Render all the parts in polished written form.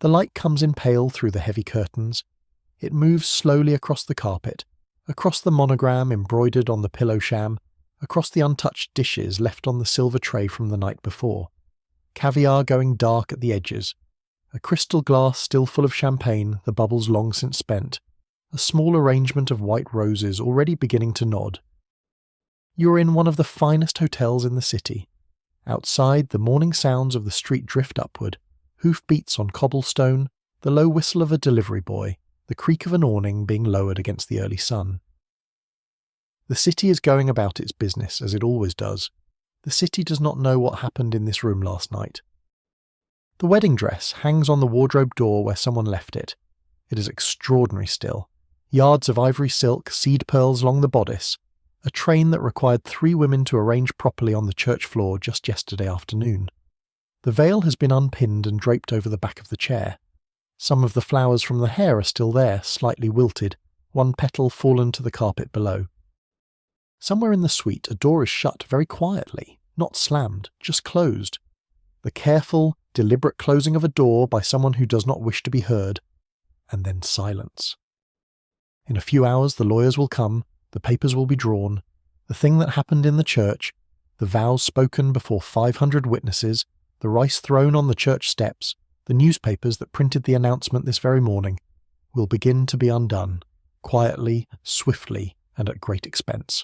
The light comes in pale through the heavy curtains. It moves slowly across the carpet, across the monogram embroidered on the pillow sham, across the untouched dishes left on the silver tray from the night before. Caviar going dark at the edges. A crystal glass still full of champagne, the bubbles long since spent. A small arrangement of white roses already beginning to nod. You are in one of the finest hotels in the city. Outside, the morning sounds of the street drift upward, hoofbeats on cobblestone, the low whistle of a delivery boy, the creak of an awning being lowered against the early sun. The city is going about its business, as it always does. The city does not know what happened in this room last night. The wedding dress hangs on the wardrobe door where someone left it. It is extraordinary still. Yards of ivory silk, seed pearls along the bodice, a train that required 3 women to arrange properly on the church floor just yesterday afternoon. The veil has been unpinned and draped over the back of the chair. Some of the flowers from the hair are still there, slightly wilted, one petal fallen to the carpet below. Somewhere in the suite a door is shut very quietly, not slammed, just closed. The careful, deliberate closing of a door by someone who does not wish to be heard, and then silence. In a few hours the lawyers will come, the papers will be drawn, the thing that happened in the church, the vows spoken before 500 witnesses, the rice thrown on the church steps, the newspapers that printed the announcement this very morning, will begin to be undone, quietly, swiftly, and at great expense.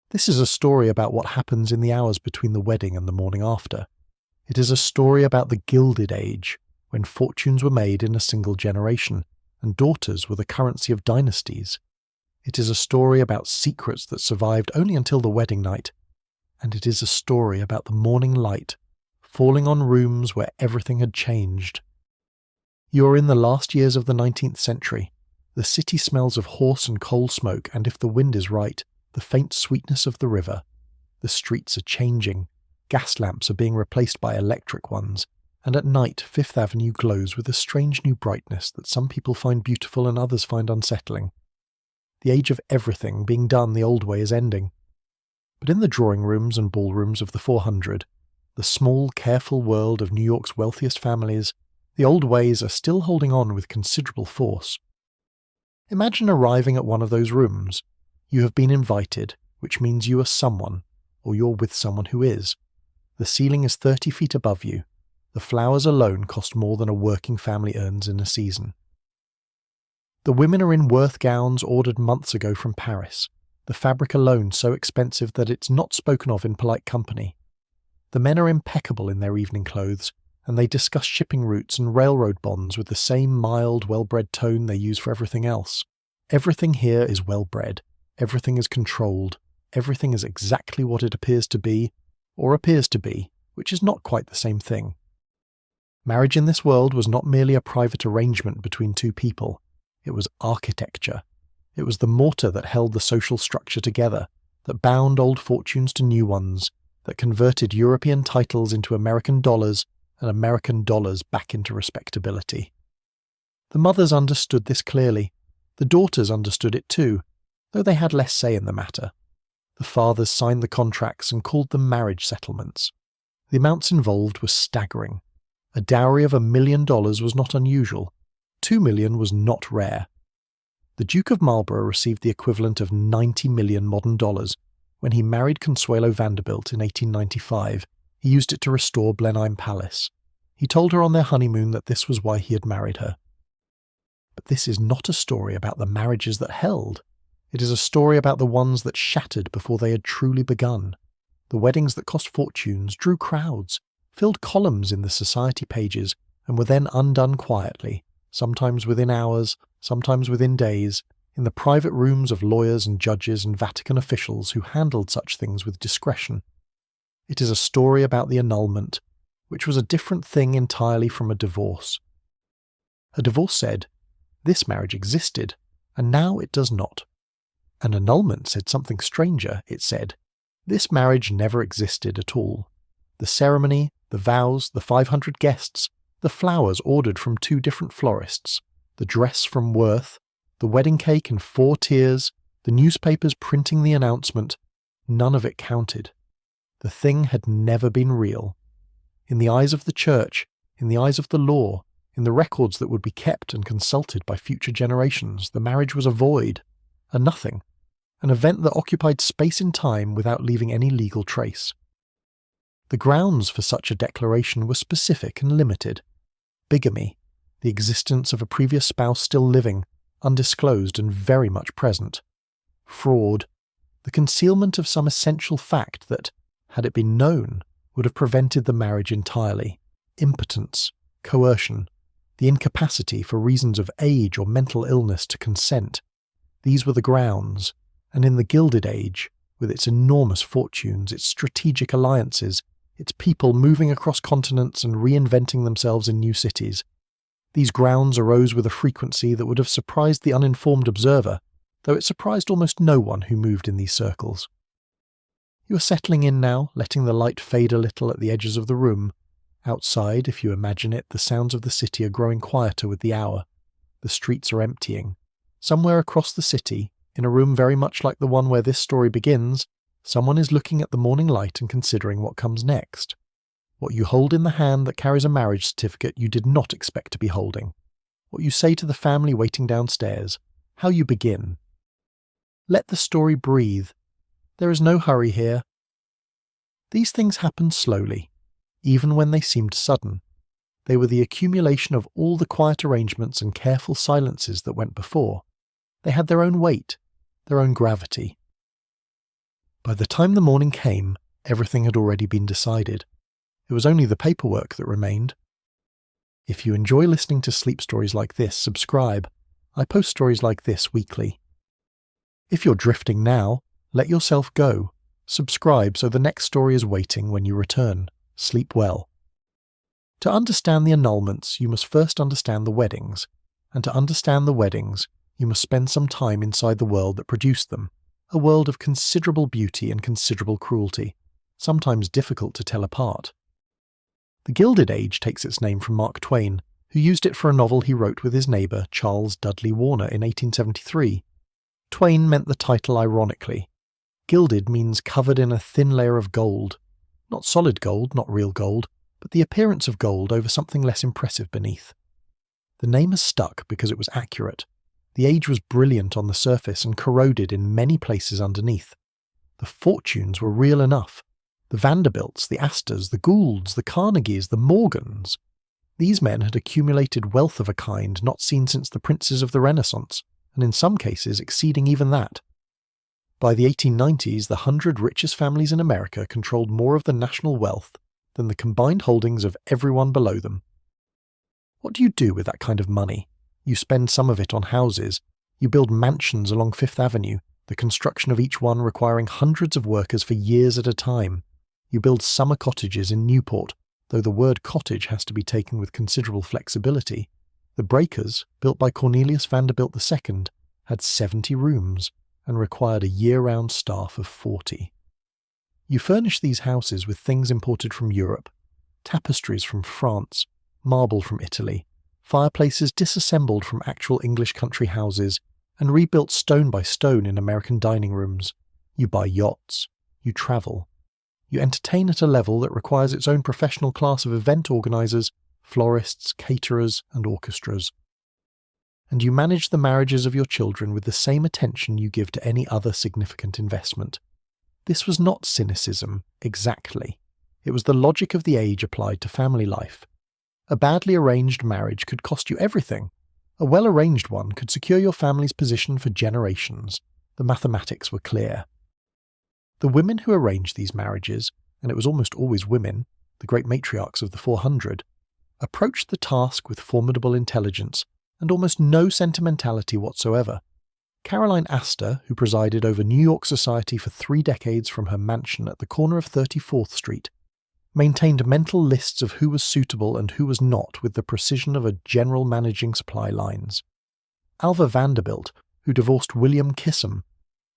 This is a story about what happens in the hours between the wedding and the morning after. It is a story about the Gilded Age, when fortunes were made in a single generation, and daughters were the currency of dynasties. It is a story about secrets that survived only until the wedding night, and it is a story about the morning light falling on rooms where everything had changed. You are in the last years of the 19th century. The city smells of horse and coal smoke, and if the wind is right, the faint sweetness of the river. The streets are changing. Gas lamps are being replaced by electric ones, and at night Fifth Avenue glows with a strange new brightness that some people find beautiful and others find unsettling. The age of everything being done the old way is ending. But in the drawing rooms and ballrooms of the 400, the small, careful world of New York's wealthiest families, the old ways are still holding on with considerable force. Imagine arriving at one of those rooms. You have been invited, which means you are someone, or you're with someone who is. The ceiling is 30 feet above you. The flowers alone cost more than a working family earns in a season. The women are in Worth gowns ordered months ago from Paris, the fabric alone so expensive that it's not spoken of in polite company. The men are impeccable in their evening clothes, and they discuss shipping routes and railroad bonds with the same mild, well-bred tone they use for everything else. Everything here is well-bred, everything is controlled, everything is exactly what it appears to be, which is not quite the same thing. Marriage in this world was not merely a private arrangement between 2 people. It was architecture. It was the mortar that held the social structure together, that bound old fortunes to new ones, that converted European titles into American dollars and American dollars back into respectability. The mothers understood this clearly. The daughters understood it too, though they had less say in the matter. The fathers signed the contracts and called them marriage settlements. The amounts involved were staggering. A dowry of $1 million was not unusual. 2 million was not rare. The Duke of Marlborough received the equivalent of 90 million modern dollars. When he married Consuelo Vanderbilt in 1895, he used it to restore Blenheim Palace. He told her on their honeymoon that this was why he had married her. But this is not a story about the marriages that held. It is a story about the ones that shattered before they had truly begun. The weddings that cost fortunes drew crowds, filled columns in the society pages, and were then undone quietly, sometimes within hours, sometimes within days, in the private rooms of lawyers and judges and Vatican officials who handled such things with discretion. It is a story about the annulment, which was a different thing entirely from a divorce. A divorce said, this marriage existed, and now it does not. An annulment said something stranger. It said, this marriage never existed at all. The ceremony, the vows, the 500 guests, the flowers ordered from 2 different florists, the dress from Worth, the wedding cake in 4 tiers, the newspapers printing the announcement, none of it counted. The thing had never been real. In the eyes of the church, in the eyes of the law, In the records that would be kept and consulted by future generations, the marriage was a void, a nothing, an event that occupied space in time without leaving any legal trace. The grounds for such a declaration were specific and limited. Bigamy, the existence of a previous spouse still living, undisclosed and very much present. Fraud, the concealment of some essential fact that, had it been known, would have prevented the marriage entirely. Impotence, coercion, the incapacity for reasons of age or mental illness to consent. These were the grounds, and in the Gilded Age, with its enormous fortunes, its strategic alliances, its people moving across continents and reinventing themselves in new cities, these grounds arose with a frequency that would have surprised the uninformed observer, though it surprised almost no one who moved in these circles. You are settling in now, letting the light fade a little at the edges of the room. Outside, if you imagine it, the sounds of the city are growing quieter with the hour. The streets are emptying. Somewhere across the city, in a room very much like the one where this story begins, someone is looking at the morning light and considering what comes next. What you hold in the hand that carries a marriage certificate you did not expect to be holding. What you say to the family waiting downstairs. How you begin. Let the story breathe. There is no hurry here. These things happened slowly, even when they seemed sudden. They were the accumulation of all the quiet arrangements and careful silences that went before. They had their own weight, their own gravity. By the time the morning came, everything had already been decided. It was only the paperwork that remained. If you enjoy listening to sleep stories like this, subscribe. I post stories like this weekly. If you're drifting now, let yourself go. Subscribe so the next story is waiting when you return. Sleep well. To understand the annulments, you must first understand the weddings, and to understand the weddings, you must spend some time inside the world that produced them, a world of considerable beauty and considerable cruelty, sometimes difficult to tell apart. The Gilded Age takes its name from Mark Twain, who used it for a novel he wrote with his neighbour Charles Dudley Warner in 1873. Twain meant the title ironically. Gilded means covered in a thin layer of gold. Not solid gold, not real gold, but the appearance of gold over something less impressive beneath. The name has stuck because it was accurate. The age was brilliant on the surface and corroded in many places underneath. The fortunes were real enough. The Vanderbilts, the Astors, the Goulds, the Carnegies, the Morgans. These men had accumulated wealth of a kind not seen since the princes of the Renaissance, and in some cases exceeding even that. By the 1890s, the 100 richest families in America controlled more of the national wealth than the combined holdings of everyone below them. What do you do with that kind of money? You spend some of it on houses. You build mansions along Fifth Avenue, the construction of each one requiring hundreds of workers for years at a time. You build summer cottages in Newport, though the word cottage has to be taken with considerable flexibility. The breakers, built by Cornelius Vanderbilt II, had 70 rooms and required a year-round staff of 40. You furnish these houses with things imported from Europe, tapestries from France, marble from Italy, fireplaces disassembled from actual English country houses and rebuilt stone by stone in American dining rooms. You buy yachts. You travel. You entertain at a level that requires its own professional class of event organisers, florists, caterers, and orchestras. And you manage the marriages of your children with the same attention you give to any other significant investment. This was not cynicism, exactly. It was the logic of the age applied to family life. A badly arranged marriage could cost you everything. A well-arranged one could secure your family's position for generations. The mathematics were clear. The women who arranged these marriages, and it was almost always women, the great matriarchs of the 400, approached the task with formidable intelligence and almost no sentimentality whatsoever. Caroline Astor, who presided over New York society for 3 decades from her mansion at the corner of 34th Street, maintained mental lists of who was suitable and who was not with the precision of a general managing supply lines. Alva Vanderbilt, who divorced William Kissam,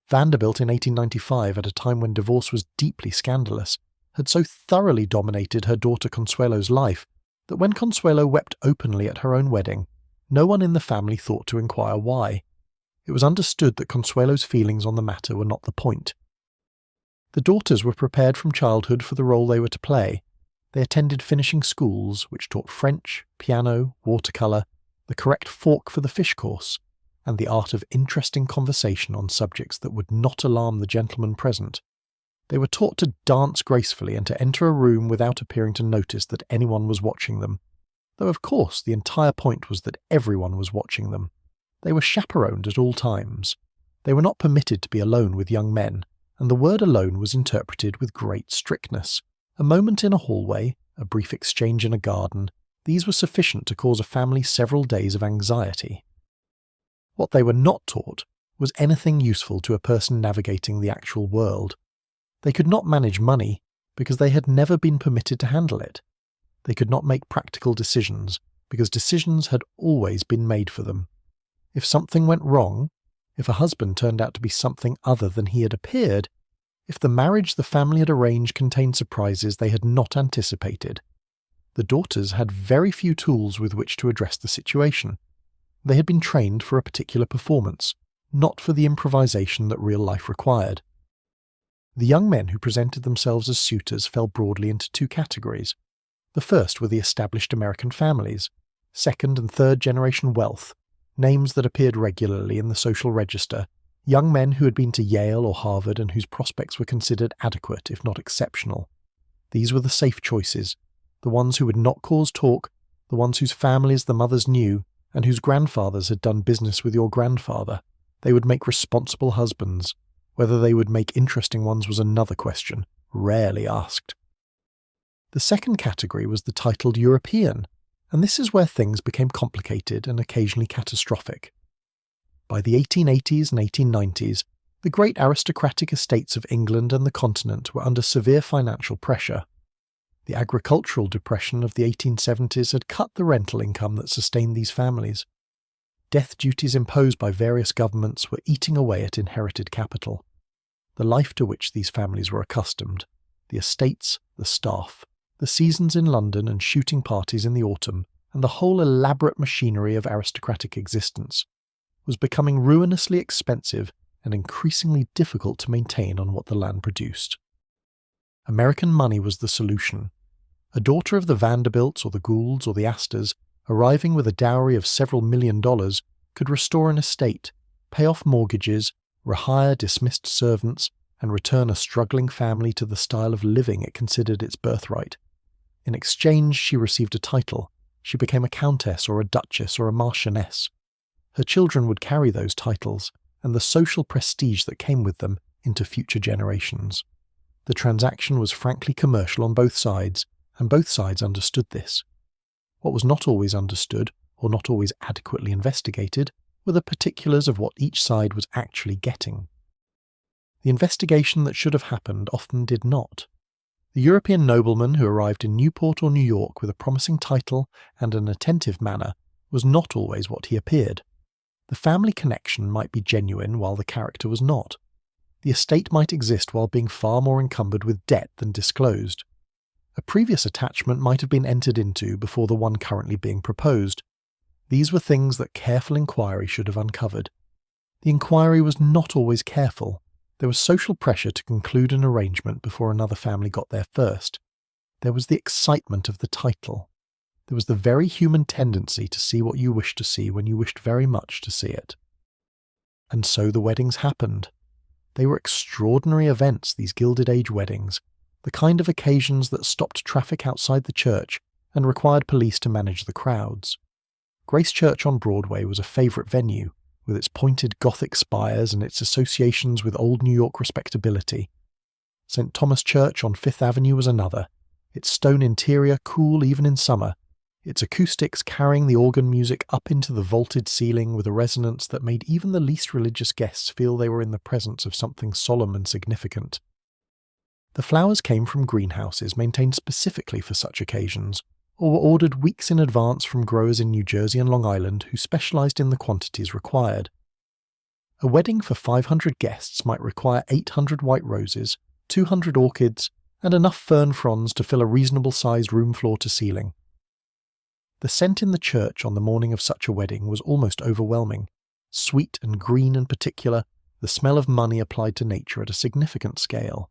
Vanderbilt in 1895, at a time when divorce was deeply scandalous, had so thoroughly dominated her daughter Consuelo's life that when Consuelo wept openly at her own wedding, no one in the family thought to inquire why. It was understood that Consuelo's feelings on the matter were not the point. The daughters were prepared from childhood for the role they were to play. They attended finishing schools which taught French, piano, watercolour, the correct fork for the fish course, and the art of interesting conversation on subjects that would not alarm the gentlemen present. They were taught to dance gracefully and to enter a room without appearing to notice that anyone was watching them, though of course the entire point was that everyone was watching them. They were chaperoned at all times. They were not permitted to be alone with young men, and the word alone was interpreted with great strictness. A moment in a hallway, a brief exchange in a garden, these were sufficient to cause a family several days of anxiety. What they were not taught was anything useful to a person navigating the actual world. They could not manage money because they had never been permitted to handle it. They could not make practical decisions because decisions had always been made for them. If something went wrong, if a husband turned out to be something other than he had appeared, if the marriage the family had arranged contained surprises they had not anticipated, the daughters had very few tools with which to address the situation. They had been trained for a particular performance, not for the improvisation that real life required. The young men who presented themselves as suitors fell broadly into two categories. The first were the established American families, second and third generation wealth, names that appeared regularly in the social register, young men who had been to Yale or Harvard and whose prospects were considered adequate, if not exceptional. These were the safe choices, the ones who would not cause talk, the ones whose families the mothers knew, and whose grandfathers had done business with your grandfather. They would make responsible husbands. Whether they would make interesting ones was another question, rarely asked. The second category was the titled European, and this is where things became complicated and occasionally catastrophic. By the 1880s and 1890s, the great aristocratic estates of England and the continent were under severe financial pressure. The agricultural depression of the 1870s had cut the rental income that sustained these families. Death duties imposed by various governments were eating away at inherited capital. The life to which these families were accustomed, the estates, the staff, the seasons in London and shooting parties in the autumn, and the whole elaborate machinery of aristocratic existence, was becoming ruinously expensive and increasingly difficult to maintain on what the land produced. American money was the solution. A daughter of the Vanderbilts or the Goulds or the Astors, arriving with a dowry of several $1,000,000, could restore an estate, pay off mortgages, rehire dismissed servants, and return a struggling family to the style of living it considered its birthright. In exchange, she received a title. She became a countess or a duchess or a marchioness. Her children would carry those titles, and the social prestige that came with them, into future generations. The transaction was frankly commercial on both sides, and both sides understood this. What was not always understood, or not always adequately investigated, were the particulars of what each side was actually getting. The investigation that should have happened often did not. The European nobleman who arrived in Newport or New York with a promising title and an attentive manner was not always what he appeared. The family connection might be genuine while the character was not. The estate might exist while being far more encumbered with debt than disclosed. A previous attachment might have been entered into before the one currently being proposed. These were things that careful inquiry should have uncovered. The inquiry was not always careful. There was social pressure to conclude an arrangement before another family got there first. There was the excitement of the title. There was the very human tendency to see what you wished to see when you wished very much to see it. And so the weddings happened. They were extraordinary events, these Gilded Age weddings, the kind of occasions that stopped traffic outside the church and required police to manage the crowds. Grace Church on Broadway was a favourite venue, with its pointed Gothic spires and its associations with old New York respectability. St. Thomas Church on Fifth Avenue was another, its stone interior cool even in summer, its acoustics carrying the organ music up into the vaulted ceiling with a resonance that made even the least religious guests feel they were in the presence of something solemn and significant. The flowers came from greenhouses maintained specifically for such occasions, or were ordered weeks in advance from growers in New Jersey and Long Island who specialized in the quantities required. A wedding for 500 guests might require 800 white roses, 200 orchids, and enough fern fronds to fill a reasonable-sized room floor to ceiling. The scent in the church on the morning of such a wedding was almost overwhelming. Sweet and green in particular, the smell of money applied to nature at a significant scale.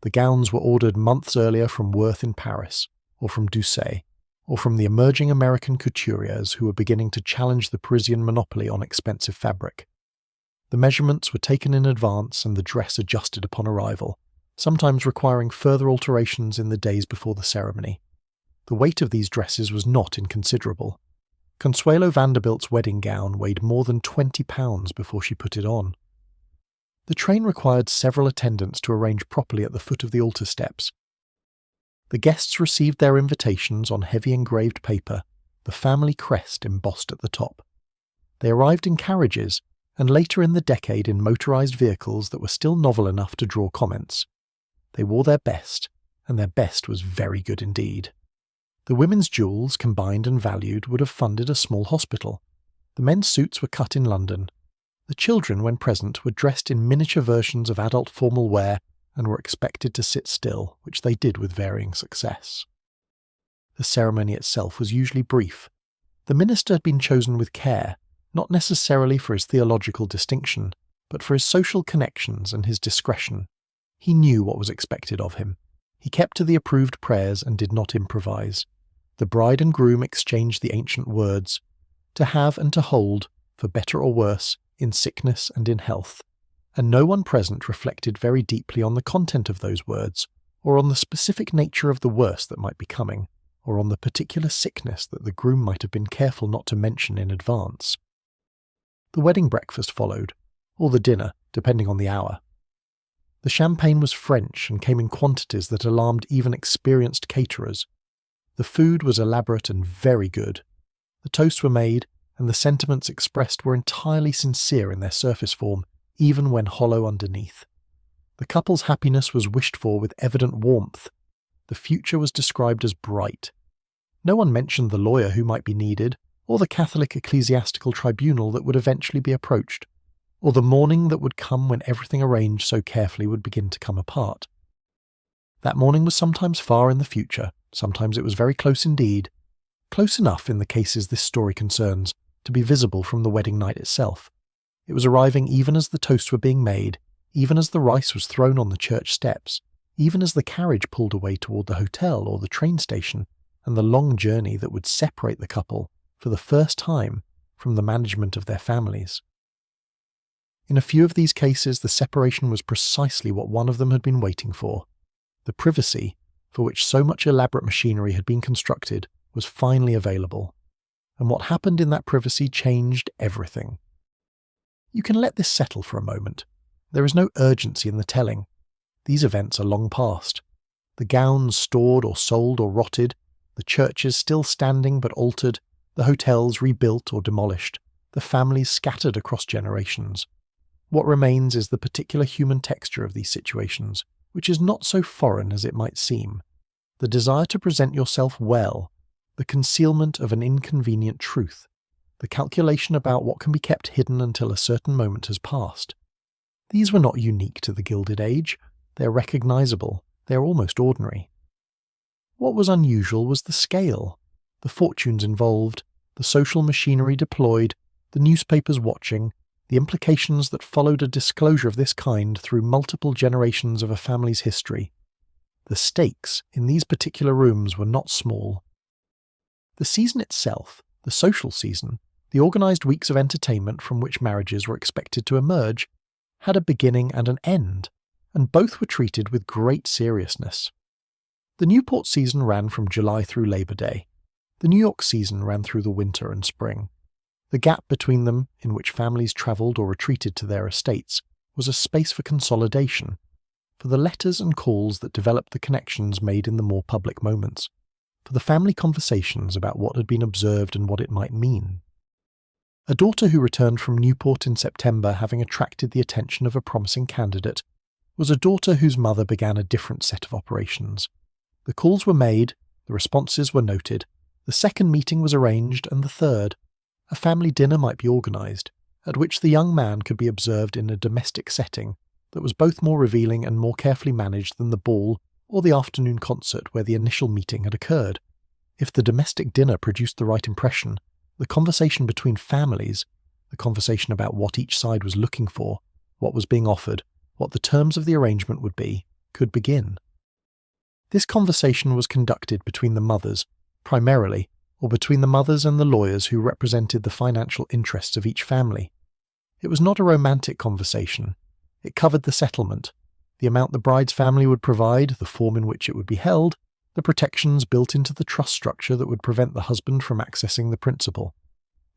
The gowns were ordered months earlier from Worth in Paris, or from Doucet, or from the emerging American couturiers who were beginning to challenge the Parisian monopoly on expensive fabric. The measurements were taken in advance and the dress adjusted upon arrival, sometimes requiring further alterations in the days before the ceremony. The weight of these dresses was not inconsiderable. Consuelo Vanderbilt's wedding gown weighed more than 20 pounds before she put it on. The train required several attendants to arrange properly at the foot of the altar steps. The guests received their invitations on heavy engraved paper, the family crest embossed at the top. They arrived in carriages, and later in the decade in motorised vehicles that were still novel enough to draw comments. They wore their best, and their best was very good indeed. The women's jewels, combined and valued, would have funded a small hospital. The men's suits were cut in London. The children, when present, were dressed in miniature versions of adult formal wear and were expected to sit still, which they did with varying success. The ceremony itself was usually brief. The minister had been chosen with care, not necessarily for his theological distinction, but for his social connections and his discretion. He knew what was expected of him. He kept to the approved prayers and did not improvise. The bride and groom exchanged the ancient words, to have and to hold, for better or worse, in sickness and in health, and no one present reflected very deeply on the content of those words, or on the specific nature of the worse that might be coming, or on the particular sickness that the groom might have been careful not to mention in advance. The wedding breakfast followed, or the dinner, depending on the hour. The champagne was French and came in quantities that alarmed even experienced caterers. The food was elaborate and very good. The toasts were made, and the sentiments expressed were entirely sincere in their surface form, even when hollow underneath. The couple's happiness was wished for with evident warmth. The future was described as bright. No one mentioned the lawyer who might be needed, or the Catholic ecclesiastical tribunal that would eventually be approached, or the morning that would come when everything arranged so carefully would begin to come apart. That morning was sometimes far in the future, sometimes it was very close indeed, close enough in the cases this story concerns, to be visible from the wedding night itself. It was arriving even as the toasts were being made, even as the rice was thrown on the church steps, even as the carriage pulled away toward the hotel or the train station, and the long journey that would separate the couple, for the first time, from the management of their families. In a few of these cases, the separation was precisely what one of them had been waiting for. The privacy, for which so much elaborate machinery had been constructed, was finally available. And what happened in that privacy changed everything. You can let this settle for a moment. There is no urgency in the telling. These events are long past. The gowns stored or sold or rotted, the churches still standing but altered, the hotels rebuilt or demolished, the families scattered across generations. What remains is the particular human texture of these situations, which is not so foreign as it might seem. The desire to present yourself well, the concealment of an inconvenient truth, the calculation about what can be kept hidden until a certain moment has passed. These were not unique to the Gilded Age. They are recognizable. They are almost ordinary. What was unusual was the scale, the fortunes involved, the social machinery deployed, the newspapers watching, the implications that followed a disclosure of this kind through multiple generations of a family's history. The stakes in these particular rooms were not small. The season itself, the social season, the organised weeks of entertainment from which marriages were expected to emerge, had a beginning and an end, and both were treated with great seriousness. The Newport season ran from July through Labour Day. The New York season ran through the winter and spring. The gap between them, in which families travelled or retreated to their estates, was a space for consolidation, for the letters and calls that developed the connections made in the more public moments, for the family conversations about what had been observed and what it might mean. A daughter who returned from Newport in September having attracted the attention of a promising candidate was a daughter whose mother began a different set of operations. The calls were made, the responses were noted, the second meeting was arranged, and the third. A family dinner might be organised, at which the young man could be observed in a domestic setting that was both more revealing and more carefully managed than the ball or the afternoon concert where the initial meeting had occurred. If the domestic dinner produced the right impression, the conversation between families, the conversation about what each side was looking for, what was being offered, what the terms of the arrangement would be, could begin. This conversation was conducted between the mothers, primarily, or between the mothers and the lawyers who represented the financial interests of each family. It was not a romantic conversation. It covered the settlement, the amount the bride's family would provide, the form in which it would be held, the protections built into the trust structure that would prevent the husband from accessing the principal.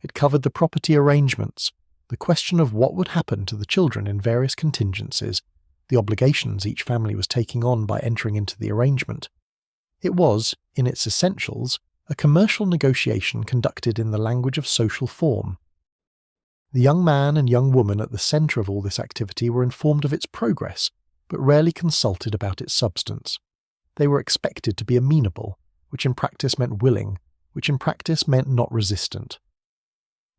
It covered the property arrangements, the question of what would happen to the children in various contingencies, the obligations each family was taking on by entering into the arrangement. It was, in its essentials, a commercial negotiation conducted in the language of social form. The young man and young woman at the centre of all this activity were informed of its progress, but rarely consulted about its substance. They were expected to be amenable, which in practice meant willing, which in practice meant not resistant.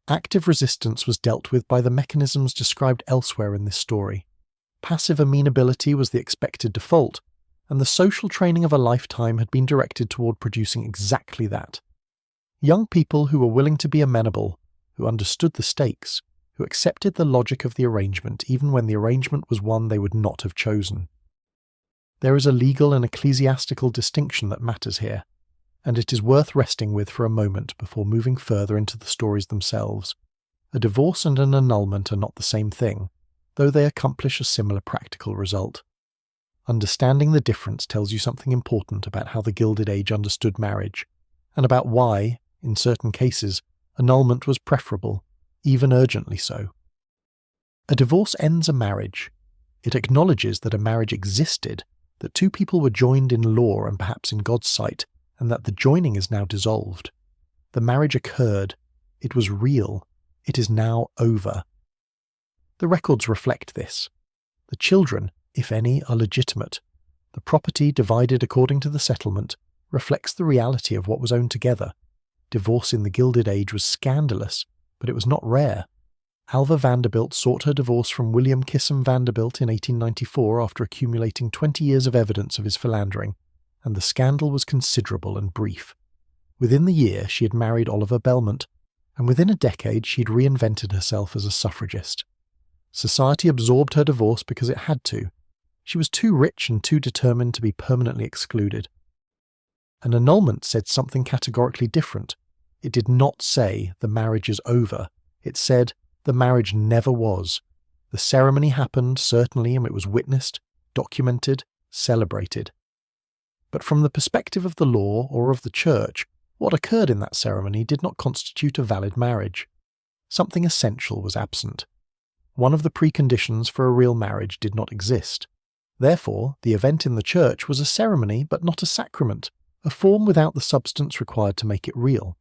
Active resistance was dealt with by the mechanisms described elsewhere in this story. Passive amenability was the expected default, and the social training of a lifetime had been directed toward producing exactly that. Young people who were willing to be amenable, who understood the stakes, who accepted the logic of the arrangement even when the arrangement was one they would not have chosen. There is a legal and ecclesiastical distinction that matters here, and it is worth resting with for a moment before moving further into the stories themselves. A divorce and an annulment are not the same thing, though they accomplish a similar practical result. Understanding the difference tells you something important about how the Gilded Age understood marriage, and about why, in certain cases, annulment was preferable, even urgently so. A divorce ends a marriage. It acknowledges that a marriage existed, that two people were joined in law and perhaps in God's sight, and that the joining is now dissolved. The marriage occurred. It was real. It is now over. The records reflect this. The children, if any, are legitimate. The property, divided according to the settlement, reflects the reality of what was owned together. Divorce in the Gilded Age was scandalous, but it was not rare. Alva Vanderbilt sought her divorce from William Kissam Vanderbilt in 1894 after accumulating 20 years of evidence of his philandering, and the scandal was considerable and brief. Within the year she had married Oliver Belmont, and within a decade she had reinvented herself as a suffragist. Society absorbed her divorce because it had to. She was too rich and too determined to be permanently excluded. An annulment said something categorically different. It did not say, the marriage is over. It said, the marriage never was. The ceremony happened, certainly, and it was witnessed, documented, celebrated. But from the perspective of the law or of the church, what occurred in that ceremony did not constitute a valid marriage. Something essential was absent. One of the preconditions for a real marriage did not exist. Therefore, the event in the church was a ceremony but not a sacrament, a form without the substance required to make it real.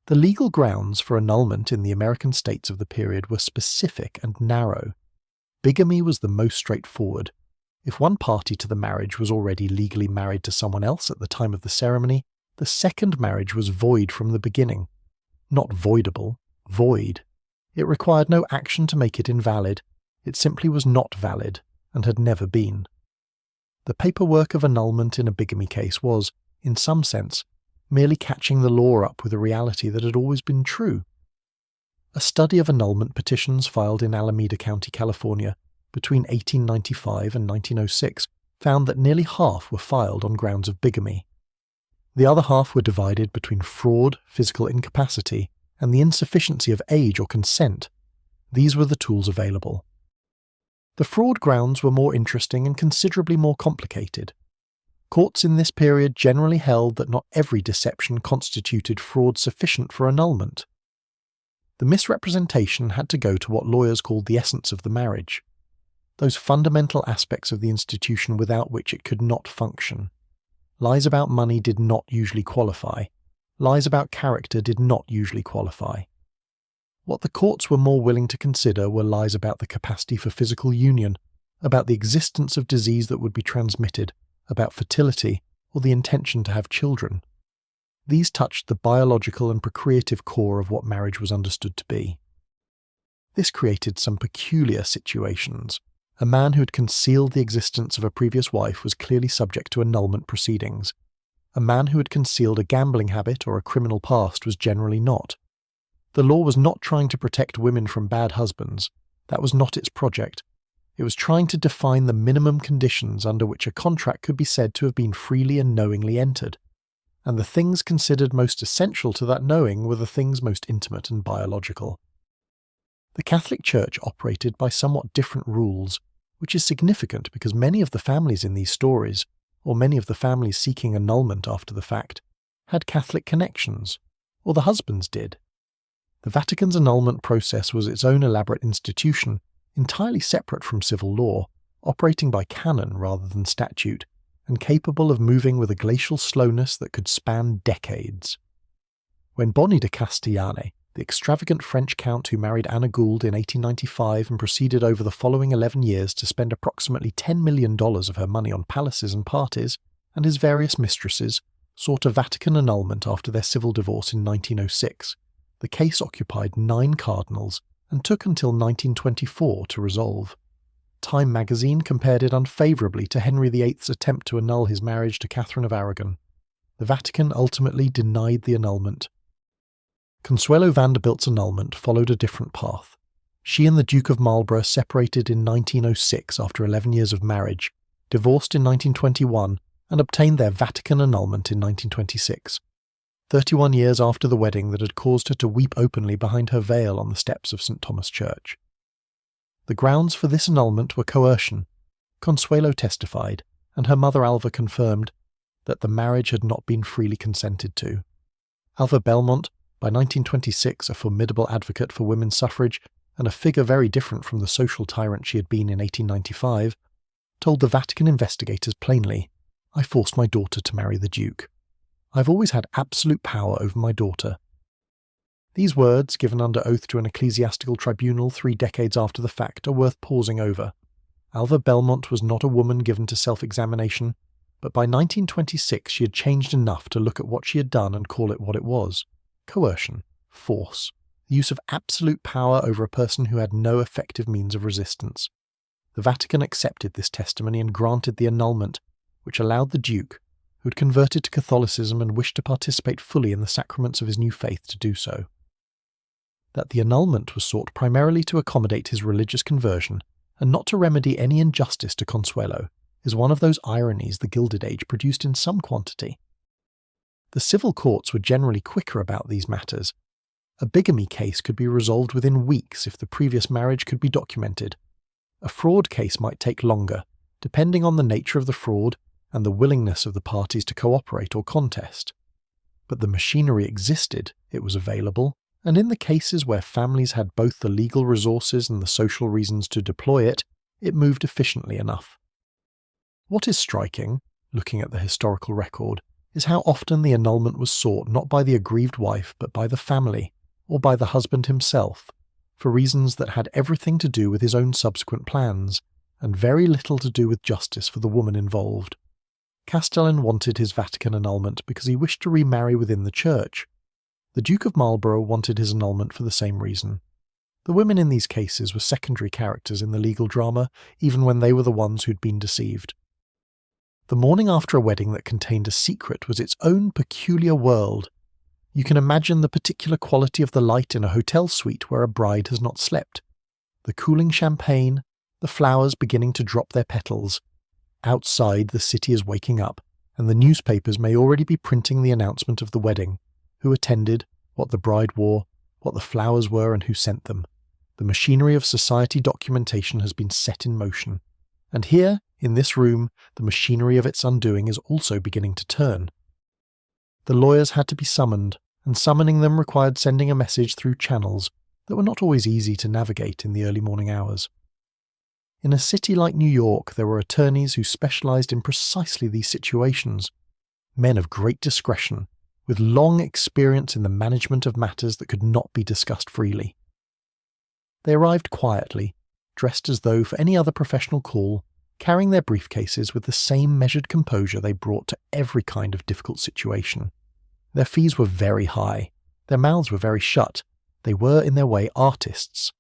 The legal grounds for annulment in the American states of the period were specific and narrow. Bigamy was the most straightforward. If one party to the marriage was already legally married to someone else at the time of the ceremony, the second marriage was void from the beginning. Not voidable, void. It required no action to make it invalid. It simply was not valid, and had never been. The paperwork of annulment in a bigamy case was, in some sense, merely catching the law up with a reality that had always been true. A study of annulment petitions filed in Alameda County, California, between 1895 and 1906 found that nearly half were filed on grounds of bigamy. The other half were divided between fraud, physical incapacity, and the insufficiency of age or consent. These were the tools available. The fraud grounds were more interesting and considerably more complicated. Courts in this period generally held that not every deception constituted fraud sufficient for annulment. The misrepresentation had to go to what lawyers called the essence of the marriage, those fundamental aspects of the institution without which it could not function. Lies about money did not usually qualify. Lies about character did not usually qualify. What the courts were more willing to consider were lies about the capacity for physical union, about the existence of disease that would be transmitted, about fertility, or the intention to have children. These touched the biological and procreative core of what marriage was understood to be. This created some peculiar situations. A man who had concealed the existence of a previous wife was clearly subject to annulment proceedings. A man who had concealed a gambling habit or a criminal past was generally not. The law was not trying to protect women from bad husbands. That was not its project. It was trying to define the minimum conditions under which a contract could be said to have been freely and knowingly entered, and the things considered most essential to that knowing were the things most intimate and biological. The Catholic Church operated by somewhat different rules, which is significant because many of the families in these stories, or many of the families seeking annulment after the fact, had Catholic connections, or the husbands did. The Vatican's annulment process was its own elaborate institution, entirely separate from civil law, operating by canon rather than statute, and capable of moving with a glacial slowness that could span decades. When Bonnie de Castellane, the extravagant French count who married Anna Gould in 1895 and proceeded over the following 11 years to spend approximately $10 million of her money on palaces and parties, and his various mistresses, sought a Vatican annulment after their civil divorce in 1906, the case occupied 9 cardinals and took until 1924 to resolve. Time magazine compared it unfavourably to Henry VIII's attempt to annul his marriage to Catherine of Aragon. The Vatican ultimately denied the annulment. Consuelo Vanderbilt's annulment followed a different path. She and the Duke of Marlborough separated in 1906 after 11 years of marriage, divorced in 1921, and obtained their Vatican annulment in 1926, 31 years after the wedding that had caused her to weep openly behind her veil on the steps of St. Thomas Church. The grounds for this annulment were coercion. Consuelo testified, and her mother Alva confirmed, that the marriage had not been freely consented to. Alva Belmont, by 1926 a formidable advocate for women's suffrage and a figure very different from the social tyrant she had been in 1895, told the Vatican investigators plainly, "I forced my daughter to marry the Duke. I've always had absolute power over my daughter." These words, given under oath to an ecclesiastical tribunal 3 decades after the fact, are worth pausing over. Alva Belmont was not a woman given to self-examination, but by 1926 she had changed enough to look at what she had done and call it what it was: coercion, force, the use of absolute power over a person who had no effective means of resistance. The Vatican accepted this testimony and granted the annulment, which allowed the Duke, who had converted to Catholicism and wished to participate fully in the sacraments of his new faith, to do so. That the annulment was sought primarily to accommodate his religious conversion, and not to remedy any injustice to Consuelo, is one of those ironies the Gilded Age produced in some quantity. The civil courts were generally quicker about these matters. A bigamy case could be resolved within weeks if the previous marriage could be documented. A fraud case might take longer, depending on the nature of the fraud and the willingness of the parties to cooperate or contest. But the machinery existed, it was available, and in the cases where families had both the legal resources and the social reasons to deploy it, it moved efficiently enough. What is striking, looking at the historical record, is how often the annulment was sought not by the aggrieved wife but by the family, or by the husband himself, for reasons that had everything to do with his own subsequent plans, and very little to do with justice for the woman involved. Castellan wanted his Vatican annulment because he wished to remarry within the Church. The Duke of Marlborough wanted his annulment for the same reason. The women in these cases were secondary characters in the legal drama, even when they were the ones who'd been deceived. The morning after a wedding that contained a secret was its own peculiar world. You can imagine the particular quality of the light in a hotel suite where a bride has not slept. The cooling champagne, the flowers beginning to drop their petals. Outside, the city is waking up, and the newspapers may already be printing the announcement of the wedding, who attended, what the bride wore, what the flowers were and who sent them. The machinery of society documentation has been set in motion. And here, in this room, the machinery of its undoing is also beginning to turn. The lawyers had to be summoned, and summoning them required sending a message through channels that were not always easy to navigate in the early morning hours. In a city like New York, there were attorneys who specialized in precisely these situations, men of great discretion, with long experience in the management of matters that could not be discussed freely. They arrived quietly, dressed as though for any other professional call, carrying their briefcases with the same measured composure they brought to every kind of difficult situation. Their fees were very high, their mouths were very shut, they were in their way artists.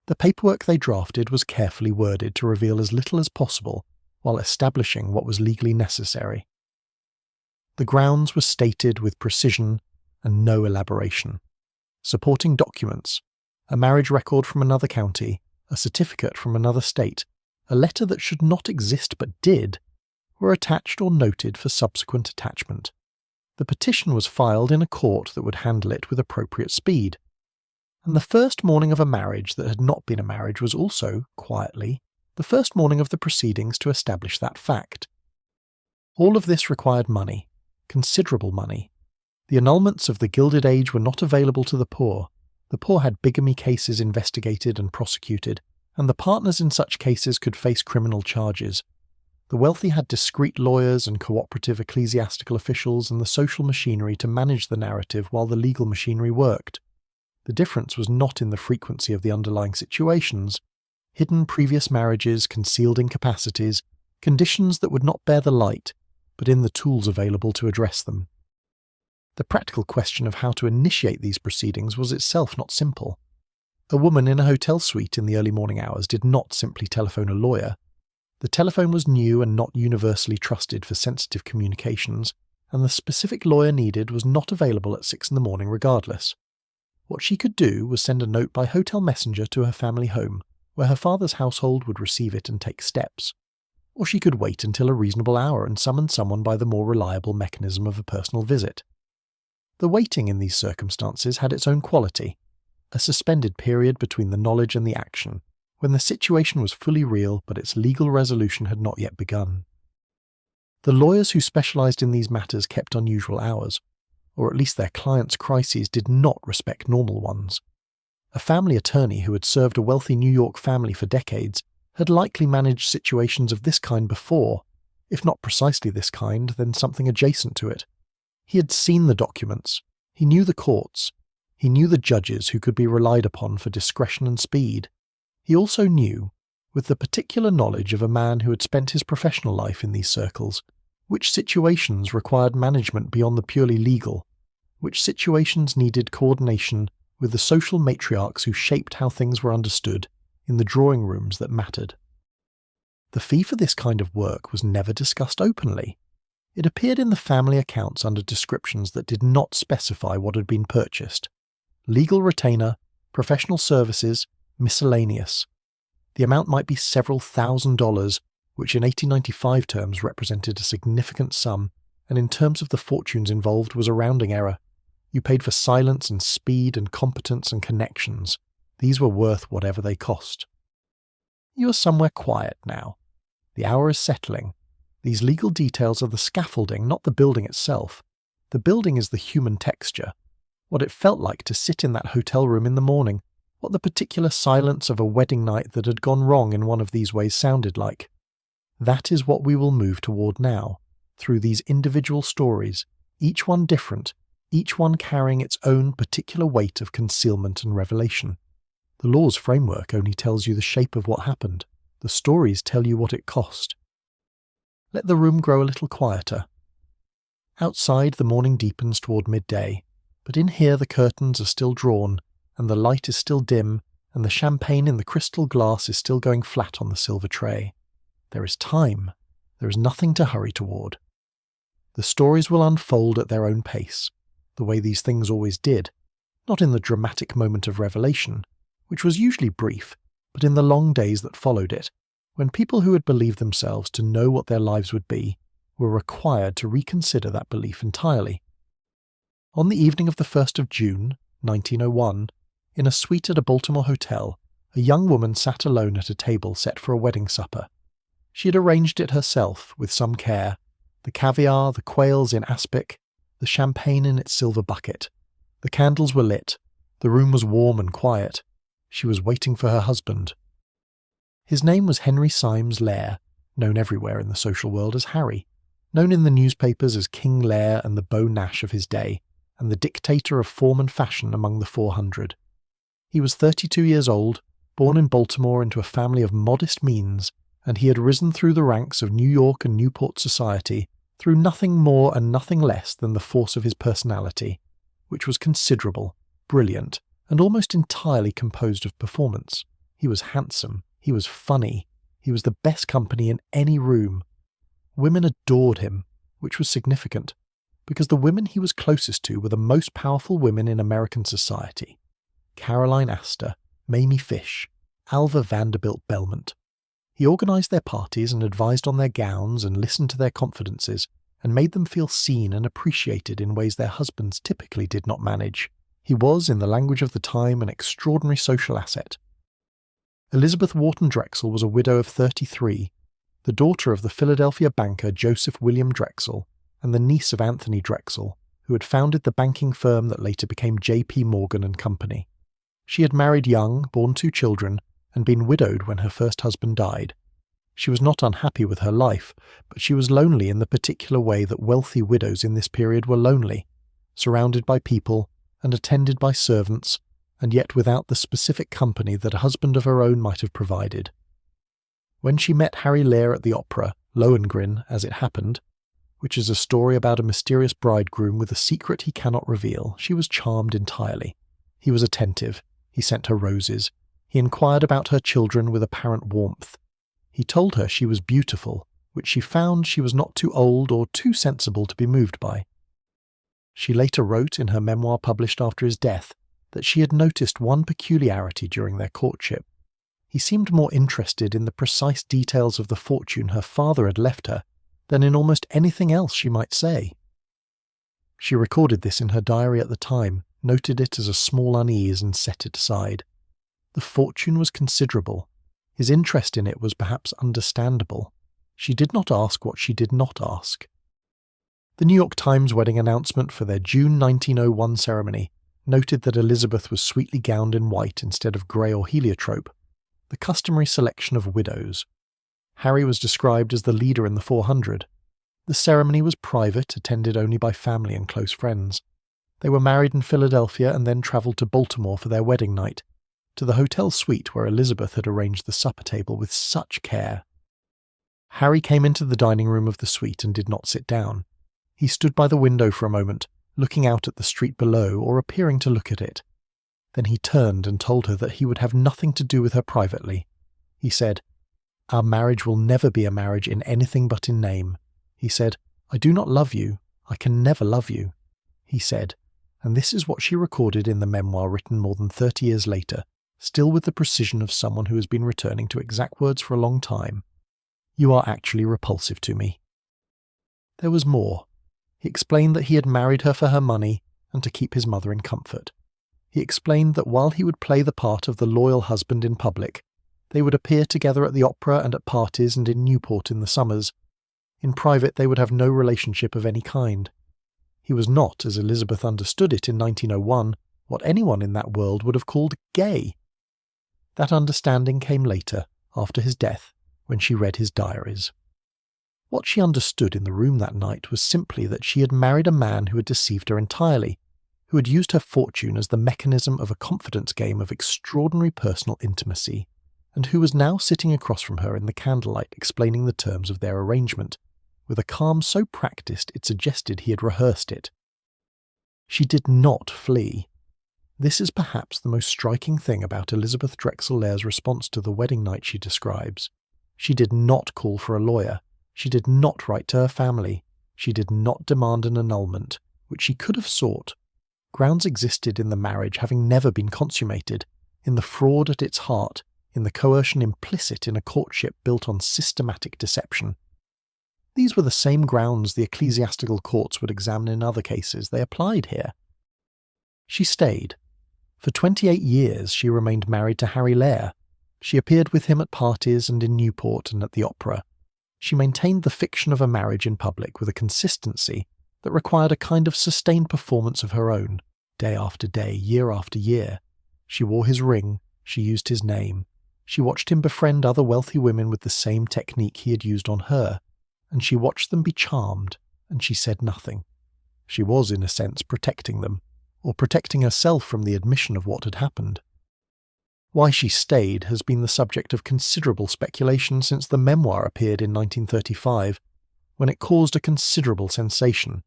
The paperwork they drafted was carefully worded to reveal as little as possible while establishing what was legally necessary. The grounds were stated with precision and no elaboration. Supporting documents, a marriage record from another county, a certificate from another state, a letter that should not exist but did, were attached or noted for subsequent attachment. The petition was filed in a court that would handle it with appropriate speed. And the first morning of a marriage that had not been a marriage was also, quietly, the first morning of the proceedings to establish that fact. All of this required money, considerable money. The annulments of the Gilded Age were not available to the poor. The poor had bigamy cases investigated and prosecuted, and the partners in such cases could face criminal charges. The wealthy had discreet lawyers and cooperative ecclesiastical officials and the social machinery to manage the narrative while the legal machinery worked. The difference was not in the frequency of the underlying situations. Hidden previous marriages, concealed incapacities, conditions that would not bear the light, but in the tools available to address them. The practical question of how to initiate these proceedings was itself not simple. A woman in a hotel suite in the early morning hours did not simply telephone a lawyer. The telephone was new and not universally trusted for sensitive communications, and the specific lawyer needed was not available at 6 a.m. regardless. What she could do was send a note by hotel messenger to her family home, where her father's household would receive it and take steps. Or she could wait until a reasonable hour and summon someone by the more reliable mechanism of a personal visit. The waiting in these circumstances had its own quality, a suspended period between the knowledge and the action, when the situation was fully real but its legal resolution had not yet begun. The lawyers who specialized in these matters kept unusual hours, or at least their clients' crises did not respect normal ones. A family attorney who had served a wealthy New York family for decades had likely managed situations of this kind before, if not precisely this kind, then something adjacent to it. He had seen the documents, he knew the courts, he knew the judges who could be relied upon for discretion and speed. He also knew, with the particular knowledge of a man who had spent his professional life in these circles, which situations required management beyond the purely legal, which situations needed coordination with the social matriarchs who shaped how things were understood in the drawing rooms that mattered. The fee for this kind of work was never discussed openly. It appeared in the family accounts under descriptions that did not specify what had been purchased. Legal retainer, professional services, miscellaneous. The amount might be several $1,000s, which in 1895 terms represented a significant sum, and in terms of the fortunes involved was a rounding error. You paid for silence and speed and competence and connections. These were worth whatever they cost. You are somewhere quiet now. The hour is settling. These legal details are the scaffolding, not the building itself. The building is the human texture. What it felt like to sit in that hotel room in the morning, what the particular silence of a wedding night that had gone wrong in one of these ways sounded like. That is what we will move toward now, through these individual stories, each one different, each one carrying its own particular weight of concealment and revelation. The law's framework only tells you the shape of what happened. The stories tell you what it cost. Let the room grow a little quieter. Outside, the morning deepens toward midday, but in here the curtains are still drawn, and the light is still dim, and the champagne in the crystal glass is still going flat on the silver tray. There is time. There is nothing to hurry toward. The stories will unfold at their own pace, the way these things always did, not in the dramatic moment of revelation, which was usually brief, but in the long days that followed it, when people who had believed themselves to know what their lives would be were required to reconsider that belief entirely. On the evening of the 1st of June, 1901, in a suite at a Baltimore hotel, a young woman sat alone at a table set for a wedding supper. She had arranged it herself with some care, the caviar, the quails in aspic, the champagne in its silver bucket. The candles were lit. The room was warm and quiet. She was waiting for her husband. His name was Henry Symes Lair, known everywhere in the social world as Harry, known in the newspapers as King Lear and the Beau Nash of his day, and the dictator of form and fashion among the 400. He was 32 years old, born in Baltimore into a family of modest means, and he had risen through the ranks of New York and Newport society through nothing more and nothing less than the force of his personality, which was considerable, brilliant, and almost entirely composed of performance. He was handsome, he was funny, he was the best company in any room. Women adored him, which was significant, because the women he was closest to were the most powerful women in American society. Caroline Astor, Mamie Fish, Alva Vanderbilt Belmont. He organised their parties and advised on their gowns and listened to their confidences and made them feel seen and appreciated in ways their husbands typically did not manage. He was, in the language of the time, an extraordinary social asset. Elizabeth Wharton Drexel was a widow of 33, the daughter of the Philadelphia banker Joseph William Drexel and the niece of Anthony Drexel, who had founded the banking firm that later became J.P. Morgan and Company. She had married young, borne 2 children, and been widowed when her first husband died. She was not unhappy with her life, but she was lonely in the particular way that wealthy widows in this period were lonely, surrounded by people and attended by servants, and yet without the specific company that a husband of her own might have provided. When she met Harry Lear at the opera, Lohengrin, as it happened, which is a story about a mysterious bridegroom with a secret he cannot reveal, she was charmed entirely. He was attentive. He sent her roses. He inquired about her children with apparent warmth. He told her she was beautiful, which she found she was not too old or too sensible to be moved by. She later wrote in her memoir published after his death that she had noticed one peculiarity during their courtship. He seemed more interested in the precise details of the fortune her father had left her than in almost anything else she might say. She recorded this in her diary at the time, noted it as a small unease and set it aside. The fortune was considerable. His interest in it was perhaps understandable. She did not ask what she did not ask. The New York Times wedding announcement for their June 1901 ceremony noted that Elizabeth was sweetly gowned in white instead of grey or heliotrope, the customary selection of widows. Harry was described as the leader in the 400. The ceremony was private, attended only by family and close friends. They were married in Philadelphia and then travelled to Baltimore for their wedding night, to the hotel suite where Elizabeth had arranged the supper table with such care. Harry came into the dining room of the suite and did not sit down. He stood by the window for a moment, looking out at the street below or appearing to look at it. Then he turned and told her that he would have nothing to do with her privately. He said, "Our marriage will never be a marriage in anything but in name." He said, "I do not love you. I can never love you." He said, and this is what she recorded in the memoir written more than 30 years later, still with the precision of someone who has been returning to exact words for a long time, "You are actually repulsive to me." There was more. He explained that he had married her for her money and to keep his mother in comfort. He explained that while he would play the part of the loyal husband in public, they would appear together at the opera and at parties and in Newport in the summers. In private they would have no relationship of any kind. He was not, as Elizabeth understood it in 1901, what anyone in that world would have called gay. That understanding came later, after his death, when she read his diaries. What she understood in the room that night was simply that she had married a man who had deceived her entirely, who had used her fortune as the mechanism of a confidence game of extraordinary personal intimacy, and who was now sitting across from her in the candlelight explaining the terms of their arrangement, with a calm so practised it suggested he had rehearsed it. She did not flee. This is perhaps the most striking thing about Elizabeth Drexel Lair's response to the wedding night she describes. She did not call for a lawyer. She did not write to her family. She did not demand an annulment, which she could have sought. Grounds existed in the marriage having never been consummated, in the fraud at its heart, in the coercion implicit in a courtship built on systematic deception. These were the same grounds the ecclesiastical courts would examine in other cases. They applied here. She stayed. For 28 years she remained married to Harry Lear. She appeared with him at parties and in Newport and at the opera. She maintained the fiction of a marriage in public with a consistency that required a kind of sustained performance of her own, day after day, year after year. She wore his ring, she used his name. She watched him befriend other wealthy women with the same technique he had used on her, and she watched them be charmed, and she said nothing. She was, in a sense, protecting them, or protecting herself from the admission of what had happened. Why she stayed has been the subject of considerable speculation since the memoir appeared in 1935, when it caused a considerable sensation.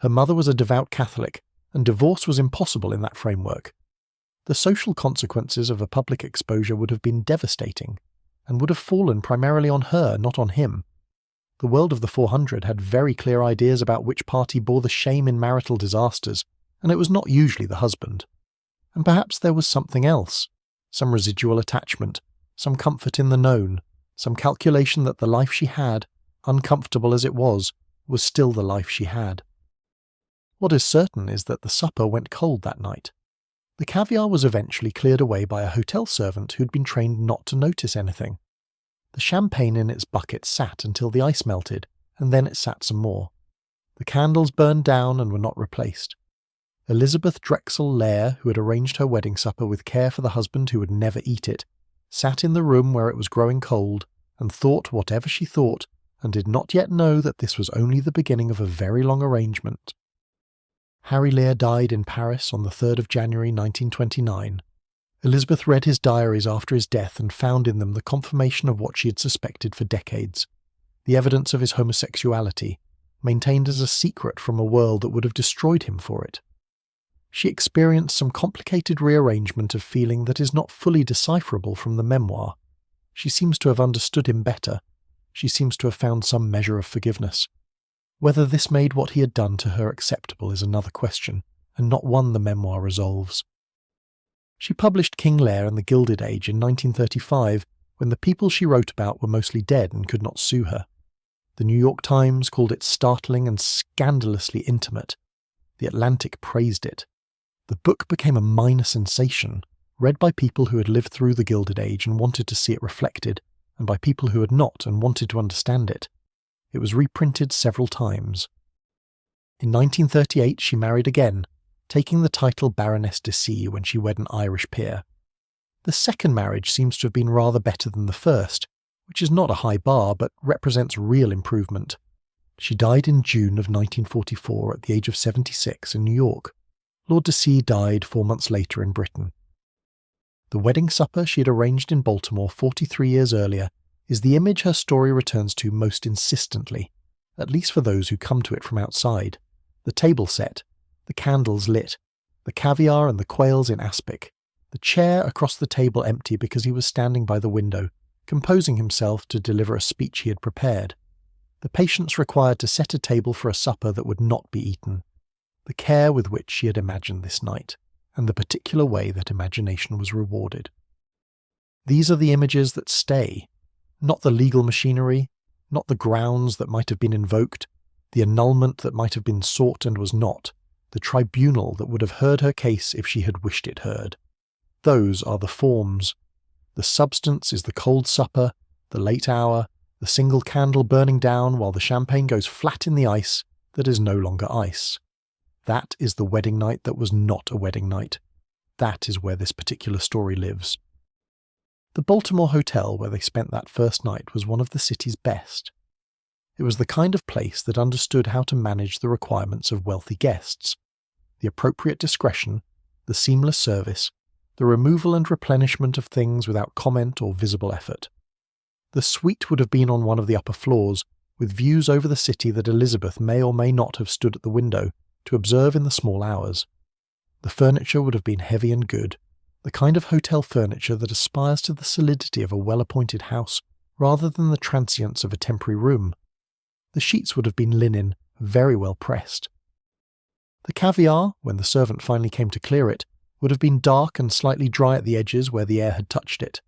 Her mother was a devout Catholic, and divorce was impossible in that framework. The social consequences of a public exposure would have been devastating, and would have fallen primarily on her, not on him. The world of the 400 had very clear ideas about which party bore the shame in marital disasters, and it was not usually the husband. And perhaps there was something else, some residual attachment, some comfort in the known, some calculation that the life she had, uncomfortable as it was still the life she had. What is certain is that the supper went cold that night. The caviar was eventually cleared away by a hotel servant who'd been trained not to notice anything. The champagne in its bucket sat until the ice melted, and then it sat some more. The candles burned down and were not replaced. Elizabeth Drexel Lair, who had arranged her wedding supper with care for the husband who would never eat it, sat in the room where it was growing cold, and thought whatever she thought, and did not yet know that this was only the beginning of a very long arrangement. Harry Lear died in Paris on the 3rd of January 1929. Elizabeth read his diaries after his death and found in them the confirmation of what she had suspected for decades, the evidence of his homosexuality, maintained as a secret from a world that would have destroyed him for it. She experienced some complicated rearrangement of feeling that is not fully decipherable from the memoir. She seems to have understood him better. She seems to have found some measure of forgiveness. Whether this made what he had done to her acceptable is another question, and not one the memoir resolves. She published King Lear and the Gilded Age in 1935, when the people she wrote about were mostly dead and could not sue her. The New York Times called it startling and scandalously intimate. The Atlantic praised it. The book became a minor sensation, read by people who had lived through the Gilded Age and wanted to see it reflected, and by people who had not and wanted to understand it. It was reprinted several times. In 1938 she married again, taking the title Baroness de C when she wed an Irish peer. The second marriage seems to have been rather better than the first, which is not a high bar but represents real improvement. She died in June of 1944 at the age of 76 in New York. Lord de C died 4 months later in Britain. The wedding supper she had arranged in Baltimore 43 years earlier is the image her story returns to most insistently, at least for those who come to it from outside. The table set, the candles lit, the caviar and the quails in aspic, the chair across the table empty because he was standing by the window, composing himself to deliver a speech he had prepared, the patience required to set a table for a supper that would not be eaten, the care with which she had imagined this night, and the particular way that imagination was rewarded. These are the images that stay, not the legal machinery, not the grounds that might have been invoked, the annulment that might have been sought and was not, the tribunal that would have heard her case if she had wished it heard. Those are the forms. The substance is the cold supper, the late hour, the single candle burning down while the champagne goes flat in the ice that is no longer ice. That is the wedding night that was not a wedding night. That is where this particular story lives. The Baltimore hotel where they spent that first night was one of the city's best. It was the kind of place that understood how to manage the requirements of wealthy guests, the appropriate discretion, the seamless service, the removal and replenishment of things without comment or visible effort. The suite would have been on one of the upper floors, with views over the city that Elizabeth may or may not have stood at the window to observe in the small hours. The furniture would have been heavy and good, the kind of hotel furniture that aspires to the solidity of a well-appointed house rather than the transience of a temporary room. The sheets would have been linen, very well pressed. The caviar, when the servant finally came to clear it, would have been dark and slightly dry at the edges where the air had touched it.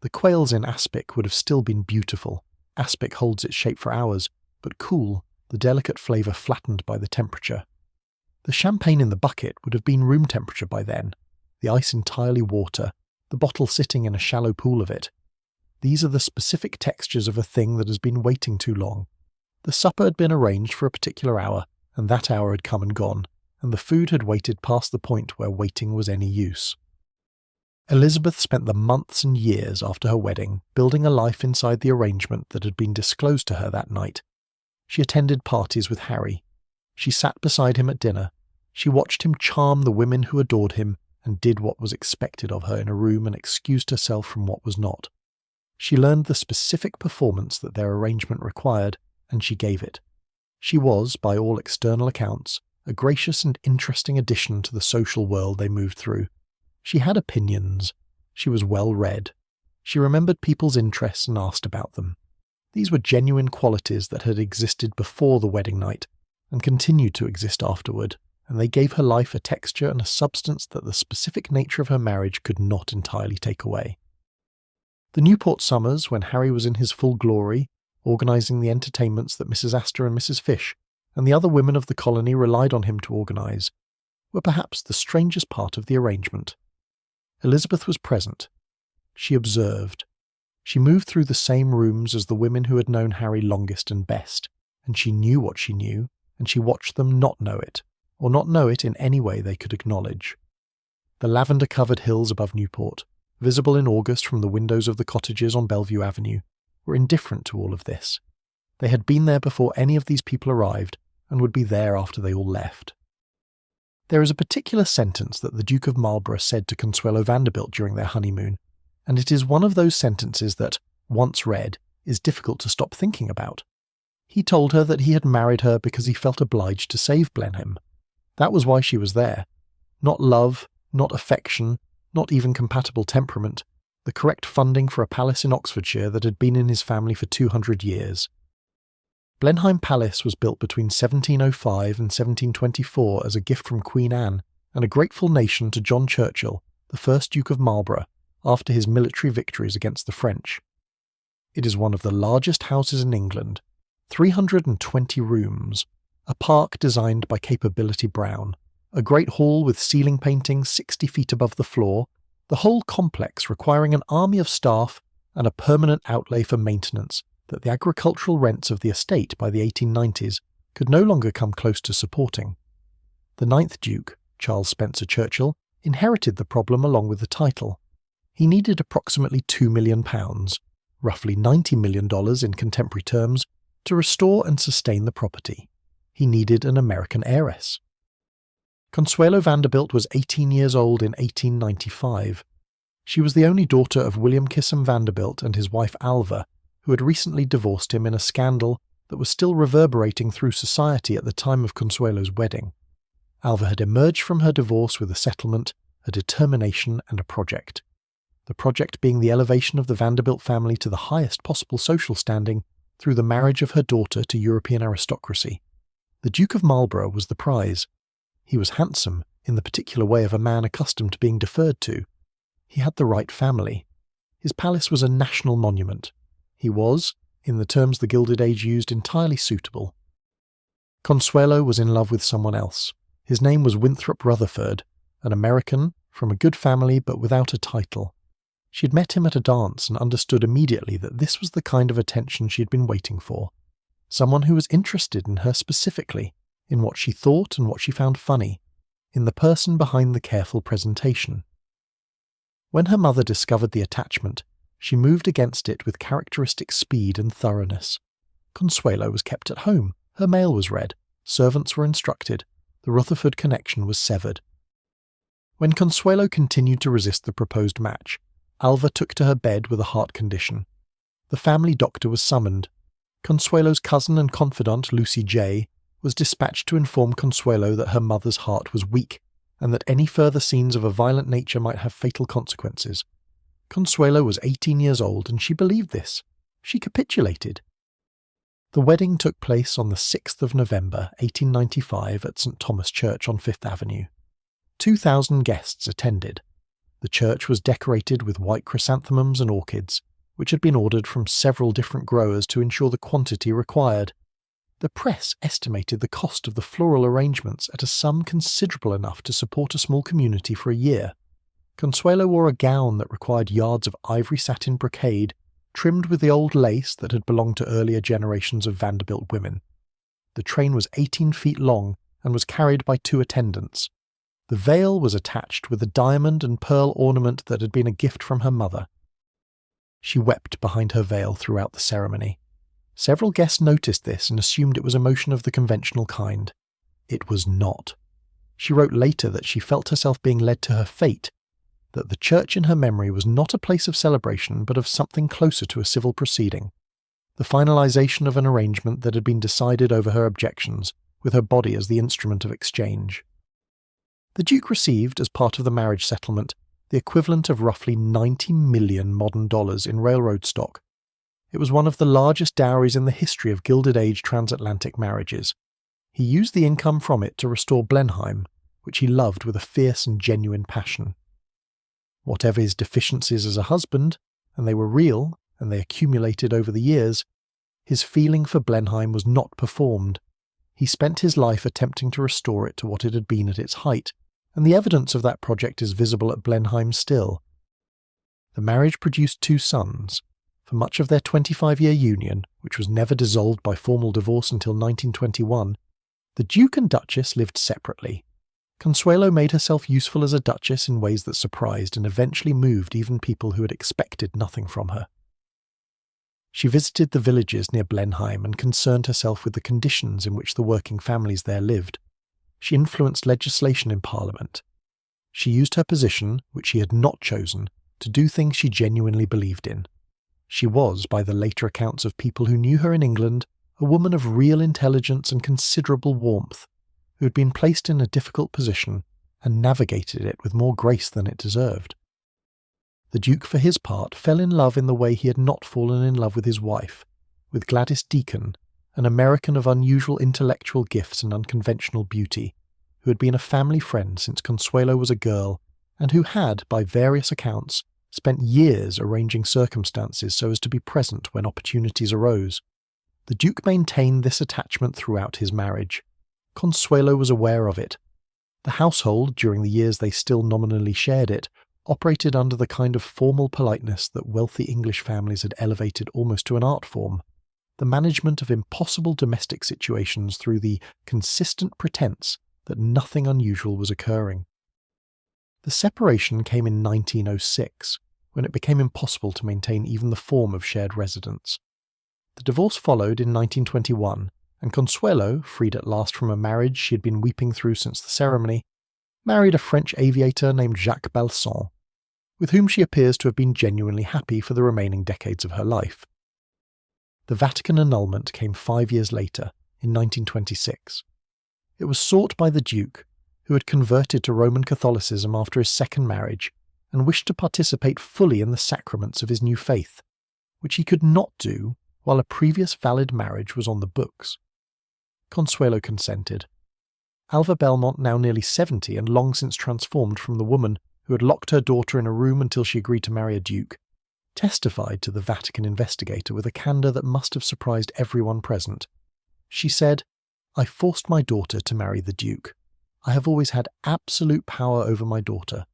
The quails in aspic would have still been beautiful. Aspic holds its shape for hours, but cool, the delicate flavour flattened by the temperature. The champagne in the bucket would have been room temperature by then, the ice entirely water, the bottle sitting in a shallow pool of it. These are the specific textures of a thing that has been waiting too long. The supper had been arranged for a particular hour, and that hour had come and gone, and the food had waited past the point where waiting was any use. Elizabeth spent the months and years after her wedding building a life inside the arrangement that had been disclosed to her that night. She attended parties with Harry. She sat beside him at dinner. She watched him charm the women who adored him and did what was expected of her in a room and excused herself from what was not. She learned the specific performance that their arrangement required, and she gave it. She was, by all external accounts, a gracious and interesting addition to the social world they moved through. She had opinions. She was well read. She remembered people's interests and asked about them. These were genuine qualities that had existed before the wedding night and continued to exist afterward, and they gave her life a texture and a substance that the specific nature of her marriage could not entirely take away. The Newport summers, when Harry was in his full glory, organising the entertainments that Mrs. Astor and Mrs. Fish and the other women of the colony relied on him to organise, were perhaps the strangest part of the arrangement. Elizabeth was present. She observed. She moved through the same rooms as the women who had known Harry longest and best, and she knew what she knew, and she watched them not know it, or not know it in any way they could acknowledge. The lavender-covered hills above Newport, visible in August from the windows of the cottages on Bellevue Avenue, were indifferent to all of this. They had been there before any of these people arrived, and would be there after they all left. There is a particular sentence that the Duke of Marlborough said to Consuelo Vanderbilt during their honeymoon, and it is one of those sentences that, once read, is difficult to stop thinking about. He told her that he had married her because he felt obliged to save Blenheim. That was why she was there. Not love, not affection, not even compatible temperament, the correct funding for a palace in Oxfordshire that had been in his family for 200 years. Blenheim Palace was built between 1705 and 1724 as a gift from Queen Anne and a grateful nation to John Churchill, the first Duke of Marlborough, after his military victories against the French. It is one of the largest houses in England, 320 rooms, a park designed by Capability Brown, a great hall with ceiling paintings 60 feet above the floor, the whole complex requiring an army of staff and a permanent outlay for maintenance that the agricultural rents of the estate by the 1890s could no longer come close to supporting. The ninth Duke, Charles Spencer Churchill, inherited the problem along with the title. He needed approximately £2 million, roughly $90 million in contemporary terms, to restore and sustain the property. He needed an American heiress. Consuelo Vanderbilt was 18 years old in 1895. She was the only daughter of William Kissam Vanderbilt and his wife Alva, who had recently divorced him in a scandal that was still reverberating through society at the time of Consuelo's wedding. Alva had emerged from her divorce with a settlement, a determination, and a project. The project being the elevation of the Vanderbilt family to the highest possible social standing through the marriage of her daughter to European aristocracy. The Duke of Marlborough was the prize. He was handsome, in the particular way of a man accustomed to being deferred to. He had the right family. His palace was a national monument. He was, in the terms the Gilded Age used, entirely suitable. Consuelo was in love with someone else. His name was Winthrop Rutherford, an American, from a good family but without a title. She had met him at a dance and understood immediately that this was the kind of attention she had been waiting for. Someone who was interested in her specifically, in what she thought and what she found funny, in the person behind the careful presentation. When her mother discovered the attachment, she moved against it with characteristic speed and thoroughness. Consuelo was kept at home, her mail was read, servants were instructed, the Rutherford connection was severed. When Consuelo continued to resist the proposed match, Alva took to her bed with a heart condition. The family doctor was summoned. Consuelo's cousin and confidant, Lucy J., was dispatched to inform Consuelo that her mother's heart was weak, and that any further scenes of a violent nature might have fatal consequences. Consuelo was 18 years old, and she believed this. She capitulated. The wedding took place on the 6th of November, 1895, at St. Thomas Church on Fifth Avenue. 2,000 guests attended. The church was decorated with white chrysanthemums and orchids, which had been ordered from several different growers to ensure the quantity required. The press estimated the cost of the floral arrangements at a sum considerable enough to support a small community for a year. Consuelo wore a gown that required yards of ivory satin brocade, trimmed with the old lace that had belonged to earlier generations of Vanderbilt women. The train was 18 feet long and was carried by 2 attendants. The veil was attached with a diamond and pearl ornament that had been a gift from her mother. She wept behind her veil throughout the ceremony. Several guests noticed this and assumed it was emotion of the conventional kind. It was not. She wrote later that she felt herself being led to her fate, that the church in her memory was not a place of celebration but of something closer to a civil proceeding, the finalization of an arrangement that had been decided over her objections, with her body as the instrument of exchange. The Duke received, as part of the marriage settlement, the equivalent of roughly 90 million modern dollars in railroad stock. It was one of the largest dowries in the history of Gilded Age transatlantic marriages. He used the income from it to restore Blenheim, which he loved with a fierce and genuine passion. Whatever his deficiencies as a husband, and they were real, and they accumulated over the years, his feeling for Blenheim was not performed. He spent his life attempting to restore it to what it had been at its height, and the evidence of that project is visible at Blenheim still. The marriage produced 2 sons. For much of their 25-year union, which was never dissolved by formal divorce until 1921, the Duke and Duchess lived separately. Consuelo made herself useful as a duchess in ways that surprised and eventually moved even people who had expected nothing from her. She visited the villages near Blenheim and concerned herself with the conditions in which the working families there lived. She influenced legislation in Parliament. She used her position, which she had not chosen, to do things she genuinely believed in. She was, by the later accounts of people who knew her in England, a woman of real intelligence and considerable warmth, who had been placed in a difficult position and navigated it with more grace than it deserved. The Duke, for his part, fell in love in the way he had not fallen in love with his wife, with Gladys Deacon, an American of unusual intellectual gifts and unconventional beauty, who had been a family friend since Consuelo was a girl, and who had, by various accounts, spent years arranging circumstances so as to be present when opportunities arose. The Duke maintained this attachment throughout his marriage. Consuelo was aware of it. The household, during the years they still nominally shared it, operated under the kind of formal politeness that wealthy English families had elevated almost to an art form, the management of impossible domestic situations through the consistent pretense that nothing unusual was occurring. The separation came in 1906, when it became impossible to maintain even the form of shared residence. The divorce followed in 1921, and Consuelo, freed at last from a marriage she had been weeping through since the ceremony, married a French aviator named Jacques Balsan, with whom she appears to have been genuinely happy for the remaining decades of her life. The Vatican annulment came 5 years later, in 1926. It was sought by the Duke, who had converted to Roman Catholicism after his second marriage and wished to participate fully in the sacraments of his new faith, which he could not do while a previous valid marriage was on the books. Consuelo consented. Alva Belmont, now nearly 70 and long since transformed from the woman who had locked her daughter in a room until she agreed to marry a duke, testified to the Vatican investigator with a candour that must have surprised everyone present. She said, "I forced my daughter to marry the Duke. I have always had absolute power over my daughter."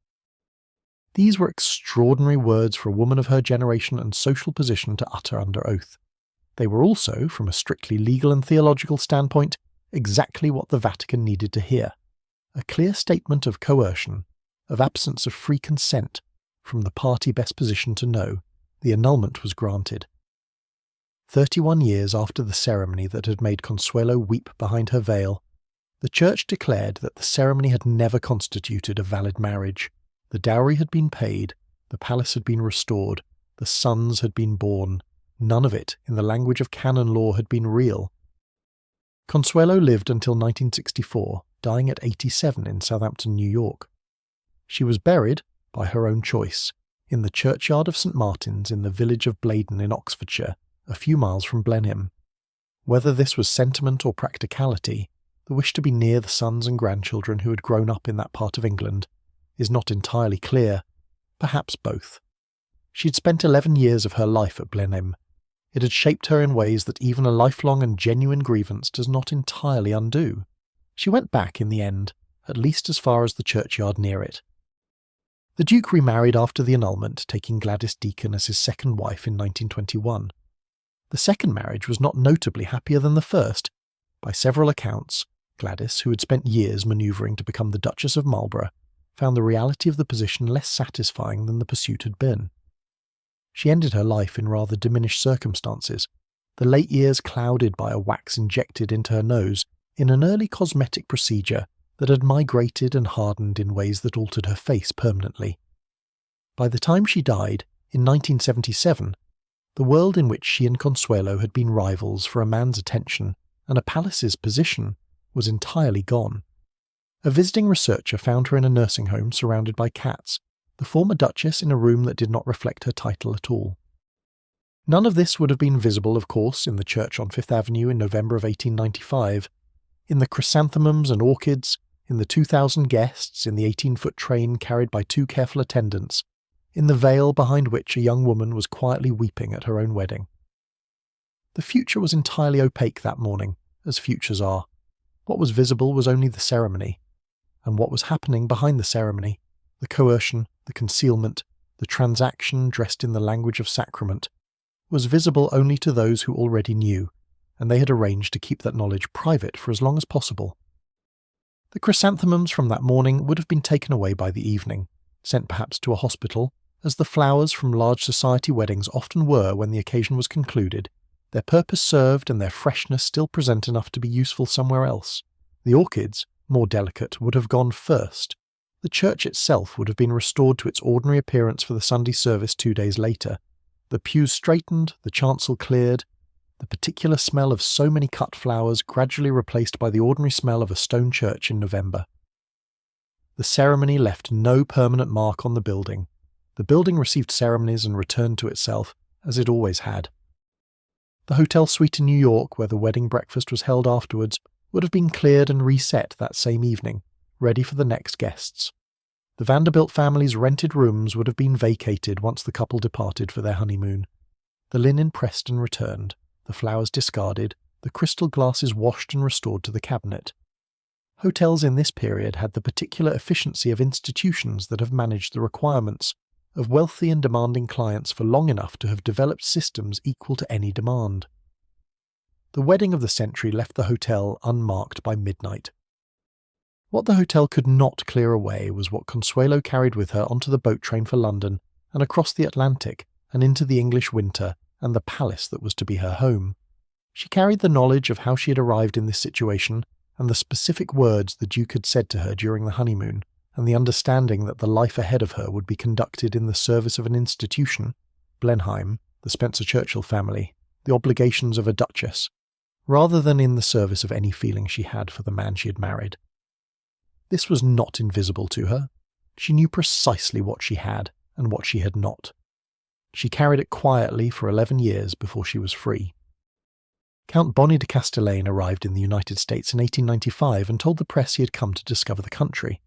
These were extraordinary words for a woman of her generation and social position to utter under oath. They were also, from a strictly legal and theological standpoint, exactly what the Vatican needed to hear. A clear statement of coercion, of absence of free consent, from the party best positioned to know. The annulment was granted. 31 years after the ceremony that had made Consuelo weep behind her veil, the Church declared that the ceremony had never constituted a valid marriage. The dowry had been paid, the palace had been restored, the sons had been born. None of it, in the language of canon law, had been real. Consuelo lived until 1964, dying at 87 in Southampton, New York. She was buried, by her own choice, in the churchyard of St. Martin's in the village of Blaydon in Oxfordshire, a few miles from Blenheim. Whether this was sentiment or practicality, the wish to be near the sons and grandchildren who had grown up in that part of England, is not entirely clear, perhaps both. She had spent 11 years of her life at Blenheim. It had shaped her in ways that even a lifelong and genuine grievance does not entirely undo. She went back in the end, at least as far as the churchyard near it. The Duke remarried after the annulment, taking Gladys Deacon as his second wife in 1921. The second marriage was not notably happier than the first. By several accounts, Gladys, who had spent years manoeuvring to become the Duchess of Marlborough, found the reality of the position less satisfying than the pursuit had been. She ended her life in rather diminished circumstances, the late years clouded by a wax injected into her nose in an early cosmetic procedure that had migrated and hardened in ways that altered her face permanently. By the time she died, in 1977, the world in which she and Consuelo had been rivals for a man's attention and a palace's position was entirely gone. A visiting researcher found her in a nursing home surrounded by cats, the former Duchess in a room that did not reflect her title at all. None of this would have been visible, of course, in the church on Fifth Avenue in November of 1895, in the chrysanthemums and orchids, in the 2,000 guests, in the 18-foot train carried by 2 careful attendants, in the veil behind which a young woman was quietly weeping at her own wedding. The future was entirely opaque that morning, as futures are. What was visible was only the ceremony, and what was happening behind the ceremony, the coercion, the concealment, the transaction dressed in the language of sacrament, was visible only to those who already knew, and they had arranged to keep that knowledge private for as long as possible. The chrysanthemums from that morning would have been taken away by the evening, sent perhaps to a hospital, as the flowers from large society weddings often were when the occasion was concluded, their purpose served and their freshness still present enough to be useful somewhere else. The orchids, more delicate, would have gone first. The church itself would have been restored to its ordinary appearance for the Sunday service 2 days later. The pews straightened, the chancel cleared, the particular smell of so many cut flowers gradually replaced by the ordinary smell of a stone church in November. The ceremony left no permanent mark on the building. The building received ceremonies and returned to itself, as it always had. The hotel suite in New York, where the wedding breakfast was held afterwards, would have been cleared and reset that same evening, ready for the next guests. The Vanderbilt family's rented rooms would have been vacated once the couple departed for their honeymoon. The linen pressed and returned, the flowers discarded, the crystal glasses washed and restored to the cabinet. Hotels in this period had the particular efficiency of institutions that have managed the requirements of wealthy and demanding clients for long enough to have developed systems equal to any demand. The wedding of the century left the hotel unmarked by midnight. What the hotel could not clear away was what Consuelo carried with her onto the boat train for London and across the Atlantic and into the English winter and the palace that was to be her home. She carried the knowledge of how she had arrived in this situation and the specific words the Duke had said to her during the honeymoon, and the understanding that the life ahead of her would be conducted in the service of an institution, Blenheim, the Spencer-Churchill family, the obligations of a duchess, rather than in the service of any feeling she had for the man she had married. This was not invisible to her. She knew precisely what she had and what she had not. She carried it quietly for 11 years before she was free. Count Bonny de Castellane arrived in the United States in 1895 and told the press he had come to discover the country.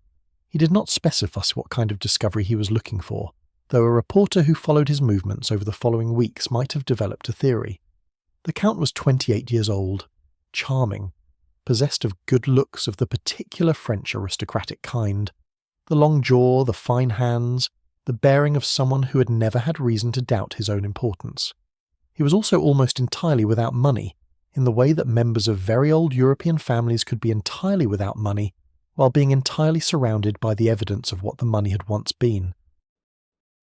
He did not specify what kind of discovery he was looking for, though a reporter who followed his movements over the following weeks might have developed a theory. The Count was 28 years old, charming, possessed of good looks of the particular French aristocratic kind, the long jaw, the fine hands, the bearing of someone who had never had reason to doubt his own importance. He was also almost entirely without money, in the way that members of very old European families could be entirely without money, while being entirely surrounded by the evidence of what the money had once been.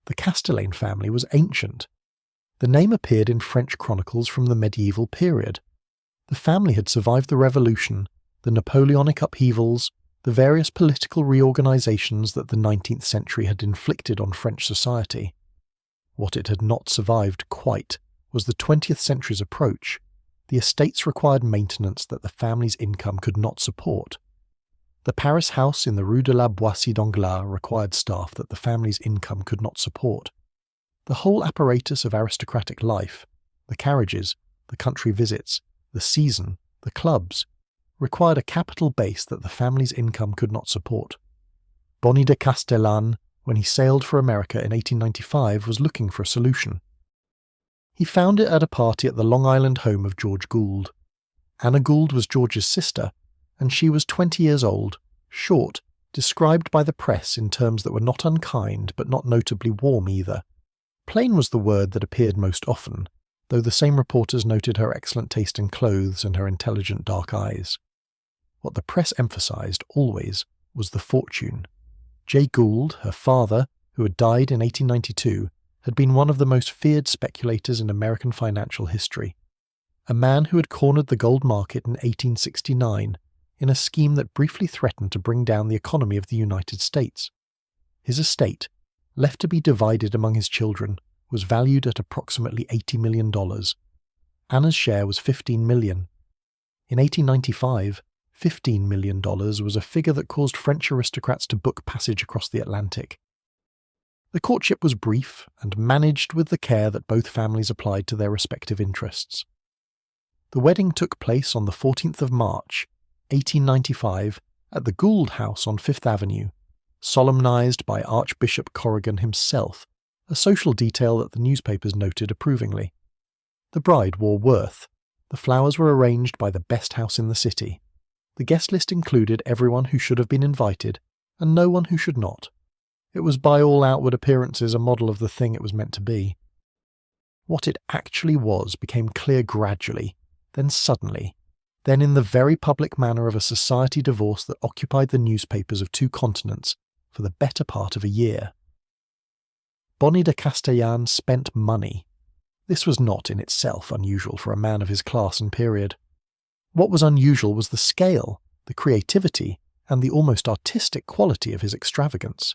The Castellane family was ancient. The name appeared in French chronicles from the medieval period. The family had survived the Revolution, the Napoleonic upheavals, the various political reorganizations that the 19th century had inflicted on French society. What it had not survived quite was the 20th century's approach. The estates required maintenance that the family's income could not support. The Paris house in the Rue de la Boissy d'Anglas required staff that the family's income could not support. The whole apparatus of aristocratic life, the carriages, the country visits, the season, the clubs, required a capital base that the family's income could not support. Bonny de Castellane, when he sailed for America in 1895, was looking for a solution. He found it at a party at the Long Island home of George Gould. Anna Gould was George's sister, and she was 20 years old, short, described by the press in terms that were not unkind but not notably warm either. Plain was the word that appeared most often, though the same reporters noted her excellent taste in clothes and her intelligent dark eyes. What the press emphasized, always, was the fortune. Jay Gould, her father, who had died in 1892, had been one of the most feared speculators in American financial history. A man who had cornered the gold market in 1869 in a scheme that briefly threatened to bring down the economy of the United States. His estate, left to be divided among his children, was valued at approximately $80 million. Anna's share was $15 million. In 1895, $15 million was a figure that caused French aristocrats to book passage across the Atlantic. The courtship was brief and managed with the care that both families applied to their respective interests. The wedding took place on the 14th of March, 1895, at the Gould House on Fifth Avenue, solemnized by Archbishop Corrigan himself a social detail that the newspapers noted approvingly. The bride wore worth. The flowers were arranged by the best house in the city. The guest list included everyone who should have been invited, and no one who should not. It was by all outward appearances a model of the thing it was meant to be. What it actually was became clear gradually, then suddenly, then in the very public manner of a society divorce that occupied the newspapers of 2 continents for the better part of a year. Boni de Castellan spent money. This was not in itself unusual for a man of his class and period. What was unusual was the scale, the creativity, and the almost artistic quality of his extravagance.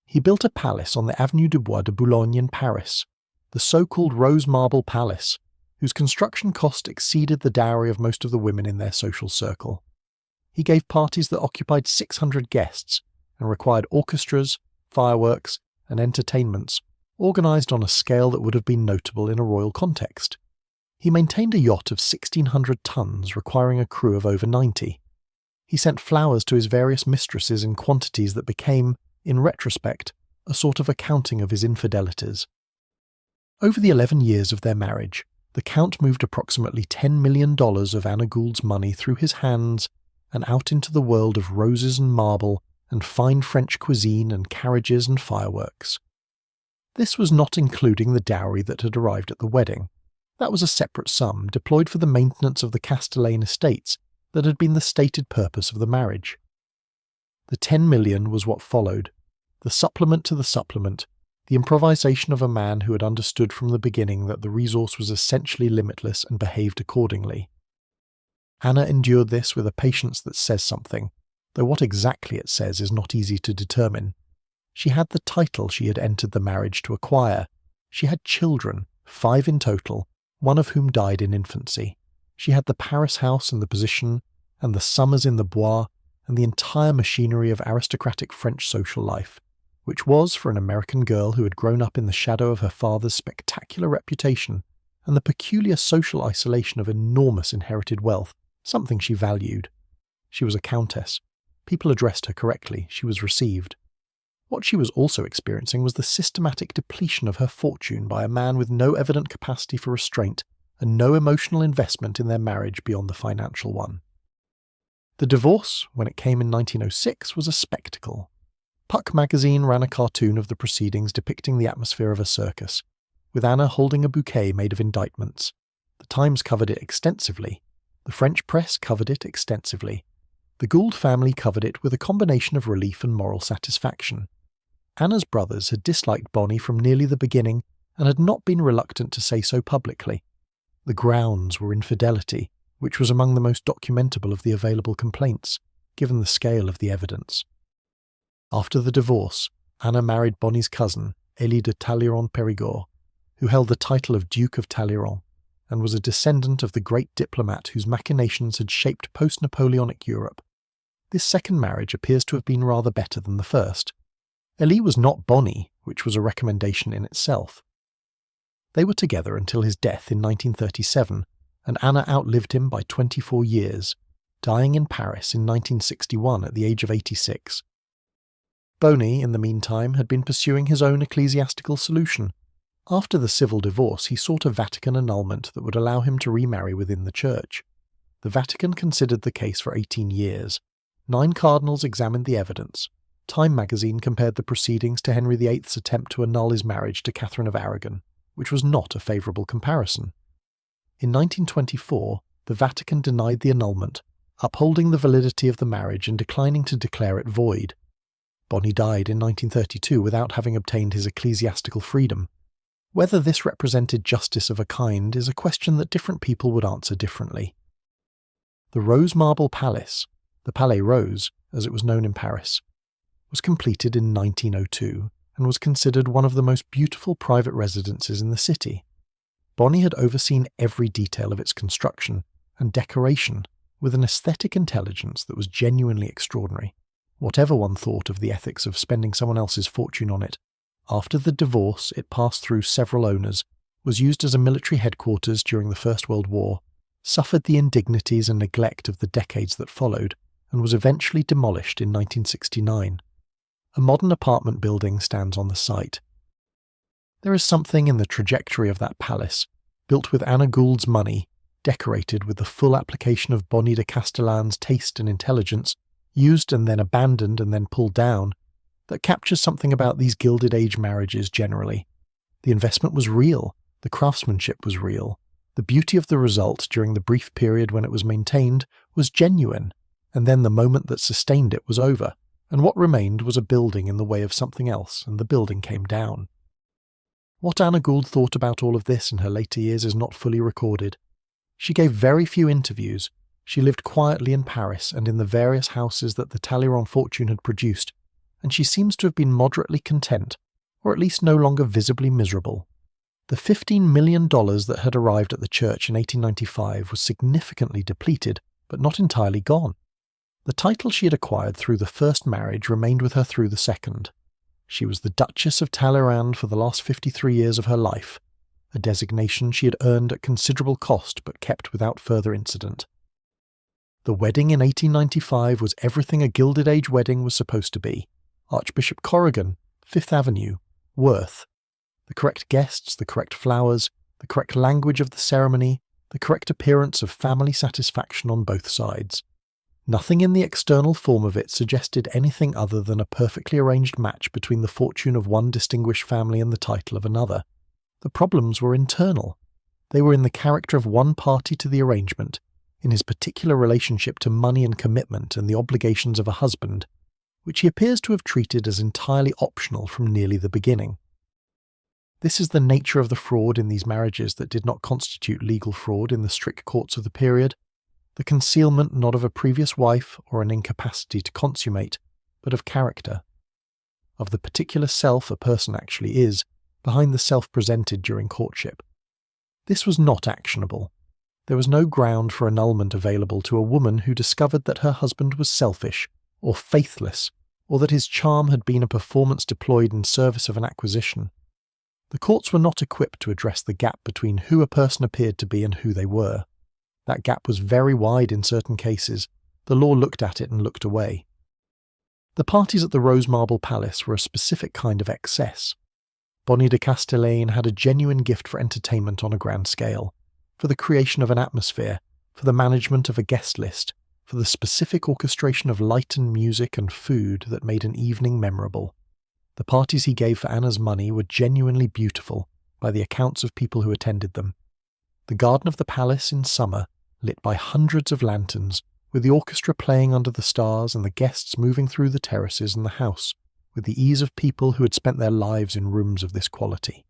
He built a palace on the Avenue du Bois de Boulogne in Paris, the so-called Rose Marble Palace, whose construction cost exceeded the dowry of most of the women in their social circle. He gave parties that occupied 600 guests and required orchestras, fireworks, and entertainments, organised on a scale that would have been notable in a royal context. He maintained a yacht of 1,600 tons, requiring a crew of over 90. He sent flowers to his various mistresses in quantities that became, in retrospect, a sort of accounting of his infidelities. Over the 11 years of their marriage, the Count moved approximately $10 million of Anna Gould's money through his hands and out into the world of roses and marble and fine French cuisine and carriages and fireworks. This was not including the dowry that had arrived at the wedding. That was a separate sum deployed for the maintenance of the Castellane estates that had been the stated purpose of the marriage. The 10 million was what followed, the supplement to the supplement, the improvisation of a man who had understood from the beginning that the resource was essentially limitless and behaved accordingly. Anna endured this with a patience that says something, though what exactly it says is not easy to determine. She had the title she had entered the marriage to acquire. She had children, 5 in total, one of whom died in infancy. She had the Paris house and the position, and the summers in the Bois, and the entire machinery of aristocratic French social life, which was, for an American girl who had grown up in the shadow of her father's spectacular reputation and the peculiar social isolation of enormous inherited wealth, something she valued. She was a countess. People addressed her correctly. She was received. What she was also experiencing was the systematic depletion of her fortune by a man with no evident capacity for restraint and no emotional investment in their marriage beyond the financial one. The divorce, when it came in 1906, was a spectacle. Puck magazine ran a cartoon of the proceedings depicting the atmosphere of a circus, with Anna holding a bouquet made of indictments. The Times covered it extensively. The French press covered it extensively. The Gould family covered it with a combination of relief and moral satisfaction. Anna's brothers had disliked Boni from nearly the beginning and had not been reluctant to say so publicly. The grounds were infidelity, which was among the most documentable of the available complaints, given the scale of the evidence. After the divorce, Anna married Boni's cousin, Élie de Talleyrand-Périgord, who held the title of Duke of Talleyrand, and was a descendant of the great diplomat whose machinations had shaped post-Napoleonic Europe. This second marriage appears to have been rather better than the first. Élie was not Boni, which was a recommendation in itself. They were together until his death in 1937, and Anna outlived him by 24 years, dying in Paris in 1961 at the age of 86. Boni, in the meantime, had been pursuing his own ecclesiastical solution. After the civil divorce, he sought a Vatican annulment that would allow him to remarry within the Church. The Vatican considered the case for 18 years. 9 cardinals examined the evidence. Time magazine compared the proceedings to Henry VIII's attempt to annul his marriage to Catherine of Aragon, which was not a favourable comparison. In 1924, the Vatican denied the annulment, upholding the validity of the marriage and declining to declare it void. Boni died in 1932 without having obtained his ecclesiastical freedom. Whether this represented justice of a kind is a question that different people would answer differently. The Rose Marble Palace, the Palais Rose, as it was known in Paris, was completed in 1902 and was considered one of the most beautiful private residences in the city. Boni had overseen every detail of its construction and decoration with an aesthetic intelligence that was genuinely extraordinary. Whatever one thought of the ethics of spending someone else's fortune on it, after the divorce it passed through several owners, was used as a military headquarters during the First World War, suffered the indignities and neglect of the decades that followed, and was eventually demolished in 1969. A modern apartment building stands on the site. There is something in the trajectory of that palace, built with Anna Gould's money, decorated with the full application of Bonnie de Castellan's taste and intelligence, used and then abandoned and then pulled down, that captures something about these Gilded Age marriages generally. The investment was real, the craftsmanship was real, the beauty of the result during the brief period when it was maintained was genuine, and then the moment that sustained it was over, and what remained was a building in the way of something else, and the building came down. What Anna Gould thought about all of this in her later years is not fully recorded. She gave very few interviews. She lived quietly in Paris and in the various houses that the Talleyrand fortune had produced, and she seems to have been moderately content, or at least no longer visibly miserable. The $15 million that had arrived at the church in 1895 was significantly depleted, but not entirely gone. The title she had acquired through the first marriage remained with her through the second. She was the Duchess of Talleyrand for the last 53 years of her life, a designation she had earned at considerable cost but kept without further incident. The wedding in 1895 was everything a Gilded Age wedding was supposed to be. Archbishop Corrigan, Fifth Avenue, Worth. The correct guests, the correct flowers, the correct language of the ceremony, the correct appearance of family satisfaction on both sides. Nothing in the external form of it suggested anything other than a perfectly arranged match between the fortune of one distinguished family and the title of another. The problems were internal. They were in the character of one party to the arrangement, in his particular relationship to money and commitment and the obligations of a husband, which he appears to have treated as entirely optional from nearly the beginning. This is the nature of the fraud in these marriages that did not constitute legal fraud in the strict courts of the period, the concealment not of a previous wife or an incapacity to consummate, but of character, of the particular self a person actually is, behind the self presented during courtship. This was not actionable. There was no ground for annulment available to a woman who discovered that her husband was selfish, or faithless, or that his charm had been a performance deployed in service of an acquisition. The courts were not equipped to address the gap between who a person appeared to be and who they were. That gap was very wide in certain cases. The law looked at it and looked away. The parties at the Rose Marble Palace were a specific kind of excess. Bonnie de Castellane had a genuine gift for entertainment on a grand scale, for the creation of an atmosphere, for the management of a guest list, for the specific orchestration of light and music and food that made an evening memorable. The parties he gave for Anna's money were genuinely beautiful, by the accounts of people who attended them. The garden of the palace in summer, lit by hundreds of lanterns, with the orchestra playing under the stars and the guests moving through the terraces and the house, with the ease of people who had spent their lives in rooms of this quality.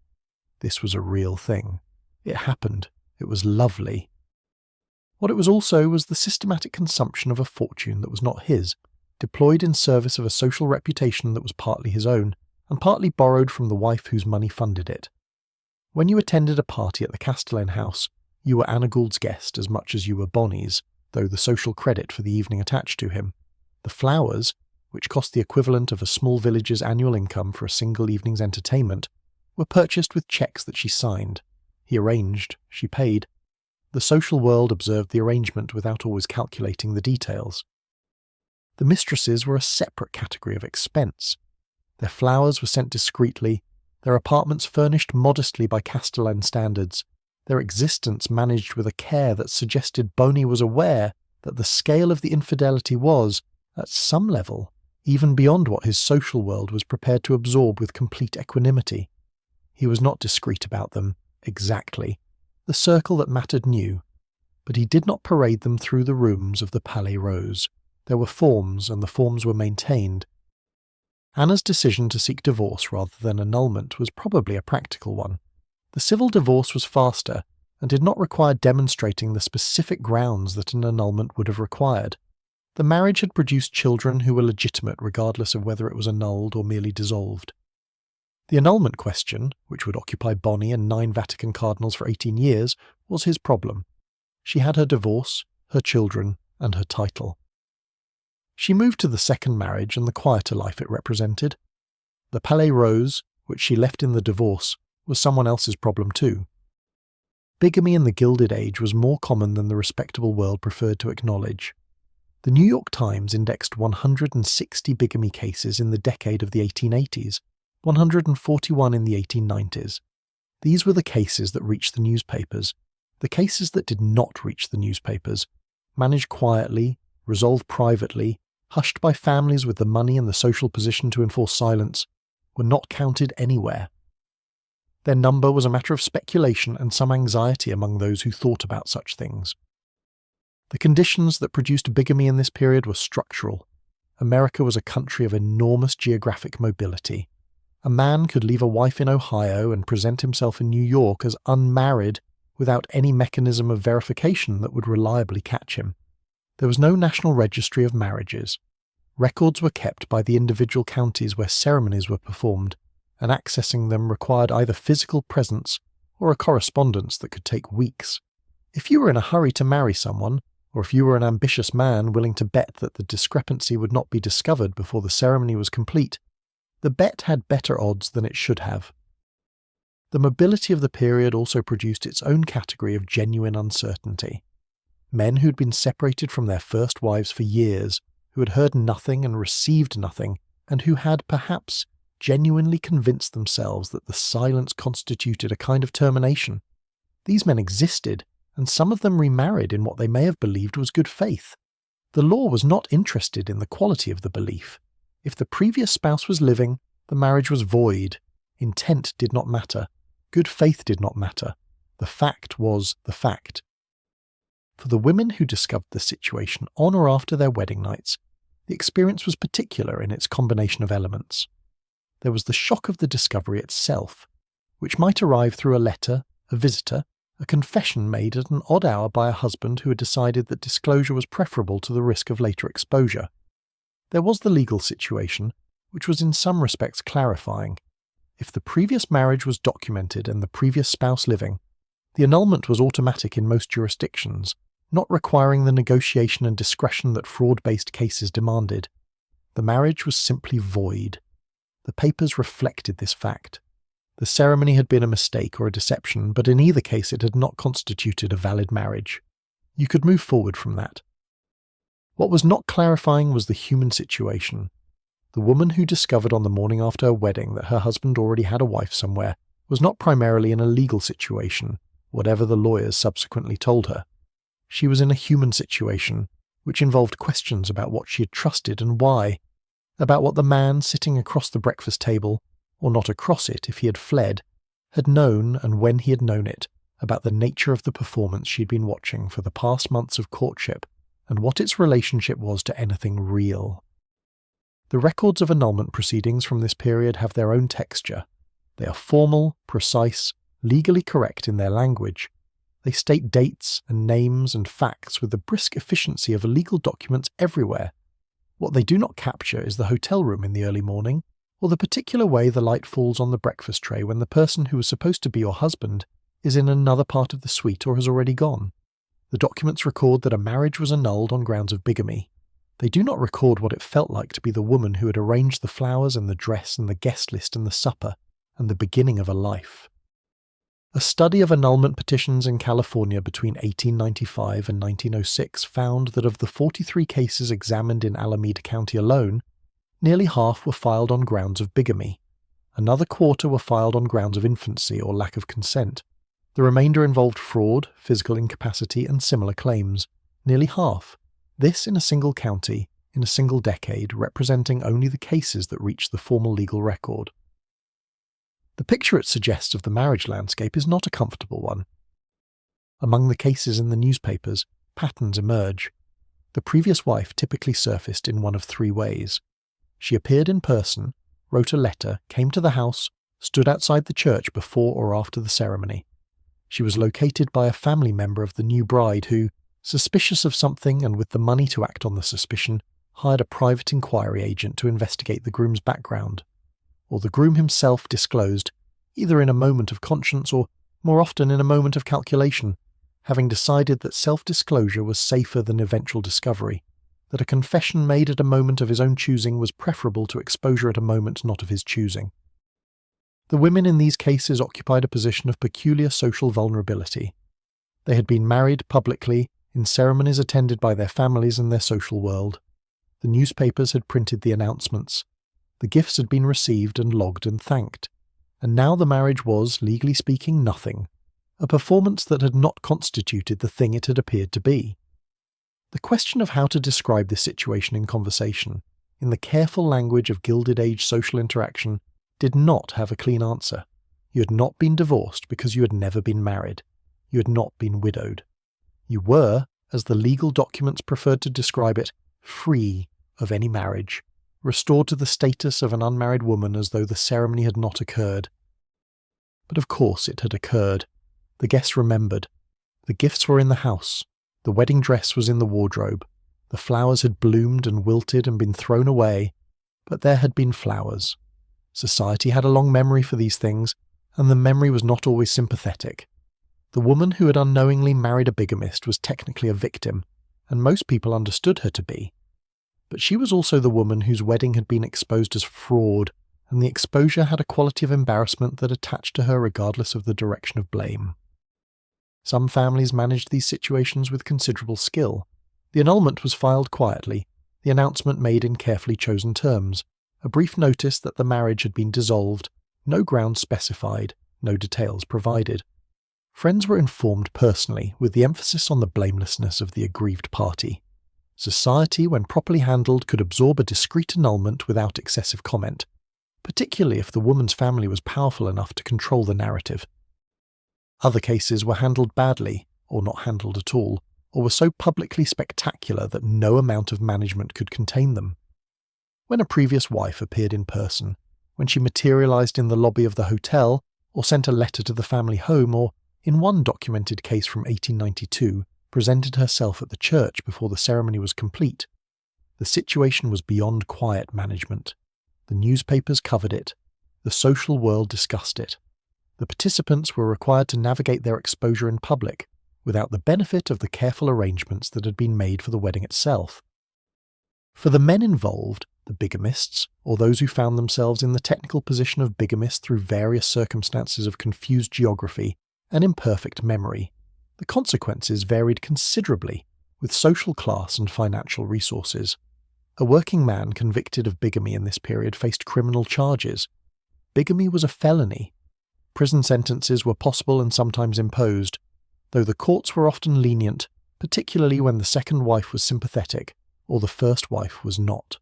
This was a real thing. It happened. It was lovely. What it was also was the systematic consumption of a fortune that was not his, deployed in service of a social reputation that was partly his own, and partly borrowed from the wife whose money funded it. When you attended a party at the Castellane house, you were Anna Gould's guest as much as you were Bonnie's, though the social credit for the evening attached to him. The flowers, which cost the equivalent of a small village's annual income for a single evening's entertainment, were purchased with cheques that she signed. He arranged, she paid. The social world observed the arrangement without always calculating the details. The mistresses were a separate category of expense. Their flowers were sent discreetly, their apartments furnished modestly by Castellan standards, their existence managed with a care that suggested Boney was aware that the scale of the infidelity was, at some level, even beyond what his social world was prepared to absorb with complete equanimity. He was not discreet about them, exactly. The circle that mattered knew, but he did not parade them through the rooms of the Palais Rose. There were forms, and the forms were maintained. Anna's decision to seek divorce rather than annulment was probably a practical one. The civil divorce was faster, and did not require demonstrating the specific grounds that an annulment would have required. The marriage had produced children who were legitimate regardless of whether it was annulled or merely dissolved. The annulment question, which would occupy Bonnie and 9 Vatican cardinals for 18 years, was his problem. She had her divorce, her children, and her title. She moved to the second marriage and the quieter life it represented. The Palais Rose, which she left in the divorce, was someone else's problem too. Bigamy in the Gilded Age was more common than the respectable world preferred to acknowledge. The New York Times indexed 160 bigamy cases in the decade of the 1880s, 141 in the 1890s. These were the cases that reached the newspapers. The cases that did not reach the newspapers, managed quietly, resolved privately, hushed by families with the money and the social position to enforce silence, were not counted anywhere. Their number was a matter of speculation and some anxiety among those who thought about such things. The conditions that produced bigamy in this period were structural. America was a country of enormous geographic mobility. A man could leave a wife in Ohio and present himself in New York as unmarried without any mechanism of verification that would reliably catch him. There was no national registry of marriages. Records were kept by the individual counties where ceremonies were performed, and accessing them required either physical presence or a correspondence that could take weeks. If you were in a hurry to marry someone, or if you were an ambitious man willing to bet that the discrepancy would not be discovered before the ceremony was complete, the bet had better odds than it should have. The mobility of the period also produced its own category of genuine uncertainty. Men who'd been separated from their first wives for years, who had heard nothing and received nothing, and who had, perhaps, genuinely convinced themselves that the silence constituted a kind of termination. These men existed, and some of them remarried in what they may have believed was good faith. The law was not interested in the quality of the belief. If the previous spouse was living, the marriage was void. Intent did not matter. Good faith did not matter. The fact was the fact. For the women who discovered the situation on or after their wedding nights, the experience was particular in its combination of elements. There was the shock of the discovery itself, which might arrive through a letter, a visitor, a confession made at an odd hour by a husband who had decided that disclosure was preferable to the risk of later exposure. There was the legal situation, which was in some respects clarifying. If the previous marriage was documented and the previous spouse living, the annulment was automatic in most jurisdictions, not requiring the negotiation and discretion that fraud-based cases demanded. The marriage was simply void. The papers reflected this fact. The ceremony had been a mistake or a deception, but in either case it had not constituted a valid marriage. You could move forward from that. What was not clarifying was the human situation. The woman who discovered on the morning after her wedding that her husband already had a wife somewhere was not primarily in a legal situation, whatever the lawyers subsequently told her. She was in a human situation, which involved questions about what she had trusted and why, about what the man sitting across the breakfast table, or not across it if he had fled, had known and when he had known it, about the nature of the performance she'd been watching for the past months of courtship, and what its relationship was to anything real. The records of annulment proceedings from this period have their own texture. They are formal, precise, legally correct in their language. They state dates and names and facts with the brisk efficiency of legal documents everywhere. What they do not capture is the hotel room in the early morning, or the particular way the light falls on the breakfast tray when the person who was supposed to be your husband is in another part of the suite or has already gone. The documents record that a marriage was annulled on grounds of bigamy. They do not record what it felt like to be the woman who had arranged the flowers and the dress and the guest list and the supper, and the beginning of a life. A study of annulment petitions in California between 1895 and 1906 found that of the 43 cases examined in Alameda County alone, nearly half were filed on grounds of bigamy. Another quarter were filed on grounds of infancy or lack of consent. The remainder involved fraud, physical incapacity, and similar claims. Nearly half. This in a single county, in a single decade, representing only the cases that reached the formal legal record. The picture it suggests of the marriage landscape is not a comfortable one. Among the cases in the newspapers, patterns emerge. The previous wife typically surfaced in one of three ways. She appeared in person, wrote a letter, came to the house, stood outside the church before or after the ceremony. She was located by a family member of the new bride who, suspicious of something and with the money to act on the suspicion, hired a private inquiry agent to investigate the groom's background. Or the groom himself disclosed, either in a moment of conscience or, more often, in a moment of calculation, having decided that self-disclosure was safer than eventual discovery, that a confession made at a moment of his own choosing was preferable to exposure at a moment not of his choosing. The women in these cases occupied a position of peculiar social vulnerability. They had been married publicly, in ceremonies attended by their families and their social world. The newspapers had printed the announcements. The gifts had been received and logged and thanked. And now the marriage was, legally speaking, nothing. A performance that had not constituted the thing it had appeared to be. The question of how to describe this situation in conversation, in the careful language of Gilded Age social interaction, did not have a clean answer. You had not been divorced because you had never been married. You had not been widowed. You were, as the legal documents preferred to describe it, free of any marriage, restored to the status of an unmarried woman as though the ceremony had not occurred. But of course it had occurred. The guests remembered. The gifts were in the house. The wedding dress was in the wardrobe. The flowers had bloomed and wilted and been thrown away, but there had been flowers. Society had a long memory for these things, and the memory was not always sympathetic. The woman who had unknowingly married a bigamist was technically a victim, and most people understood her to be. But she was also the woman whose wedding had been exposed as fraud, and the exposure had a quality of embarrassment that attached to her regardless of the direction of blame. Some families managed these situations with considerable skill. The annulment was filed quietly, the announcement made in carefully chosen terms, a brief notice that the marriage had been dissolved, no grounds specified, no details provided. Friends were informed personally, with the emphasis on the blamelessness of the aggrieved party. Society, when properly handled, could absorb a discreet annulment without excessive comment, particularly if the woman's family was powerful enough to control the narrative. Other cases were handled badly, or not handled at all, or were so publicly spectacular that no amount of management could contain them. When a previous wife appeared in person, when she materialized in the lobby of the hotel, or sent a letter to the family home, or, in one documented case from 1892, presented herself at the church before the ceremony was complete, the situation was beyond quiet management. The newspapers covered it. The social world discussed it. The participants were required to navigate their exposure in public, without the benefit of the careful arrangements that had been made for the wedding itself. For the men involved, the bigamists, or those who found themselves in the technical position of bigamists through various circumstances of confused geography and imperfect memory, the consequences varied considerably, with social class and financial resources. A working man convicted of bigamy in this period faced criminal charges. Bigamy was a felony. Prison sentences were possible and sometimes imposed, though the courts were often lenient, particularly when the second wife was sympathetic or the first wife was not.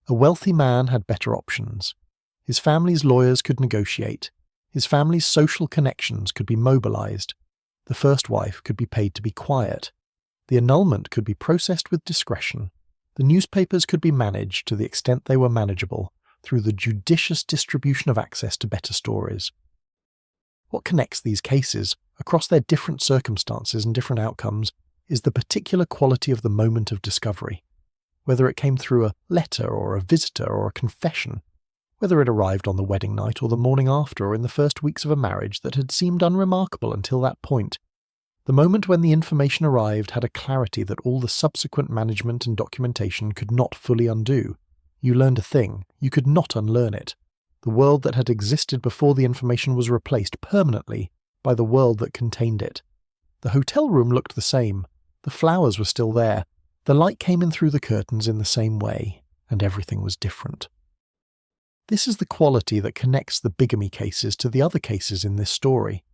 A wealthy man had better options. His family's lawyers could negotiate. His family's social connections could be mobilized. The first wife could be paid to be quiet. The annulment could be processed with discretion. The newspapers could be managed to the extent they were manageable through the judicious distribution of access to better stories. What connects these cases, across their different circumstances and different outcomes, is the particular quality of the moment of discovery. Whether it came through a letter or a visitor or a confession, whether it arrived on the wedding night or the morning after or in the first weeks of a marriage that had seemed unremarkable until that point, the moment when the information arrived had a clarity that all the subsequent management and documentation could not fully undo. You learned a thing, you could not unlearn it. The world that had existed before the information was replaced permanently by the world that contained it. The hotel room looked the same. The flowers were still there. The light came in through the curtains in the same way, and everything was different. This is the quality that connects the bigamy cases to the other cases in this story,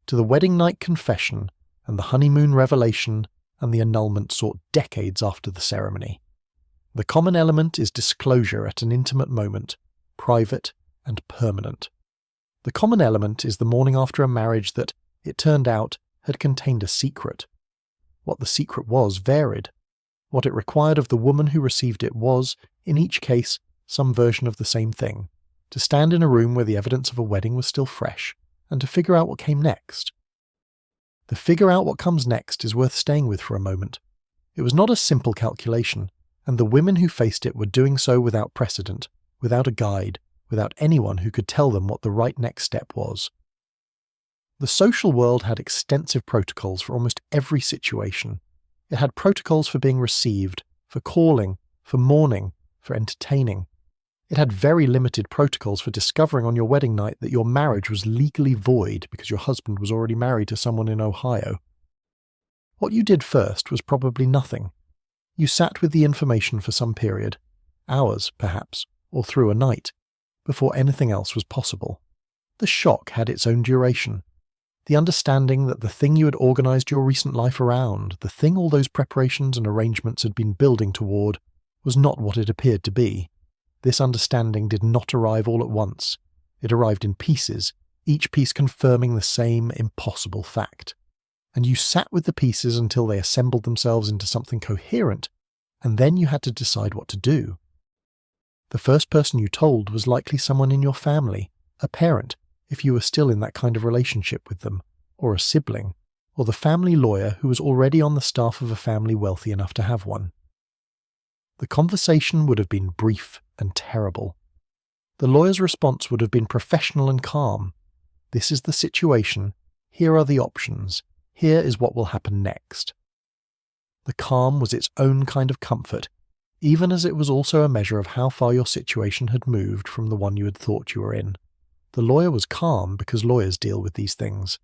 to the wedding night confession and the honeymoon revelation and the annulment sought decades after the ceremony. The common element is disclosure at an intimate moment, private and permanent. The common element is the morning after a marriage that, it turned out, had contained a secret. What the secret was varied. What it required of the woman who received it was, in each case, some version of the same thing, to stand in a room where the evidence of a wedding was still fresh, and to figure out what came next. The figure out what comes next is worth staying with for a moment. It was not a simple calculation, and the women who faced it were doing so without precedent, without a guide, without anyone who could tell them what the right next step was. The social world had extensive protocols for almost every situation. It had protocols for being received, for calling, for mourning, for entertaining. It had very limited protocols for discovering on your wedding night that your marriage was legally void because your husband was already married to someone in Ohio. What you did first was probably nothing. You sat with the information for some period, hours perhaps, or through a night, before anything else was possible. The shock had its own duration. The understanding that the thing you had organised your recent life around, the thing all those preparations and arrangements had been building toward, was not what it appeared to be. This understanding did not arrive all at once. It arrived in pieces, each piece confirming the same impossible fact. And you sat with the pieces until they assembled themselves into something coherent, and then you had to decide what to do. The first person you told was likely someone in your family, a parent, if you were still in that kind of relationship with them, or a sibling, or the family lawyer who was already on the staff of a family wealthy enough to have one. The conversation would have been brief and terrible. The lawyer's response would have been professional and calm. This is the situation. Here are the options. Here is what will happen next. The calm was its own kind of comfort, even as it was also a measure of how far your situation had moved from the one you had thought you were in. The lawyer was calm because lawyers deal with these things.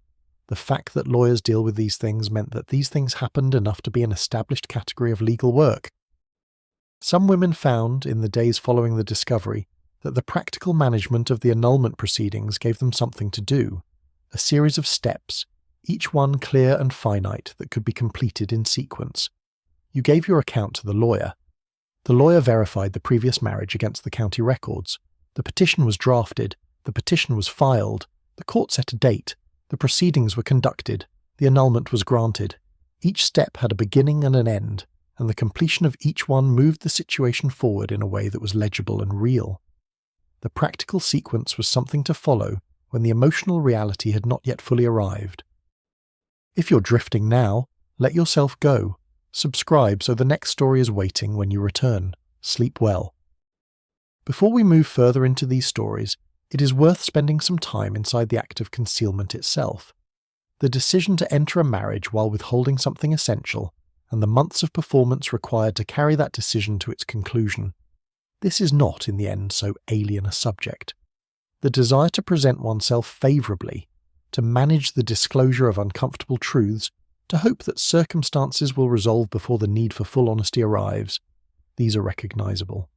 The fact that lawyers deal with these things meant that these things happened enough to be an established category of legal work. Some women found, in the days following the discovery, that the practical management of the annulment proceedings gave them something to do, a series of steps, each one clear and finite that could be completed in sequence. You gave your account to the lawyer. The lawyer verified the previous marriage against the county records. The petition was drafted. The petition was filed. The court set a date. The proceedings were conducted. The annulment was granted. Each step had a beginning and an end, and the completion of each one moved the situation forward in a way that was legible and real. The practical sequence was something to follow when the emotional reality had not yet fully arrived. If you're drifting now, let yourself go. Subscribe so the next story is waiting when you return. Sleep well. Before we move further into these stories, it is worth spending some time inside the act of concealment itself. The decision to enter a marriage while withholding something essential, and the months of performance required to carry that decision to its conclusion. This is not, in the end, so alien a subject. The desire to present oneself favourably, to manage the disclosure of uncomfortable truths, to hope that circumstances will resolve before the need for full honesty arrives, these are recognisable.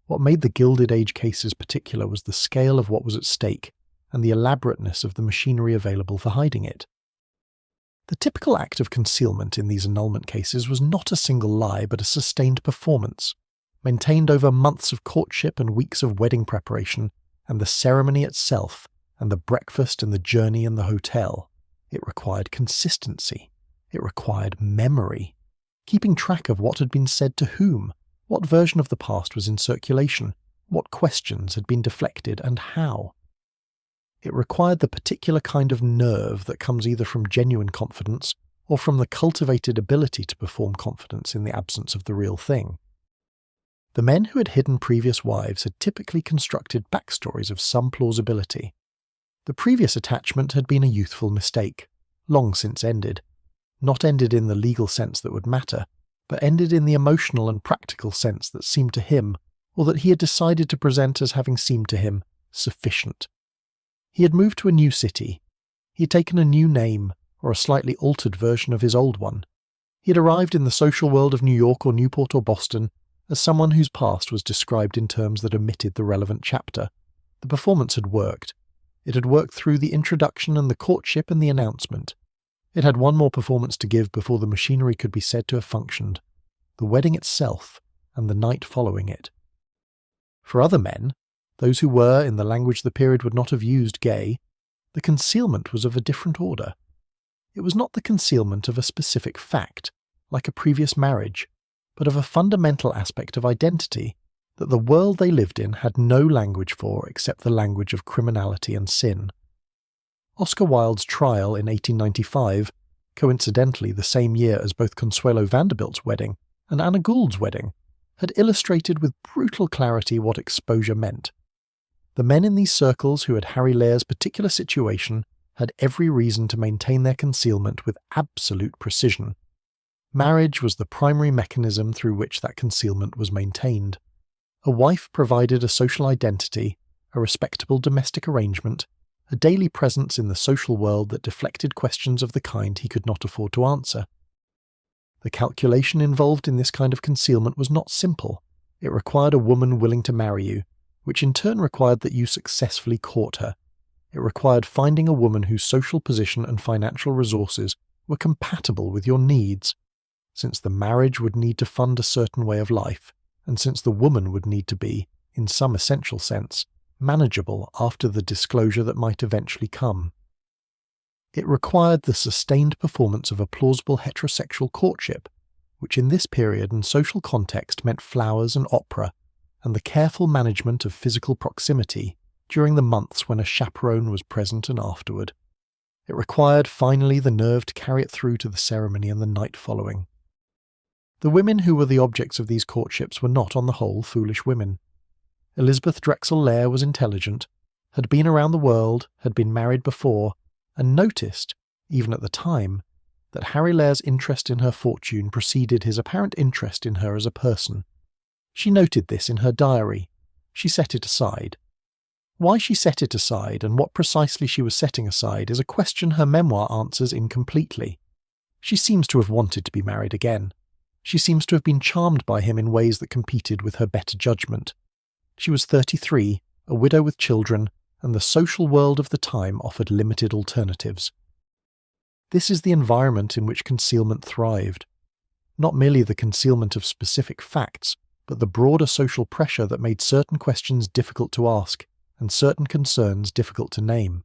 What made the Gilded Age cases particular was the scale of what was at stake and the elaborateness of the machinery available for hiding it. The typical act of concealment in these annulment cases was not a single lie but a sustained performance, maintained over months of courtship and weeks of wedding preparation, and the ceremony itself, and the breakfast and the journey and the hotel. It required consistency. It required memory, keeping track of what had been said to whom, what version of the past was in circulation, what questions had been deflected, and how. It required the particular kind of nerve that comes either from genuine confidence or from the cultivated ability to perform confidence in the absence of the real thing. The men who had hidden previous wives had typically constructed backstories of some plausibility. The previous attachment had been a youthful mistake, long since ended. Not ended in the legal sense that would matter, but ended in the emotional and practical sense that seemed to him, or that he had decided to present as having seemed to him, sufficient. He had moved to a new city. He had taken a new name, or a slightly altered version of his old one. He had arrived in the social world of New York or Newport or Boston as someone whose past was described in terms that omitted the relevant chapter. The performance had worked. It had worked through the introduction and the courtship and the announcement. It had one more performance to give before the machinery could be said to have functioned, the wedding itself and the night following it. For other men, those who were, in the language the period would not have used, gay, the concealment was of a different order. It was not the concealment of a specific fact, like a previous marriage, but of a fundamental aspect of identity that the world they lived in had no language for except the language of criminality and sin. Oscar Wilde's trial in 1895, coincidentally the same year as both Consuelo Vanderbilt's wedding and Anna Gould's wedding, had illustrated with brutal clarity what exposure meant. The men in these circles who had Harry Lear's particular situation had every reason to maintain their concealment with absolute precision. Marriage was the primary mechanism through which that concealment was maintained. A wife provided a social identity, a respectable domestic arrangement, a daily presence in the social world that deflected questions of the kind he could not afford to answer. The calculation involved in this kind of concealment was not simple. It required a woman willing to marry you, which in turn required that you successfully court her. It required finding a woman whose social position and financial resources were compatible with your needs, since the marriage would need to fund a certain way of life, and since the woman would need to be, in some essential sense, manageable after the disclosure that might eventually come. It required the sustained performance of a plausible heterosexual courtship, which in this period and social context meant flowers and opera, and the careful management of physical proximity during the months when a chaperone was present and afterward. It required finally the nerve to carry it through to the ceremony and the night following. The women who were the objects of these courtships were not, on the whole, foolish women. Elizabeth Drexel-Lair was intelligent, had been around the world, had been married before, and noticed, even at the time, that Harry Lair's interest in her fortune preceded his apparent interest in her as a person. She noted this in her diary. She set it aside. Why she set it aside, and what precisely she was setting aside, is a question her memoir answers incompletely. She seems to have wanted to be married again. She seems to have been charmed by him in ways that competed with her better judgment. She was 33, a widow with children, and the social world of the time offered limited alternatives. This is the environment in which concealment thrived. Not merely the concealment of specific facts, but the broader social pressure that made certain questions difficult to ask, and certain concerns difficult to name.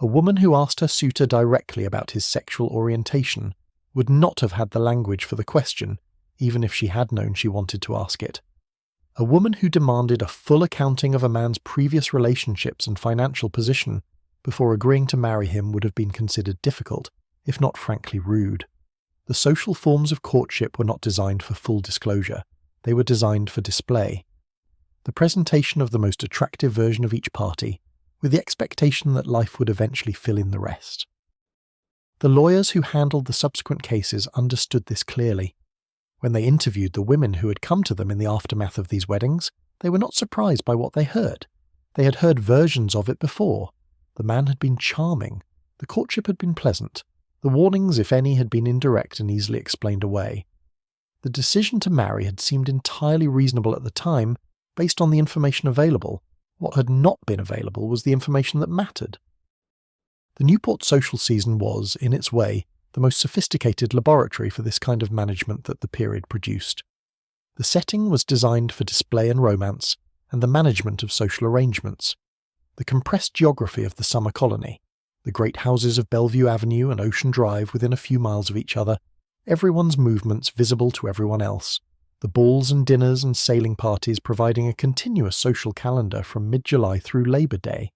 A woman who asked her suitor directly about his sexual orientation would not have had the language for the question, even if she had known she wanted to ask it. A woman who demanded a full accounting of a man's previous relationships and financial position before agreeing to marry him would have been considered difficult, if not frankly rude. The social forms of courtship were not designed for full disclosure. They were designed for display. The presentation of the most attractive version of each party, with the expectation that life would eventually fill in the rest. The lawyers who handled the subsequent cases understood this clearly. When they interviewed the women who had come to them in the aftermath of these weddings, they were not surprised by what they heard. They had heard versions of it before. The man had been charming. The courtship had been pleasant. The warnings, if any, had been indirect and easily explained away. The decision to marry had seemed entirely reasonable at the time, based on the information available. What had not been available was the information that mattered. The Newport social season was, in its way, the most sophisticated laboratory for this kind of management that the period produced. The setting was designed for display and romance, and the management of social arrangements. The compressed geography of the summer colony, the great houses of Bellevue Avenue and Ocean Drive within a few miles of each other, everyone's movements visible to everyone else, the balls and dinners and sailing parties providing a continuous social calendar from mid-July through Labour Day,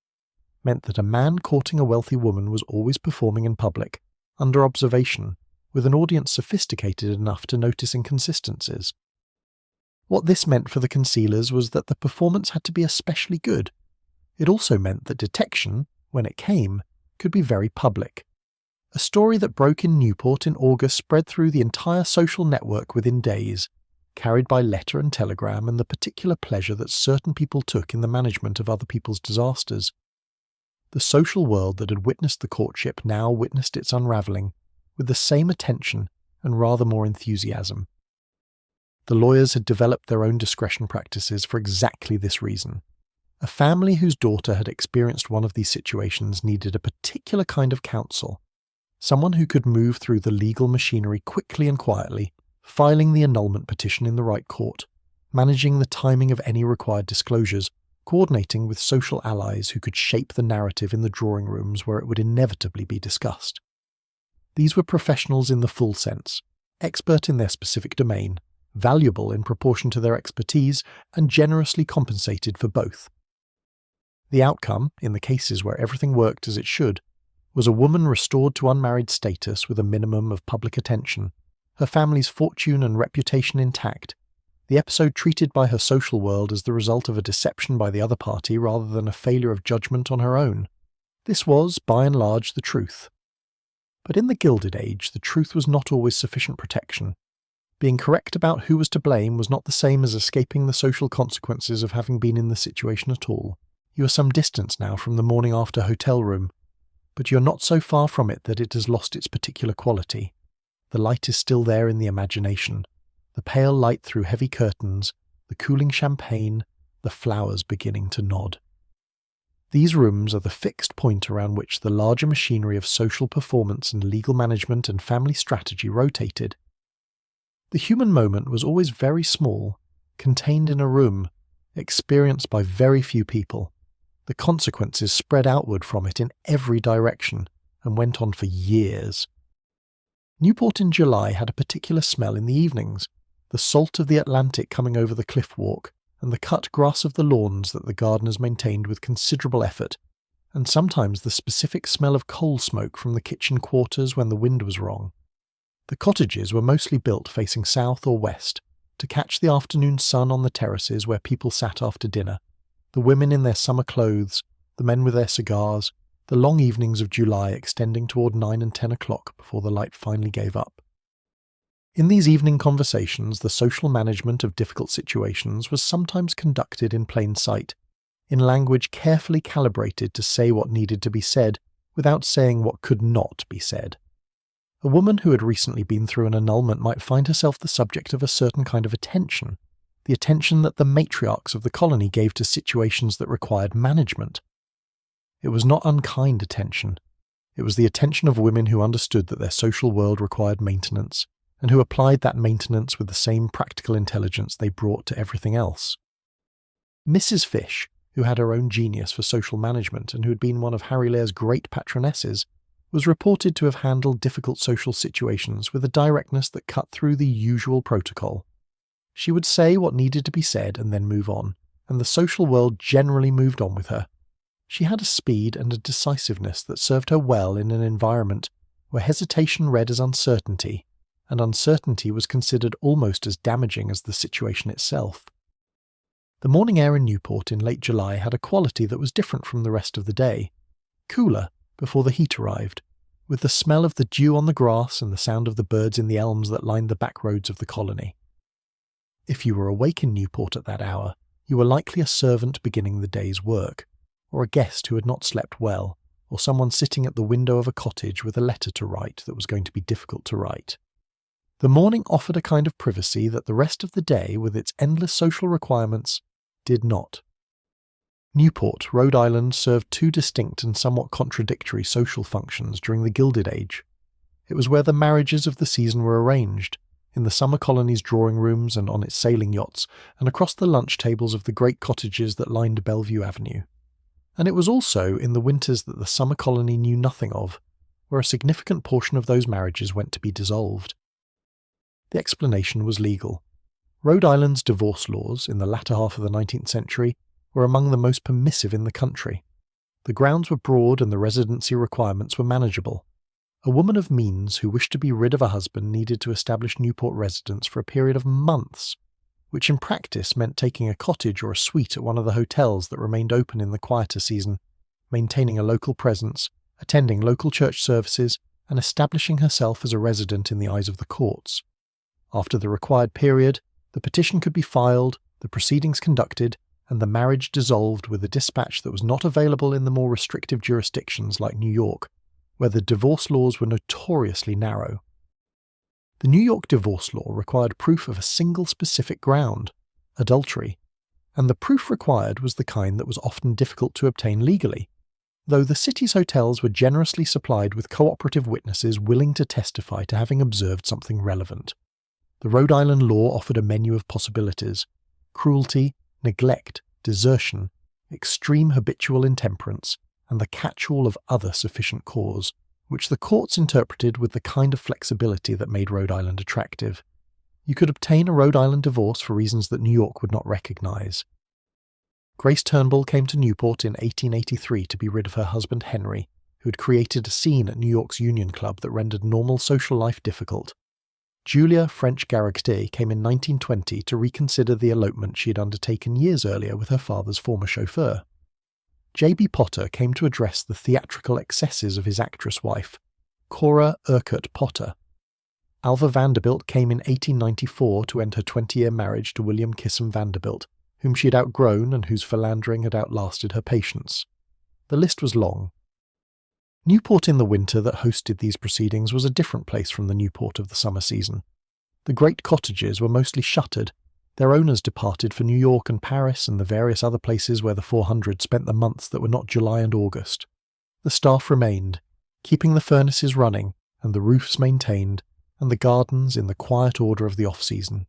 meant that a man courting a wealthy woman was always performing in public, under observation, with an audience sophisticated enough to notice inconsistencies. What this meant for the concealers was that the performance had to be especially good. It also meant that detection, when it came, could be very public. A story that broke in Newport in August spread through the entire social network within days, carried by letter and telegram and the particular pleasure that certain people took in the management of other people's disasters. The social world that had witnessed the courtship now witnessed its unravelling, with the same attention and rather more enthusiasm. The lawyers had developed their own discretion practices for exactly this reason. A family whose daughter had experienced one of these situations needed a particular kind of counsel, someone who could move through the legal machinery quickly and quietly, filing the annulment petition in the right court, managing the timing of any required disclosures, coordinating with social allies who could shape the narrative in the drawing rooms where it would inevitably be discussed. These were professionals in the full sense, expert in their specific domain, valuable in proportion to their expertise, and generously compensated for both. The outcome, in the cases where everything worked as it should, was a woman restored to unmarried status with a minimum of public attention, her family's fortune and reputation intact, the episode treated by her social world as the result of a deception by the other party rather than a failure of judgment on her own. This was, by and large, the truth. But in the Gilded Age, the truth was not always sufficient protection. Being correct about who was to blame was not the same as escaping the social consequences of having been in the situation at all. You are some distance now from the morning after hotel room, but you are not so far from it that it has lost its particular quality. The light is still there in the imagination. The pale light through heavy curtains, the cooling champagne, the flowers beginning to nod. These rooms are the fixed point around which the larger machinery of social performance and legal management and family strategy rotated. The human moment was always very small, contained in a room, experienced by very few people. The consequences spread outward from it in every direction and went on for years. Newport in July had a particular smell in the evenings, the salt of the Atlantic coming over the cliff walk, and the cut grass of the lawns that the gardeners maintained with considerable effort, and sometimes the specific smell of coal smoke from the kitchen quarters when the wind was wrong. The cottages were mostly built facing south or west, to catch the afternoon sun on the terraces where people sat after dinner, the women in their summer clothes, the men with their cigars, the long evenings of July extending toward 9 and 10 o'clock before the light finally gave up. In these evening conversations, the social management of difficult situations was sometimes conducted in plain sight, in language carefully calibrated to say what needed to be said without saying what could not be said. A woman who had recently been through an annulment might find herself the subject of a certain kind of attention, the attention that the matriarchs of the colony gave to situations that required management. It was not unkind attention. It was the attention of women who understood that their social world required maintenance, and who applied that maintenance with the same practical intelligence they brought to everything else. Mrs. Fish, who had her own genius for social management and who had been one of Harry Lair's great patronesses, was reported to have handled difficult social situations with a directness that cut through the usual protocol. She would say what needed to be said and then move on, and the social world generally moved on with her. She had a speed and a decisiveness that served her well in an environment where hesitation read as uncertainty, and uncertainty was considered almost as damaging as the situation itself. The morning air in Newport in late July had a quality that was different from the rest of the day, cooler before the heat arrived, with the smell of the dew on the grass and the sound of the birds in the elms that lined the back roads of the colony. If you were awake in Newport at that hour, you were likely a servant beginning the day's work, or a guest who had not slept well, or someone sitting at the window of a cottage with a letter to write that was going to be difficult to write. The morning offered a kind of privacy that the rest of the day, with its endless social requirements, did not. Newport, Rhode Island, served two distinct and somewhat contradictory social functions during the Gilded Age. It was where the marriages of the season were arranged, in the summer colony's drawing rooms and on its sailing yachts, and across the lunch tables of the great cottages that lined Bellevue Avenue. And it was also in the winters that the summer colony knew nothing of, where a significant portion of those marriages went to be dissolved. The explanation was legal. Rhode Island's divorce laws, in the latter half of the 19th century, were among the most permissive in the country. The grounds were broad and the residency requirements were manageable. A woman of means who wished to be rid of a husband needed to establish Newport residence for a period of months, which in practice meant taking a cottage or a suite at one of the hotels that remained open in the quieter season, maintaining a local presence, attending local church services, and establishing herself as a resident in the eyes of the courts. After the required period, the petition could be filed, the proceedings conducted, and the marriage dissolved with a dispatch that was not available in the more restrictive jurisdictions like New York, where the divorce laws were notoriously narrow. The New York divorce law required proof of a single specific ground, adultery, and the proof required was the kind that was often difficult to obtain legally, though the city's hotels were generously supplied with cooperative witnesses willing to testify to having observed something relevant. The Rhode Island law offered a menu of possibilities: cruelty, neglect, desertion, extreme habitual intemperance, and the catch-all of other sufficient cause, which the courts interpreted with the kind of flexibility that made Rhode Island attractive. You could obtain a Rhode Island divorce for reasons that New York would not recognize. Grace Turnbull came to Newport in 1883 to be rid of her husband Henry, who had created a scene at New York's Union Club that rendered normal social life difficult. Julia French Garrigté came in 1920 to reconsider the elopement she had undertaken years earlier with her father's former chauffeur. J.B. Potter came to address the theatrical excesses of his actress wife, Cora Urquhart Potter. Alva Vanderbilt came in 1894 to end her 20-year marriage to William Kissam Vanderbilt, whom she had outgrown and whose philandering had outlasted her patience. The list was long. Newport in the winter that hosted these proceedings was a different place from the Newport of the summer season. The great cottages were mostly shuttered, Their owners departed for New York and Paris and the various other places where the 400 spent the months that were not July and August. The staff remained, keeping the furnaces running and the roofs maintained, and the gardens in the quiet order of the off-season.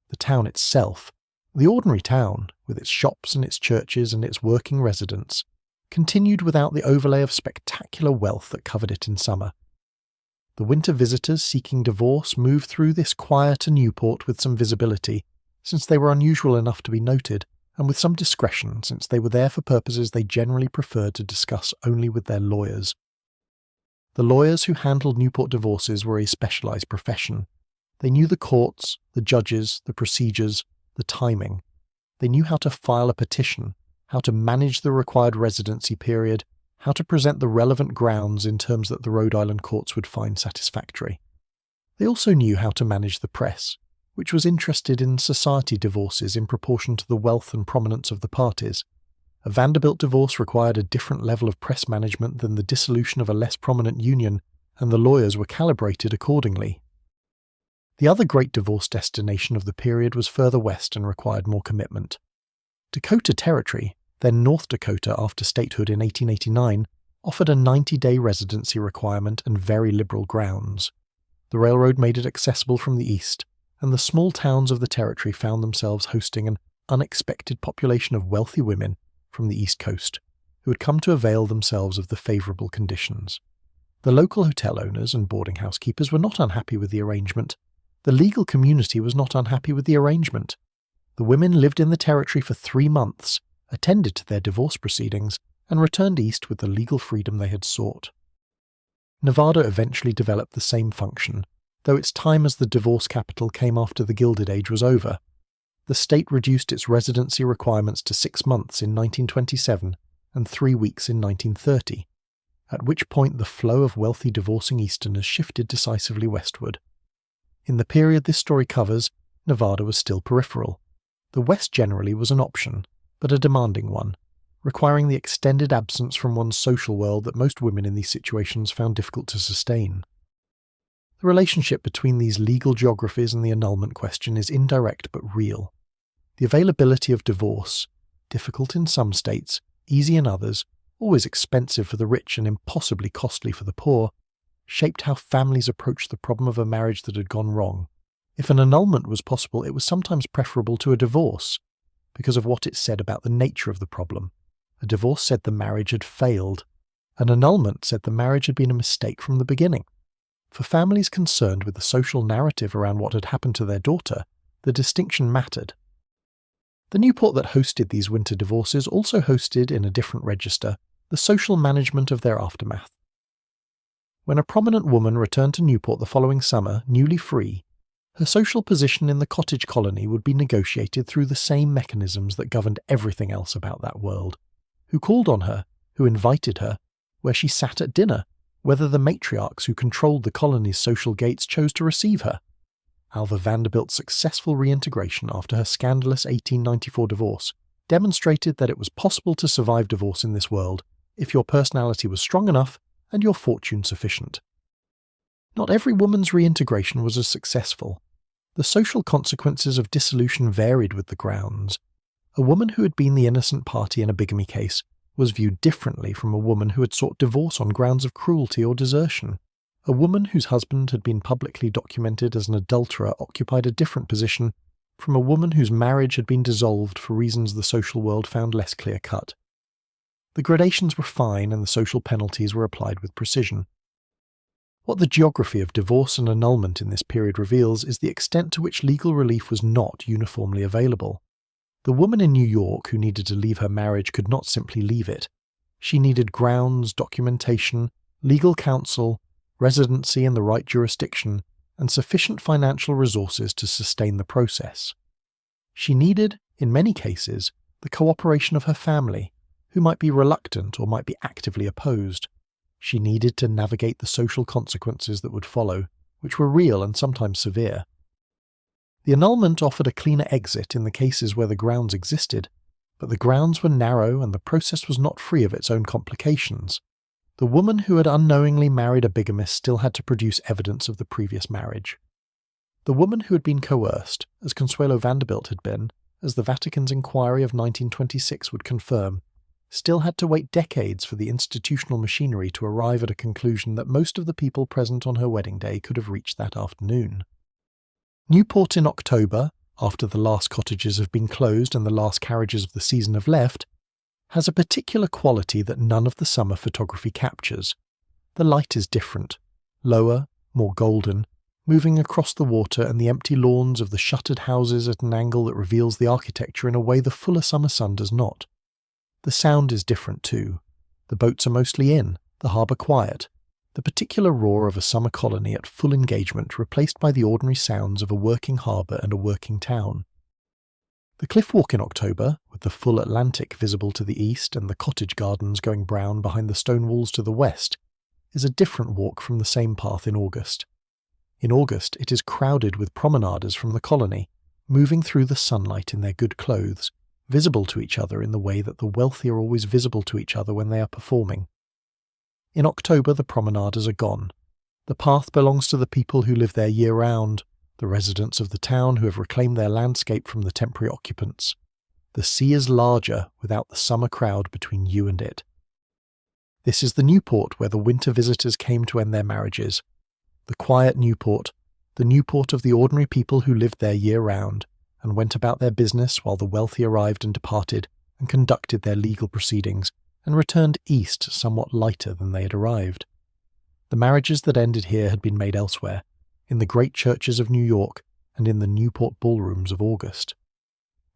The town itself, the ordinary town, with its shops and its churches and its working residents, continued without the overlay of spectacular wealth that covered it in summer. The winter visitors seeking divorce moved through this quieter Newport with some visibility, since they were unusual enough to be noted, and with some discretion, since they were there for purposes they generally preferred to discuss only with their lawyers. The lawyers who handled Newport divorces were a specialized profession. They knew the courts, the judges, the procedures, the timing. They knew how to file a petition, how to manage the required residency period, how to present the relevant grounds in terms that the Rhode Island courts would find satisfactory. They also knew how to manage the press, which was interested in society divorces in proportion to the wealth and prominence of the parties. A Vanderbilt divorce required a different level of press management than the dissolution of a less prominent union, and the lawyers were calibrated accordingly. The other great divorce destination of the period was further west and required more commitment. Dakota Territory, then North Dakota after statehood in 1889, offered a 90-day residency requirement and very liberal grounds. The railroad made it accessible from the east, and the small towns of the territory found themselves hosting an unexpected population of wealthy women from the East Coast, who had come to avail themselves of the favourable conditions. The local hotel owners and boarding house keepers were not unhappy with the arrangement. The legal community was not unhappy with the arrangement. The women lived in the territory for 3 months, attended to their divorce proceedings, and returned east with the legal freedom they had sought. Nevada eventually developed the same function, though its time as the divorce capital came after the Gilded Age was over. The state reduced its residency requirements to 6 months in 1927 and 3 weeks in 1930, at which point the flow of wealthy divorcing Easterners shifted decisively westward. In the period this story covers, Nevada was still peripheral. The West generally was an option, but a demanding one, requiring the extended absence from one's social world that most women in these situations found difficult to sustain. The relationship between these legal geographies and the annulment question is indirect but real. The availability of divorce, difficult in some states, easy in others, always expensive for the rich and impossibly costly for the poor, shaped how families approached the problem of a marriage that had gone wrong. If an annulment was possible, it was sometimes preferable to a divorce, because of what it said about the nature of the problem. A divorce said the marriage had failed. An annulment said the marriage had been a mistake from the beginning. For families concerned with the social narrative around what had happened to their daughter, the distinction mattered. The Newport that hosted these winter divorces also hosted, in a different register, the social management of their aftermath. When a prominent woman returned to Newport the following summer, newly free, her social position in the cottage colony would be negotiated through the same mechanisms that governed everything else about that world. Who called on her? Who invited her? Where she sat at dinner? Whether the matriarchs who controlled the colony's social gates chose to receive her? Alva Vanderbilt's successful reintegration after her scandalous 1894 divorce demonstrated that it was possible to survive divorce in this world if your personality was strong enough and your fortune sufficient. Not every woman's reintegration was as successful. The social consequences of dissolution varied with the grounds. A woman who had been the innocent party in a bigamy case was viewed differently from a woman who had sought divorce on grounds of cruelty or desertion. A woman whose husband had been publicly documented as an adulterer occupied a different position from a woman whose marriage had been dissolved for reasons the social world found less clear-cut. The gradations were fine and the social penalties were applied with precision. What the geography of divorce and annulment in this period reveals is the extent to which legal relief was not uniformly available. The woman in New York who needed to leave her marriage could not simply leave it. She needed grounds, documentation, legal counsel, residency in the right jurisdiction, and sufficient financial resources to sustain the process. She needed, in many cases, the cooperation of her family, who might be reluctant or might be actively opposed. She needed to navigate the social consequences that would follow, which were real and sometimes severe. The annulment offered a cleaner exit in the cases where the grounds existed, but the grounds were narrow and the process was not free of its own complications. The woman who had unknowingly married a bigamist still had to produce evidence of the previous marriage. The woman who had been coerced, as Consuelo Vanderbilt had been, as the Vatican's inquiry of 1926 would confirm, still had to wait decades for the institutional machinery to arrive at a conclusion that most of the people present on her wedding day could have reached that afternoon. Newport in October, after the last cottages have been closed and the last carriages of the season have left, has a particular quality that none of the summer photography captures. The light is different, lower, more golden, moving across the water and the empty lawns of the shuttered houses at an angle that reveals the architecture in a way the fuller summer sun does not. The sound is different too. The boats are mostly in, the harbour quiet, the particular roar of a summer colony at full engagement replaced by the ordinary sounds of a working harbour and a working town. The cliff walk in October, with the full Atlantic visible to the east and the cottage gardens going brown behind the stone walls to the west, is a different walk from the same path in August. In August it is crowded with promenaders from the colony, moving through the sunlight in their good clothes, visible to each other in the way that the wealthy are always visible to each other when they are performing. In October the promenaders are gone. The path belongs to the people who live there year-round, the residents of the town who have reclaimed their landscape from the temporary occupants. The sea is larger without the summer crowd between you and it. This is the Newport where the winter visitors came to end their marriages. The quiet Newport, the Newport of the ordinary people who lived there year-round and went about their business while the wealthy arrived and departed and conducted their legal proceedings and returned east somewhat lighter than they had arrived. The marriages that ended here had been made elsewhere, in the great churches of New York and in the Newport ballrooms of August.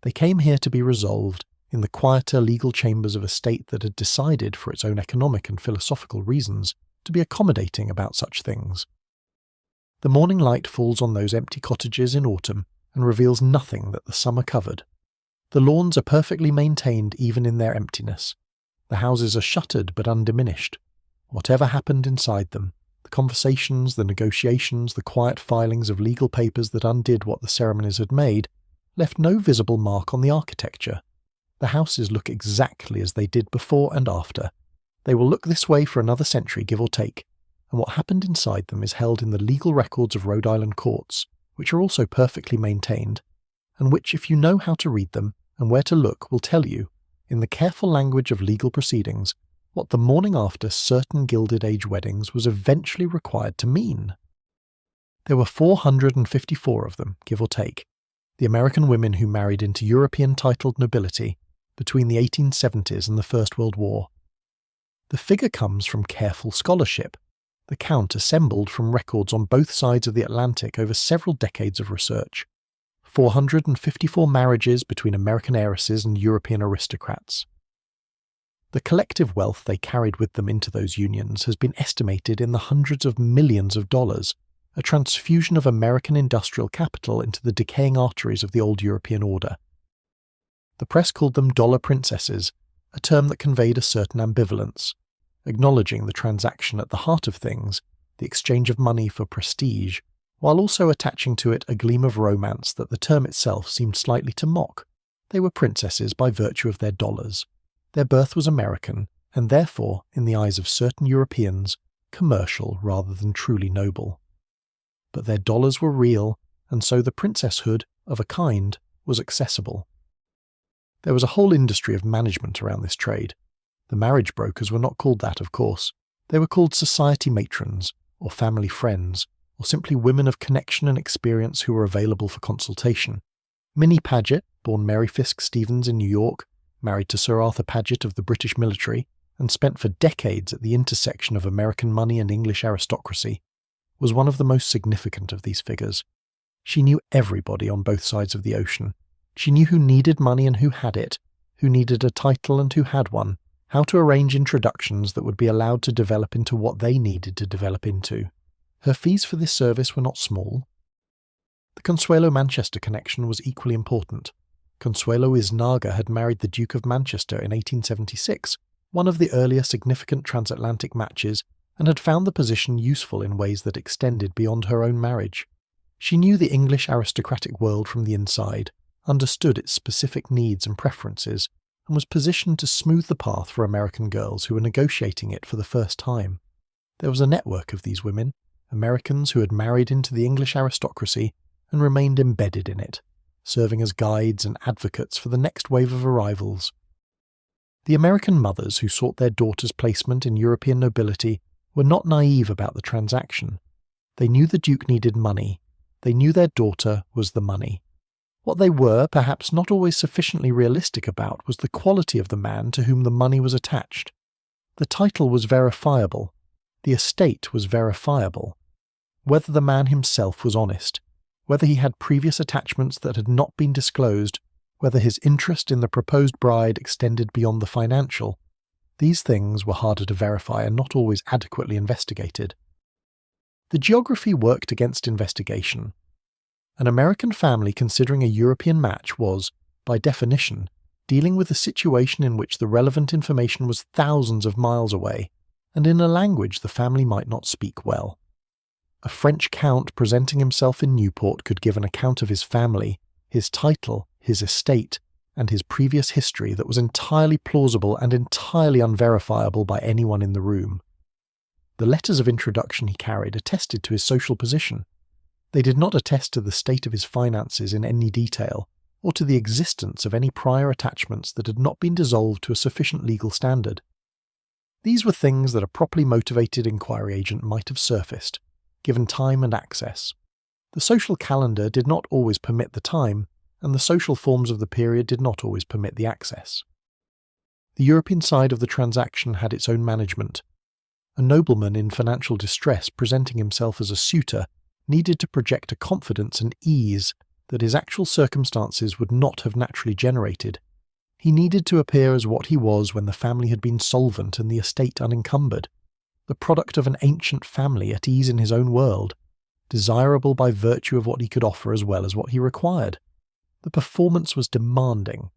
They came here to be resolved in the quieter legal chambers of a state that had decided, for its own economic and philosophical reasons, to be accommodating about such things. The morning light falls on those empty cottages in autumn and reveals nothing that the summer covered. The lawns are perfectly maintained even in their emptiness. The houses are shuttered but undiminished. Whatever happened inside them, the conversations, the negotiations, the quiet filings of legal papers that undid what the ceremonies had made, left no visible mark on the architecture. The houses look exactly as they did before and after. They will look this way for another century, give or take, and what happened inside them is held in the legal records of Rhode Island courts, which are also perfectly maintained, and which, if you know how to read them and where to look, will tell you, in the careful language of legal proceedings, what the morning after certain Gilded Age weddings was eventually required to mean. There were 454 of them, give or take, the American women who married into European-titled nobility between the 1870s and the First World War. The figure comes from careful scholarship, the count assembled from records on both sides of the Atlantic over several decades of research. 454 marriages between American heiresses and European aristocrats. The collective wealth they carried with them into those unions has been estimated in the hundreds of millions of dollars, a transfusion of American industrial capital into the decaying arteries of the old European order. The press called them dollar princesses, a term that conveyed a certain ambivalence, acknowledging the transaction at the heart of things, the exchange of money for prestige, while also attaching to it a gleam of romance that the term itself seemed slightly to mock. They were princesses by virtue of their dollars. Their birth was American, and therefore, in the eyes of certain Europeans, commercial rather than truly noble. But their dollars were real, and so the princesshood, of a kind, was accessible. There was a whole industry of management around this trade. The marriage brokers were not called that, of course. They were called society matrons, or family friends, or simply women of connection and experience who were available for consultation. Minnie Paget, born Mary Fisk Stevens in New York, married to Sir Arthur Paget of the British military, and spent for decades at the intersection of American money and English aristocracy, was one of the most significant of these figures. She knew everybody on both sides of the ocean. She knew who needed money and who had it, who needed a title and who had one, how to arrange introductions that would be allowed to develop into what they needed to develop into. Her fees for this service were not small. The Consuelo Manchester connection was equally important. Consuelo Iznaga had married the Duke of Manchester in 1876, one of the earlier significant transatlantic matches, and had found the position useful in ways that extended beyond her own marriage. She knew the English aristocratic world from the inside, understood its specific needs and preferences, and was positioned to smooth the path for American girls who were negotiating it for the first time. There was a network of these women, Americans who had married into the English aristocracy, and remained embedded in it, serving as guides and advocates for the next wave of arrivals. The American mothers who sought their daughters' placement in European nobility were not naive about the transaction. They knew the Duke needed money. They knew their daughter was the money. What they were perhaps not always sufficiently realistic about was the quality of the man to whom the money was attached. The title was verifiable. The estate was verifiable. Whether the man himself was honest, whether he had previous attachments that had not been disclosed, whether his interest in the proposed bride extended beyond the financial, these things were harder to verify and not always adequately investigated. The geography worked against investigation. An American family considering a European match was, by definition, dealing with a situation in which the relevant information was thousands of miles away, and in a language the family might not speak well. A French count presenting himself in Newport could give an account of his family, his title, his estate, and his previous history that was entirely plausible and entirely unverifiable by anyone in the room. The letters of introduction he carried attested to his social position. They did not attest to the state of his finances in any detail, or to the existence of any prior attachments that had not been dissolved to a sufficient legal standard. These were things that a properly motivated inquiry agent might have surfaced, given time and access. The social calendar did not always permit the time, and the social forms of the period did not always permit the access. The European side of the transaction had its own management. A nobleman in financial distress presenting himself as a suitor needed to project a confidence and ease that his actual circumstances would not have naturally generated. He needed to appear as what he was when the family had been solvent and the estate unencumbered, the product of an ancient family at ease in his own world, desirable by virtue of what he could offer as well as what he required. The performance was demanding.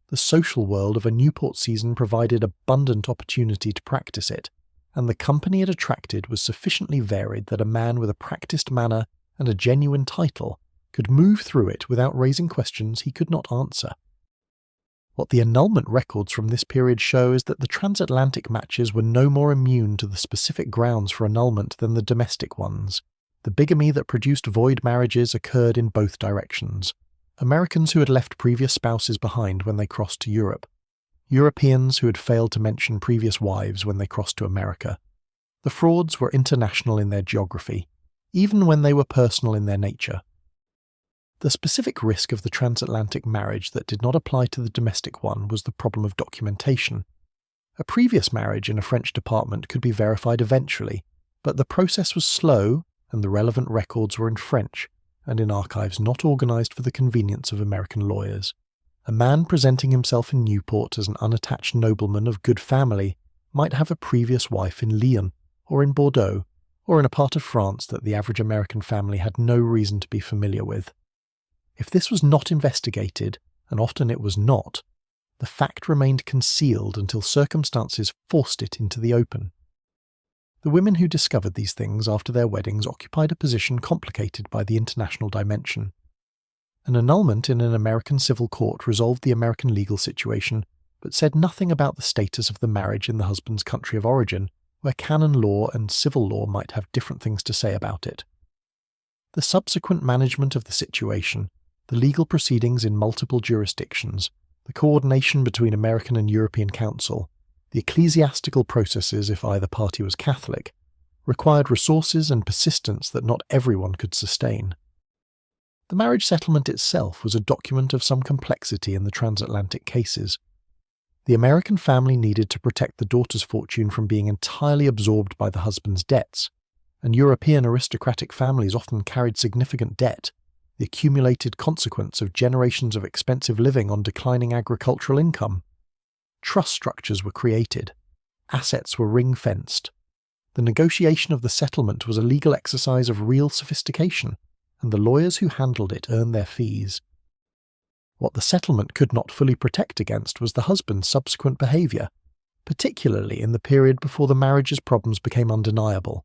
The social world of a Newport season provided abundant opportunity to practice it, and the company it attracted was sufficiently varied that a man with a practiced manner and a genuine title could move through it without raising questions he could not answer. What the annulment records from this period show is that the transatlantic matches were no more immune to the specific grounds for annulment than the domestic ones. The bigamy that produced void marriages occurred in both directions. Americans who had left previous spouses behind when they crossed to Europe. Europeans who had failed to mention previous wives when they crossed to America. The frauds were international in their geography, even when they were personal in their nature. The specific risk of the transatlantic marriage that did not apply to the domestic one was the problem of documentation. A previous marriage in a French department could be verified eventually, but the process was slow and the relevant records were in French and in archives not organized for the convenience of American lawyers. A man presenting himself in Newport as an unattached nobleman of good family might have a previous wife in Lyon, or in Bordeaux, or in a part of France that the average American family had no reason to be familiar with. If this was not investigated, and often it was not, the fact remained concealed until circumstances forced it into the open. The women who discovered these things after their weddings occupied a position complicated by the international dimension. An annulment in an American civil court resolved the American legal situation, but said nothing about the status of the marriage in the husband's country of origin, where canon law and civil law might have different things to say about it. The subsequent management of the situation, the legal proceedings in multiple jurisdictions, the coordination between American and European counsel, the ecclesiastical processes if either party was Catholic, required resources and persistence that not everyone could sustain. The marriage settlement itself was a document of some complexity in the transatlantic cases. The American family needed to protect the daughter's fortune from being entirely absorbed by the husband's debts, and European aristocratic families often carried significant debt, the accumulated consequence of generations of expensive living on declining agricultural income. Trust structures were created. Assets were ring-fenced. The negotiation of the settlement was a legal exercise of real sophistication, and the lawyers who handled it earned their fees. What the settlement could not fully protect against was the husband's subsequent behaviour, particularly in the period before the marriage's problems became undeniable.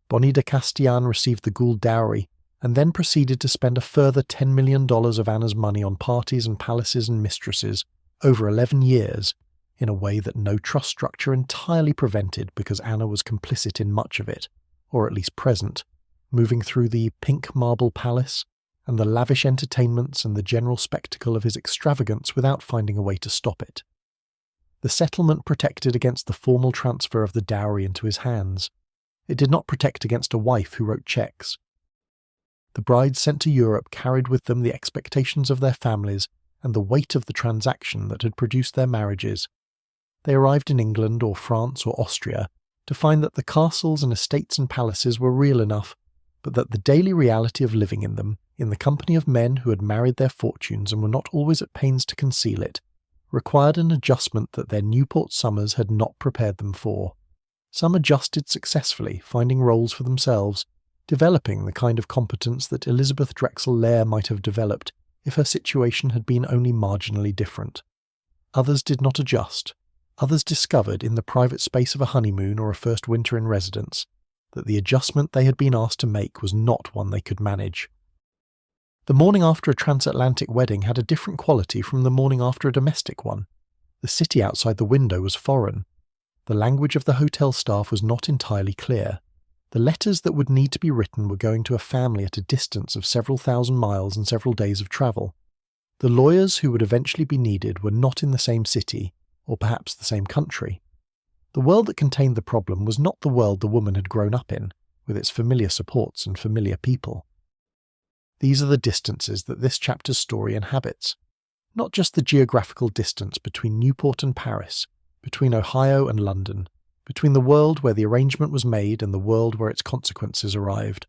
Bonnie de Castellan received the Gould dowry, and then proceeded to spend a further $10 million of Anna's money on parties and palaces and mistresses over 11 years, in a way that no trust structure entirely prevented because Anna was complicit in much of it, or at least present, moving through the pink marble palace and the lavish entertainments and the general spectacle of his extravagance without finding a way to stop it. The settlement protected against the formal transfer of the dowry into his hands. It did not protect against a wife who wrote checks. The brides sent to Europe carried with them the expectations of their families and the weight of the transaction that had produced their marriages. They arrived in England or France or Austria to find that the castles and estates and palaces were real enough, but that the daily reality of living in them, in the company of men who had married their fortunes and were not always at pains to conceal it, required an adjustment that their Newport summers had not prepared them for. Some adjusted successfully, finding roles for themselves, developing the kind of competence that Elizabeth Drexel Lair might have developed if her situation had been only marginally different. Others did not adjust. Others discovered, in the private space of a honeymoon or a first winter in residence, that the adjustment they had been asked to make was not one they could manage. The morning after a transatlantic wedding had a different quality from the morning after a domestic one. The city outside the window was foreign. The language of the hotel staff was not entirely clear. The letters that would need to be written were going to a family at a distance of several thousand miles and several days of travel. The lawyers who would eventually be needed were not in the same city, or perhaps the same country. The world that contained the problem was not the world the woman had grown up in, with its familiar supports and familiar people. These are the distances that this chapter's story inhabits. Not just the geographical distance between Newport and Paris, between Ohio and London, between the world where the arrangement was made and the world where its consequences arrived.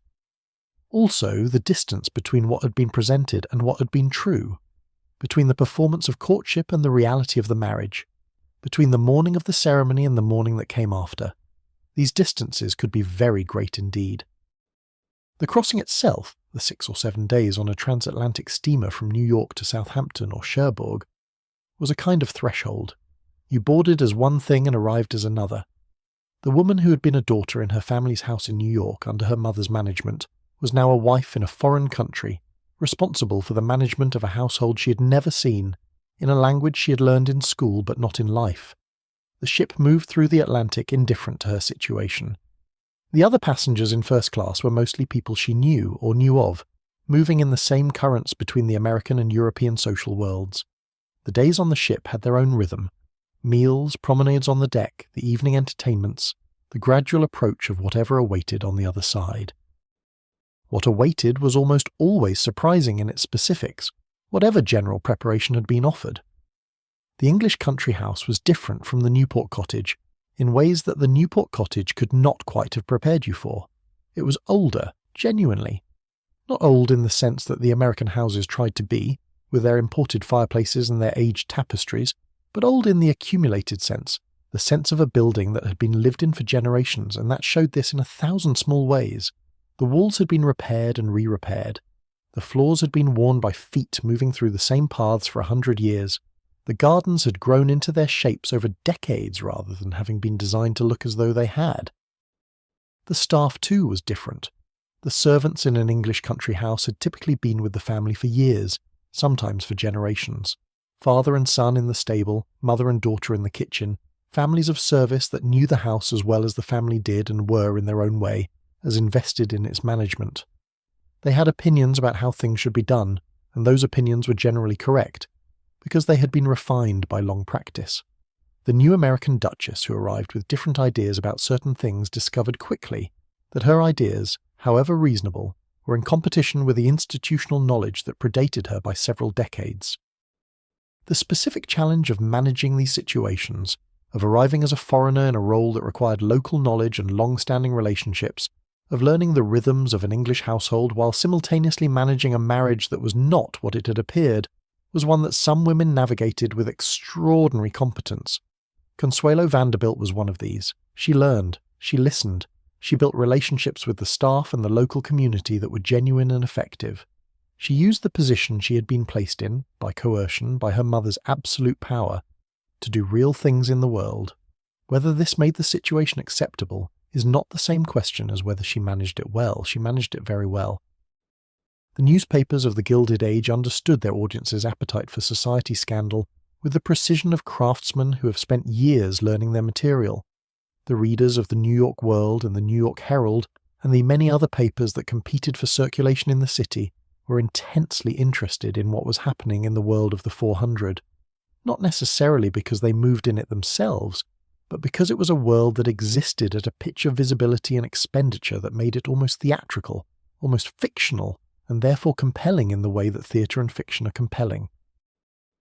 Also the distance between what had been presented and what had been true, between the performance of courtship and the reality of the marriage, between the morning of the ceremony and the morning that came after. These distances could be very great indeed. The crossing itself, the 6 or 7 days on a transatlantic steamer from New York to Southampton or Cherbourg, was a kind of threshold. You boarded as one thing and arrived as another. The woman who had been a daughter in her family's house in New York under her mother's management was now a wife in a foreign country, responsible for the management of a household she had never seen, in a language she had learned in school but not in life. The ship moved through the Atlantic indifferent to her situation. The other passengers in first class were mostly people she knew or knew of, moving in the same currents between the American and European social worlds. The days on the ship had their own rhythm. Meals, promenades on the deck, the evening entertainments, the gradual approach of whatever awaited on the other side. What awaited was almost always surprising in its specifics, whatever general preparation had been offered. The English country house was different from the Newport cottage, in ways that the Newport cottage could not quite have prepared you for. It was older, genuinely. Not old in the sense that the American houses tried to be, with their imported fireplaces and their aged tapestries, but old in the accumulated sense, the sense of a building that had been lived in for generations, and that showed this in 1,000 small ways. The walls had been repaired and re-repaired. The floors had been worn by feet moving through the same paths for 100 years. The gardens had grown into their shapes over decades rather than having been designed to look as though they had. The staff too was different. The servants in an English country house had typically been with the family for years, sometimes for generations. Father and son in the stable, mother and daughter in the kitchen, families of service that knew the house as well as the family did and were, in their own way, as invested in its management. They had opinions about how things should be done, and those opinions were generally correct, because they had been refined by long practice. The new American Duchess who arrived with different ideas about certain things discovered quickly that her ideas, however reasonable, were in competition with the institutional knowledge that predated her by several decades. The specific challenge of managing these situations, of arriving as a foreigner in a role that required local knowledge and long-standing relationships, of learning the rhythms of an English household while simultaneously managing a marriage that was not what it had appeared, was one that some women navigated with extraordinary competence. Consuelo Vanderbilt was one of these. She learned, she listened, she built relationships with the staff and the local community that were genuine and effective. She used the position she had been placed in, by coercion, by her mother's absolute power, to do real things in the world. Whether this made the situation acceptable is not the same question as whether she managed it well. She managed it very well. The newspapers of the Gilded Age understood their audience's appetite for society scandal with the precision of craftsmen who have spent years learning their material. The readers of the New York World and the New York Herald and the many other papers that competed for circulation in the city were intensely interested in what was happening in the world of the 400, not necessarily because they moved in it themselves, but because it was a world that existed at a pitch of visibility and expenditure that made it almost theatrical, almost fictional, and therefore compelling in the way that theatre and fiction are compelling.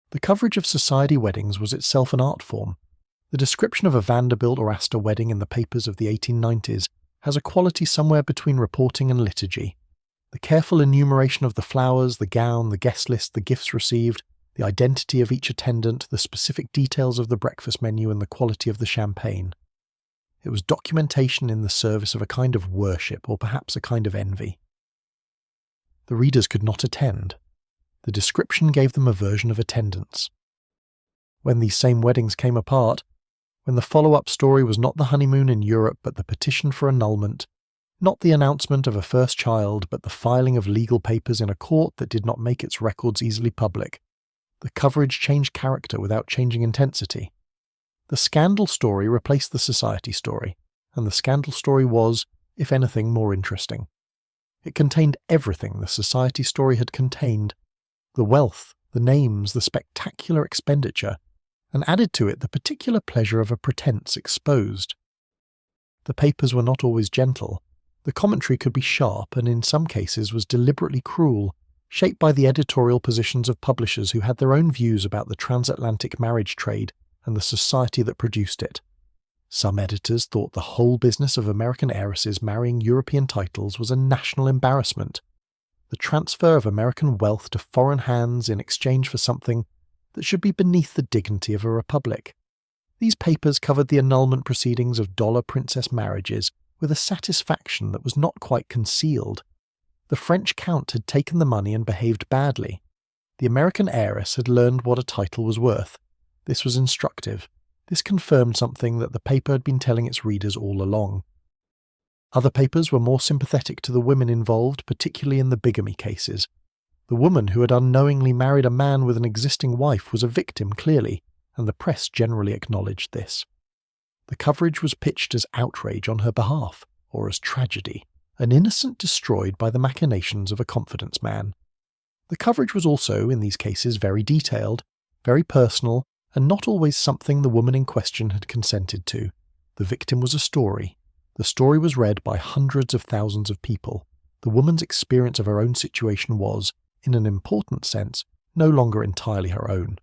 The coverage of society weddings was itself an art form. The description of a Vanderbilt or Astor wedding in the papers of the 1890s has a quality somewhere between reporting and liturgy. The careful enumeration of the flowers, the gown, the guest list, the gifts received, the identity of each attendant, the specific details of the breakfast menu, and the quality of the champagne. It was documentation in the service of a kind of worship, or perhaps a kind of envy. The readers could not attend. The description gave them a version of attendance. When these same weddings came apart, when the follow-up story was not the honeymoon in Europe but the petition for annulment, not the announcement of a first child but the filing of legal papers in a court that did not make its records easily public, the coverage changed character without changing intensity. The scandal story replaced the society story, and the scandal story was, if anything, more interesting. It contained everything the society story had contained: the wealth, the names, the spectacular expenditure, and added to it the particular pleasure of a pretense exposed. The papers were not always gentle. The commentary could be sharp and in some cases was deliberately cruel, shaped by the editorial positions of publishers who had their own views about the transatlantic marriage trade and the society that produced it. Some editors thought the whole business of American heiresses marrying European titles was a national embarrassment, the transfer of American wealth to foreign hands in exchange for something that should be beneath the dignity of a republic. These papers covered the annulment proceedings of dollar princess marriages with a satisfaction that was not quite concealed. The French count had taken the money and behaved badly. The American heiress had learned what a title was worth. This was instructive. This confirmed something that the paper had been telling its readers all along. Other papers were more sympathetic to the women involved, particularly in the bigamy cases. The woman who had unknowingly married a man with an existing wife was a victim, clearly, and the press generally acknowledged this. The coverage was pitched as outrage on her behalf, or as tragedy, an innocent destroyed by the machinations of a confidence man. The coverage was also, in these cases, very detailed, very personal, and not always something the woman in question had consented to. The victim was a story. The story was read by hundreds of thousands of people. The woman's experience of her own situation was, in an important sense, no longer entirely her own.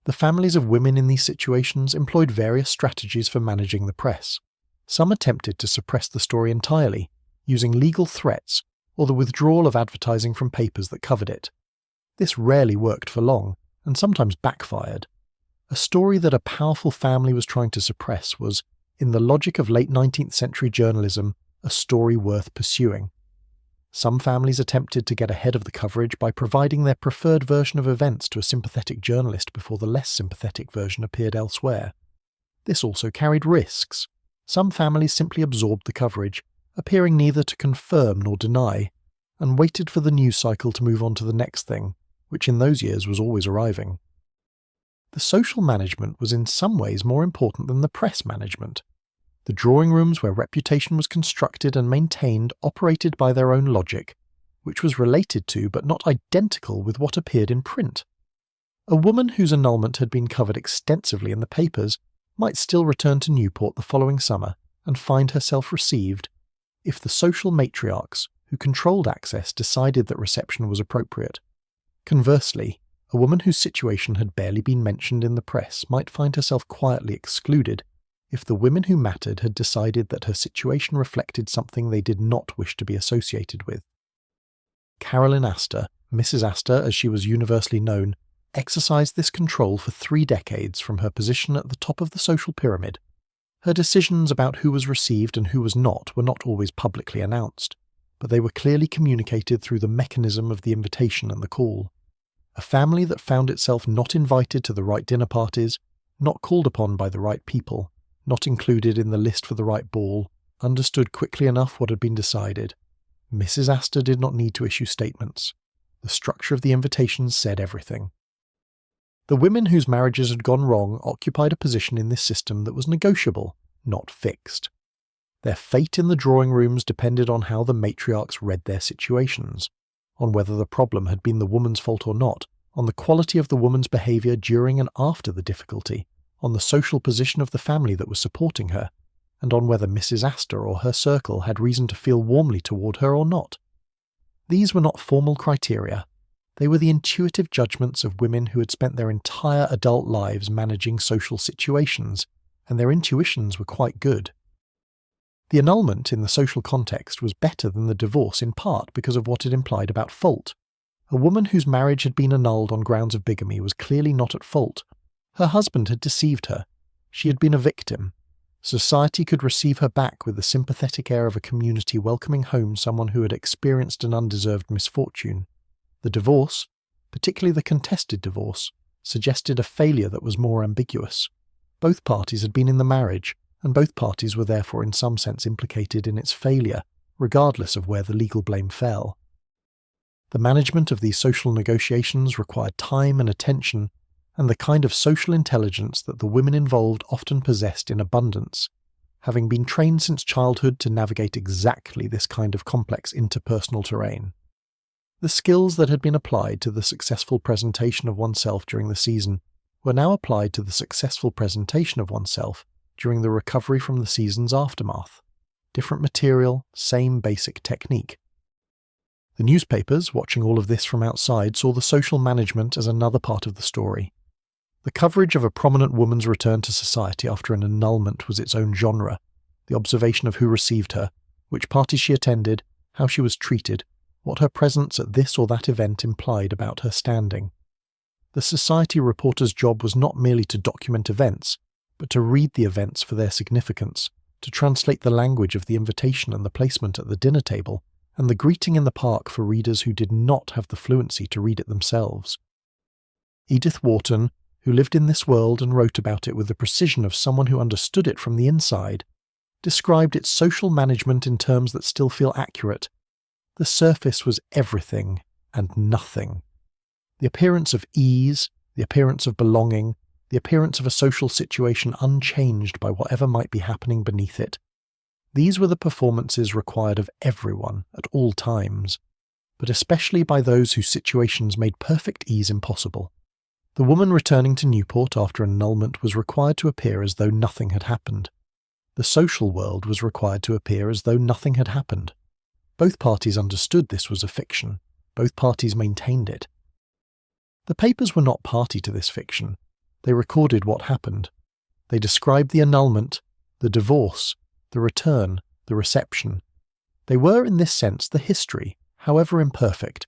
The families of women in these situations employed various strategies for managing the press. Some attempted to suppress the story entirely, using legal threats or the withdrawal of advertising from papers that covered it. This rarely worked for long, and sometimes backfired. A story that a powerful family was trying to suppress was, in the logic of late 19th century journalism, a story worth pursuing. Some families attempted to get ahead of the coverage by providing their preferred version of events to a sympathetic journalist before the less sympathetic version appeared elsewhere. This also carried risks. Some families simply absorbed the coverage, appearing neither to confirm nor deny, and waited for the news cycle to move on to the next thing, which in those years was always arriving. The social management was in some ways more important than the press management. The drawing rooms where reputation was constructed and maintained operated by their own logic, which was related to but not identical with what appeared in print. A woman whose annulment had been covered extensively in the papers might still return to Newport the following summer and find herself received, if the social matriarchs who controlled access decided that reception was appropriate. Conversely, a woman whose situation had barely been mentioned in the press might find herself quietly excluded if the women who mattered had decided that her situation reflected something they did not wish to be associated with. Caroline Astor, Mrs. Astor as she was universally known, exercised this control for 3 decades from her position at the top of the social pyramid. Her decisions about who was received and who was not were not always publicly announced, but they were clearly communicated through the mechanism of the invitation and the call. A family that found itself not invited to the right dinner parties, not called upon by the right people, not included in the list for the right ball, understood quickly enough what had been decided. Mrs. Astor did not need to issue statements. The structure of the invitations said everything. The women whose marriages had gone wrong occupied a position in this system that was negotiable, not fixed. Their fate in the drawing rooms depended on how the matriarchs read their situations, on whether the problem had been the woman's fault or not, on the quality of the woman's behaviour during and after the difficulty, on the social position of the family that was supporting her, and on whether Mrs. Astor or her circle had reason to feel warmly toward her or not. These were not formal criteria. They were the intuitive judgments of women who had spent their entire adult lives managing social situations, and their intuitions were quite good. The annulment in the social context was better than the divorce in part because of what it implied about fault. A woman whose marriage had been annulled on grounds of bigamy was clearly not at fault. Her husband had deceived her. She had been a victim. Society could receive her back with the sympathetic air of a community welcoming home someone who had experienced an undeserved misfortune. The divorce, particularly the contested divorce, suggested a failure that was more ambiguous. Both parties had been in the marriage, and both parties were therefore in some sense implicated in its failure, regardless of where the legal blame fell. The management of these social negotiations required time and attention, and the kind of social intelligence that the women involved often possessed in abundance, having been trained since childhood to navigate exactly this kind of complex interpersonal terrain. The skills that had been applied to the successful presentation of oneself during the season were now applied to the successful presentation of oneself during the recovery from the season's aftermath. Different material, same basic technique. The newspapers, watching all of this from outside, saw the social management as another part of the story. The coverage of a prominent woman's return to society after an annulment was its own genre, the observation of who received her, which parties she attended, how she was treated, what her presence at this or that event implied about her standing. The society reporter's job was not merely to document events, but to read the events for their significance, to translate the language of the invitation and the placement at the dinner table, and the greeting in the park for readers who did not have the fluency to read it themselves. Edith Wharton, who lived in this world and wrote about it with the precision of someone who understood it from the inside, described its social management in terms that still feel accurate. The surface was everything and nothing. The appearance of ease, the appearance of belonging, the appearance of a social situation unchanged by whatever might be happening beneath it. These were the performances required of everyone at all times, but especially by those whose situations made perfect ease impossible. The woman returning to Newport after annulment was required to appear as though nothing had happened. The social world was required to appear as though nothing had happened. Both parties understood this was a fiction. Both parties maintained it. The papers were not party to this fiction. They recorded what happened. They described the annulment, the divorce, the return, the reception. They were, in this sense, the history, however imperfect,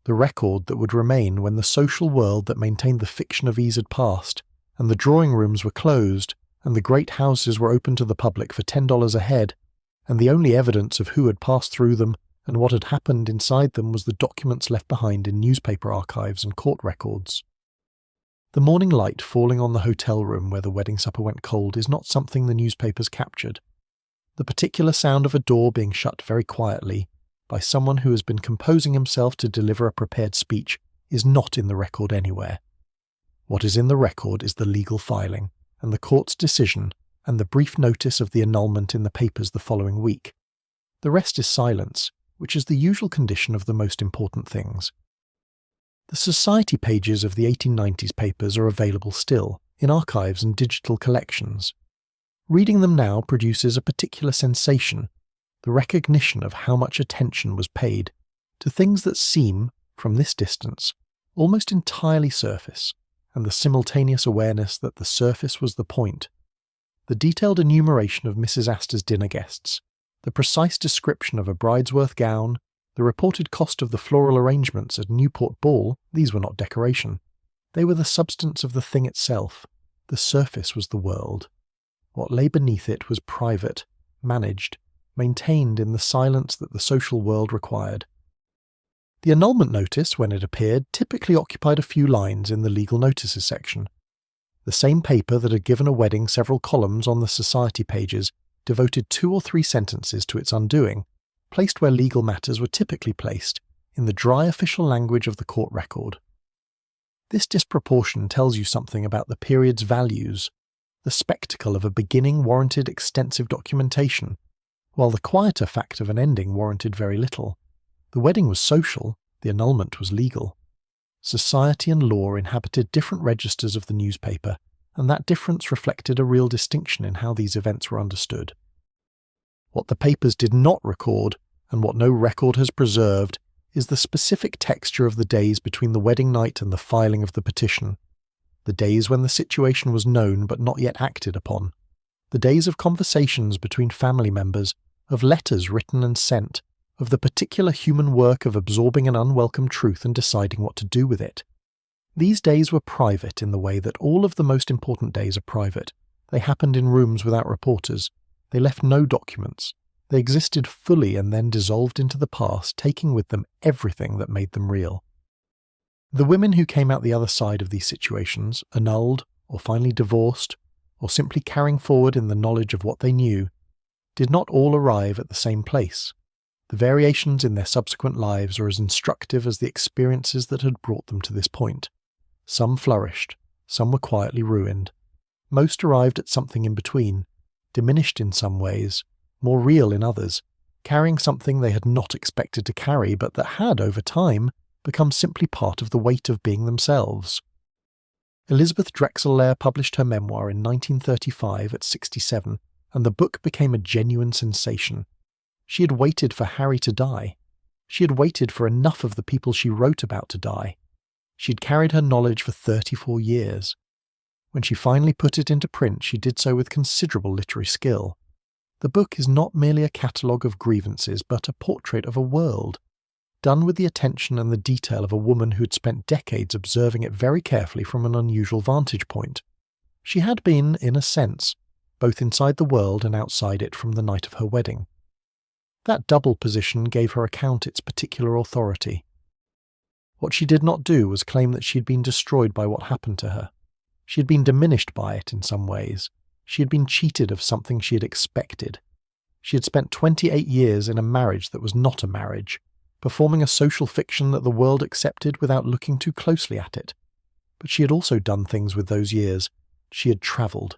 the record that would remain when the social world that maintained the fiction of ease had passed, and the drawing rooms were closed, and the great houses were open to the public for $10 a head, and the only evidence of who had passed through them and what had happened inside them was the documents left behind in newspaper archives and court records. The morning light falling on the hotel room where the wedding supper went cold is not something the newspapers captured. The particular sound of a door being shut very quietly, by someone who has been composing himself to deliver a prepared speech, is not in the record anywhere. What is in the record is the legal filing, and the court's decision, and the brief notice of the annulment in the papers the following week. The rest is silence, which is the usual condition of the most important things. The society pages of the 1890s papers are available still, in archives and digital collections. Reading them now produces a particular sensation, the recognition of how much attention was paid to things that seem, from this distance, almost entirely surface, and the simultaneous awareness that the surface was the point. The detailed enumeration of Mrs. Astor's dinner guests, the precise description of a bridesworth gown, the reported cost of the floral arrangements at Newport Ball, these were not decoration. They were the substance of the thing itself. The surface was the world. What lay beneath it was private, managed, maintained in the silence that the social world required. The annulment notice, when it appeared, typically occupied a few lines in the legal notices section. The same paper that had given a wedding several columns on the society pages devoted 2 or 3 sentences to its undoing, placed where legal matters were typically placed, in the dry official language of the court record. This disproportion tells you something about the period's values. The spectacle of a beginning warranted extensive documentation, while the quieter fact of an ending warranted very little. The wedding was social, The annulment was legal. Society and law inhabited different registers of the newspaper, and that difference reflected a real distinction in how these events were understood. What the papers did not record, and what no record has preserved, is the specific texture of the days between the wedding night and the filing of the petition. The days when the situation was known but not yet acted upon. The days of conversations between family members, of letters written and sent, of the particular human work of absorbing an unwelcome truth and deciding what to do with it. These days were private in the way that all of the most important days are private. They happened in rooms without reporters. They left no documents. They existed fully and then dissolved into the past, taking with them everything that made them real. The women who came out the other side of these situations, annulled, or finally divorced, or simply carrying forward in the knowledge of what they knew, did not all arrive at the same place. The variations in their subsequent lives are as instructive as the experiences that had brought them to this point. Some flourished, some were quietly ruined. Most arrived at something in between, diminished in some ways, more real in others, carrying something they had not expected to carry but that had, over time, become simply part of the weight of being themselves. Elizabeth Drexel published her memoir in 1935 at 67, and the book became a genuine sensation. She had waited for Harry to die. She had waited for enough of the people she wrote about to die. She had carried her knowledge for 34 years. When she finally put it into print, she did so with considerable literary skill. The book is not merely a catalogue of grievances, but a portrait of a world, done with the attention and the detail of a woman who had spent decades observing it very carefully from an unusual vantage point. She had been, in a sense, both inside the world and outside it from the night of her wedding. That double position gave her account its particular authority. What she did not do was claim that she had been destroyed by what happened to her. She had been diminished by it in some ways. She had been cheated of something she had expected. She had spent 28 years in a marriage that was not a marriage, performing a social fiction that the world accepted without looking too closely at it. But she had also done things with those years. She had travelled.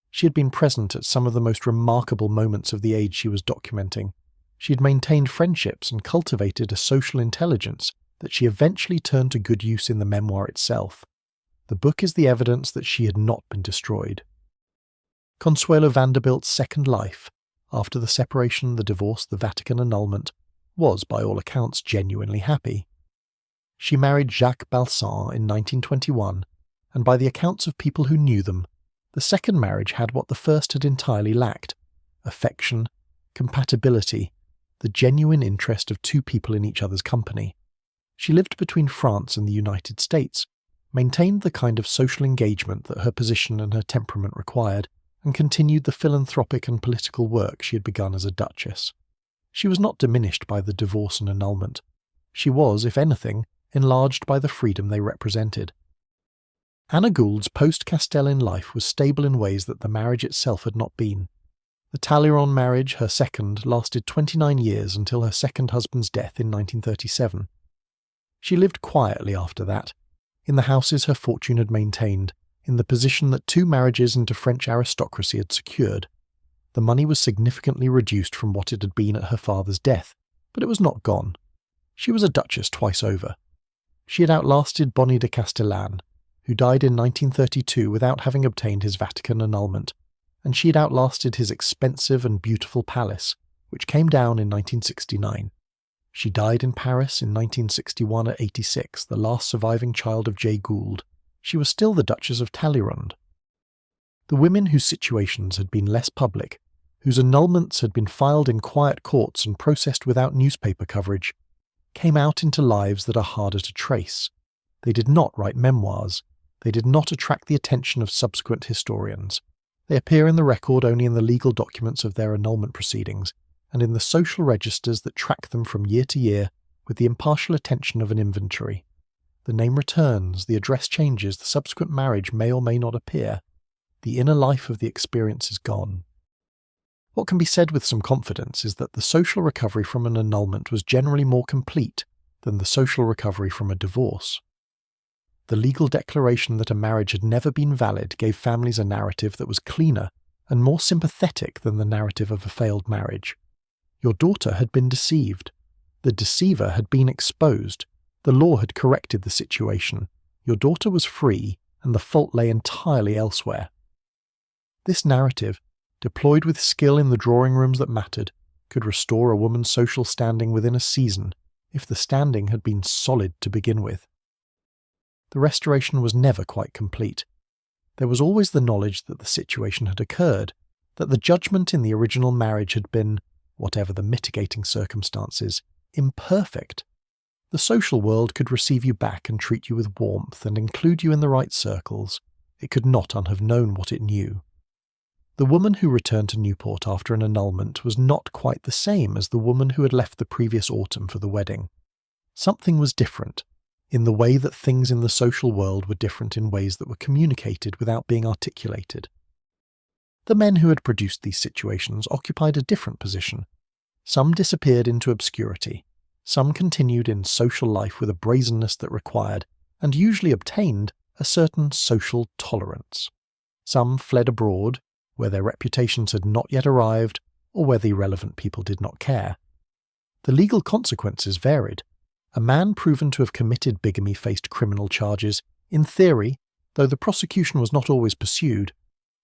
She had been present at some of the most remarkable moments of the age she was documenting. She had maintained friendships and cultivated a social intelligence that she eventually turned to good use in the memoir itself. The book is the evidence that she had not been destroyed. Consuelo Vanderbilt's second life, after the separation, the divorce, the Vatican annulment, was, by all accounts, genuinely happy. She married Jacques Balsan in 1921, and by the accounts of people who knew them, the second marriage had what the first had entirely lacked: affection, compatibility, the genuine interest of two people in each other's company. She lived between France and the United States, maintained the kind of social engagement that her position and her temperament required, and continued the philanthropic and political work she had begun as a duchess. She was not diminished by the divorce and annulment. She was, if anything, enlarged by the freedom they represented. Anna Gould's post-Castellan life was stable in ways that the marriage itself had not been. The Talleyrand marriage, her second, lasted 29 years until her second husband's death in 1937. She lived quietly after that, in the houses her fortune had maintained, in the position that two marriages into French aristocracy had secured. The money was significantly reduced from what it had been at her father's death, but it was not gone. She was a duchess twice over. She had outlasted Bonnie de Castellane, who died in 1932 without having obtained his Vatican annulment, and she had outlasted his expensive and beautiful palace, which came down in 1969. She died in Paris in 1961 at 86, the last surviving child of Jay Gould. She was still the Duchess of Talleyrand. The women whose situations had been less public, whose annulments had been filed in quiet courts and processed without newspaper coverage, came out into lives that are harder to trace. They did not write memoirs. They did not attract the attention of subsequent historians. They appear in the record only in the legal documents of their annulment proceedings, and in the social registers that track them from year to year with the impartial attention of an inventory. The name returns, the address changes, the subsequent marriage may or may not appear. The inner life of the experience is gone. What can be said with some confidence is that the social recovery from an annulment was generally more complete than the social recovery from a divorce. The legal declaration that a marriage had never been valid gave families a narrative that was cleaner and more sympathetic than the narrative of a failed marriage. Your daughter had been deceived. The deceiver had been exposed. The law had corrected the situation. Your daughter was free, and the fault lay entirely elsewhere. This narrative, deployed with skill in the drawing rooms that mattered, could restore a woman's social standing within a season, if the standing had been solid to begin with. The restoration was never quite complete. There was always the knowledge that the situation had occurred, that the judgment in the original marriage had been, whatever the mitigating circumstances, imperfect. The social world could receive you back and treat you with warmth and include you in the right circles. It could not have known what it knew. The woman who returned to Newport after an annulment was not quite the same as the woman who had left the previous autumn for the wedding. Something was different, in the way that things in the social world were different in ways that were communicated without being articulated. The men who had produced these situations occupied a different position. Some disappeared into obscurity. Some continued in social life with a brazenness that required, and usually obtained, a certain social tolerance. Some fled abroad, where their reputations had not yet arrived, or where the relevant people did not care. The legal consequences varied. A man proven to have committed bigamy faced criminal charges, in theory, though the prosecution was not always pursued.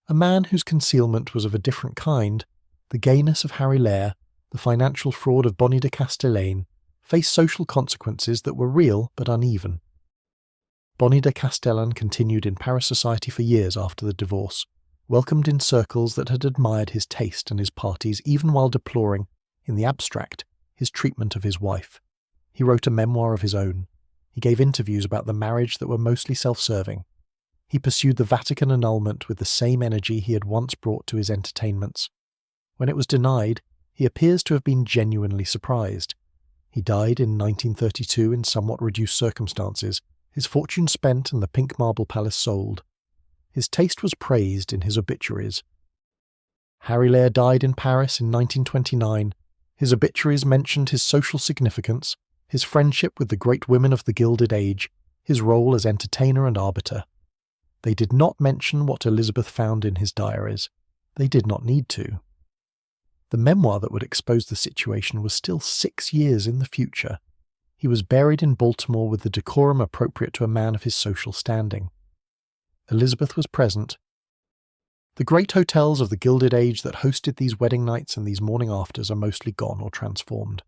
A man whose concealment was of a different kind, the gayness of Harry Lair, the financial fraud of Bonnie de Castellane, faced social consequences that were real but uneven. Bonnie de Castellane continued in Paris society for years after the divorce, welcomed in circles that had admired his taste and his parties even while deploring, in the abstract, his treatment of his wife. He wrote a memoir of his own. He gave interviews about the marriage that were mostly self-serving. He pursued the Vatican annulment with the same energy he had once brought to his entertainments. When it was denied, he appears to have been genuinely surprised. He died in 1932 in somewhat reduced circumstances, his fortune spent and the pink marble palace sold. His taste was praised in his obituaries. Harry Lair died in Paris in 1929. His obituaries mentioned his social significance, his friendship with the great women of the Gilded Age, his role as entertainer and arbiter. They did not mention what Elizabeth found in his diaries. They did not need to. The memoir that would expose the situation was still 6 years in the future. He was buried in Baltimore with the decorum appropriate to a man of his social standing. Elizabeth was present. The great hotels of the Gilded Age that hosted these wedding nights and these morning afters are mostly gone or transformed.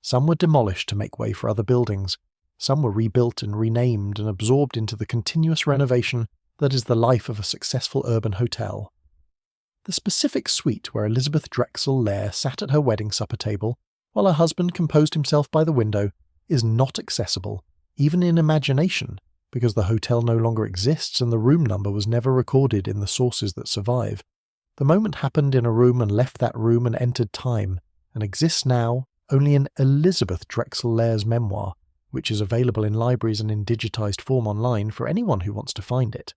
Some were demolished to make way for other buildings. Some were rebuilt and renamed and absorbed into the continuous renovation that is the life of a successful urban hotel. The specific suite where Elizabeth Drexel Lair sat at her wedding supper table, while her husband composed himself by the window, is not accessible, even in imagination, because the hotel no longer exists and the room number was never recorded in the sources that survive. The moment happened in a room and left that room and entered time, and exists now only in Elizabeth Drexel Lair's memoir, which is available in libraries and in digitized form online for anyone who wants to find it.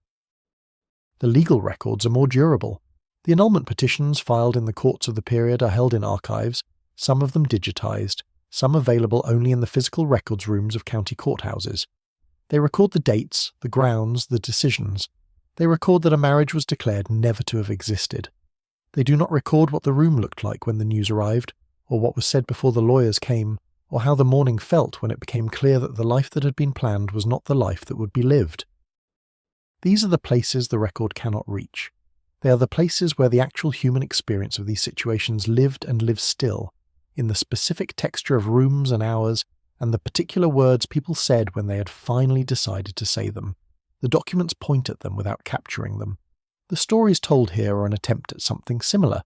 The legal records are more durable. The annulment petitions filed in the courts of the period are held in archives, some of them digitized, some available only in the physical records rooms of county courthouses. They record the dates, the grounds, the decisions. They record that a marriage was declared never to have existed. They do not record what the room looked like when the news arrived, or what was said before the lawyers came, or how the morning felt when it became clear that the life that had been planned was not the life that would be lived. These are the places the record cannot reach. They are the places where the actual human experience of these situations lived and lives still, in the specific texture of rooms and hours, and the particular words people said when they had finally decided to say them. The documents point at them without capturing them. The stories told here are an attempt at something similar,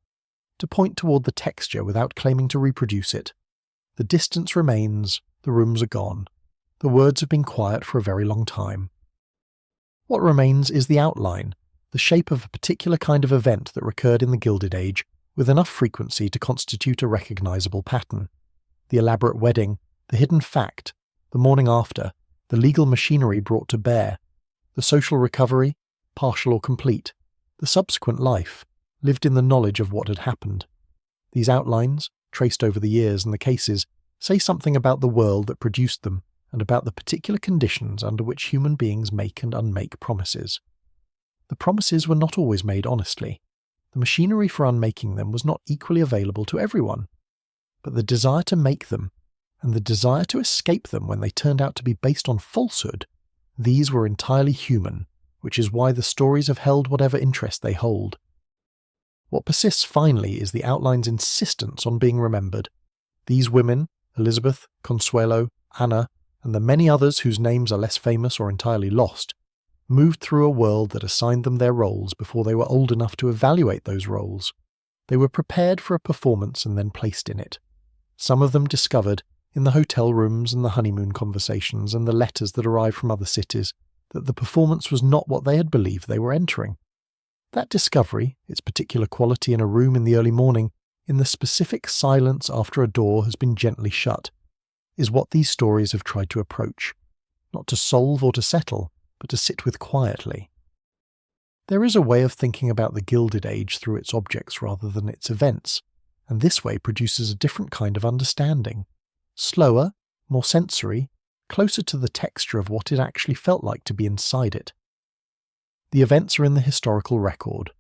to point toward the texture without claiming to reproduce it. The distance remains, the rooms are gone. The words have been quiet for a very long time. What remains is the outline, the shape of a particular kind of event that recurred in the Gilded Age, with enough frequency to constitute a recognizable pattern. The elaborate wedding, the hidden fact, the morning after, the legal machinery brought to bear, the social recovery, partial or complete, the subsequent life, lived in the knowledge of what had happened. These outlines, traced over the years and the cases, say something about the world that produced them and about the particular conditions under which human beings make and unmake promises. The promises were not always made honestly. The machinery for unmaking them was not equally available to everyone. But the desire to make them, and the desire to escape them when they turned out to be based on falsehood, these were entirely human, which is why the stories have held whatever interest they hold. What persists finally is the outline's insistence on being remembered. These women, Elizabeth, Consuelo, Anna, and the many others whose names are less famous or entirely lost, moved through a world that assigned them their roles before they were old enough to evaluate those roles. They were prepared for a performance and then placed in it. Some of them discovered, in the hotel rooms and the honeymoon conversations and the letters that arrived from other cities, that the performance was not what they had believed they were entering. That discovery, its particular quality in a room in the early morning, in the specific silence after a door has been gently shut, is what these stories have tried to approach, not to solve or to settle, but to sit with quietly. There is a way of thinking about the Gilded Age through its objects rather than its events, and this way produces a different kind of understanding. Slower, more sensory, closer to the texture of what it actually felt like to be inside it. The events are in the historical record.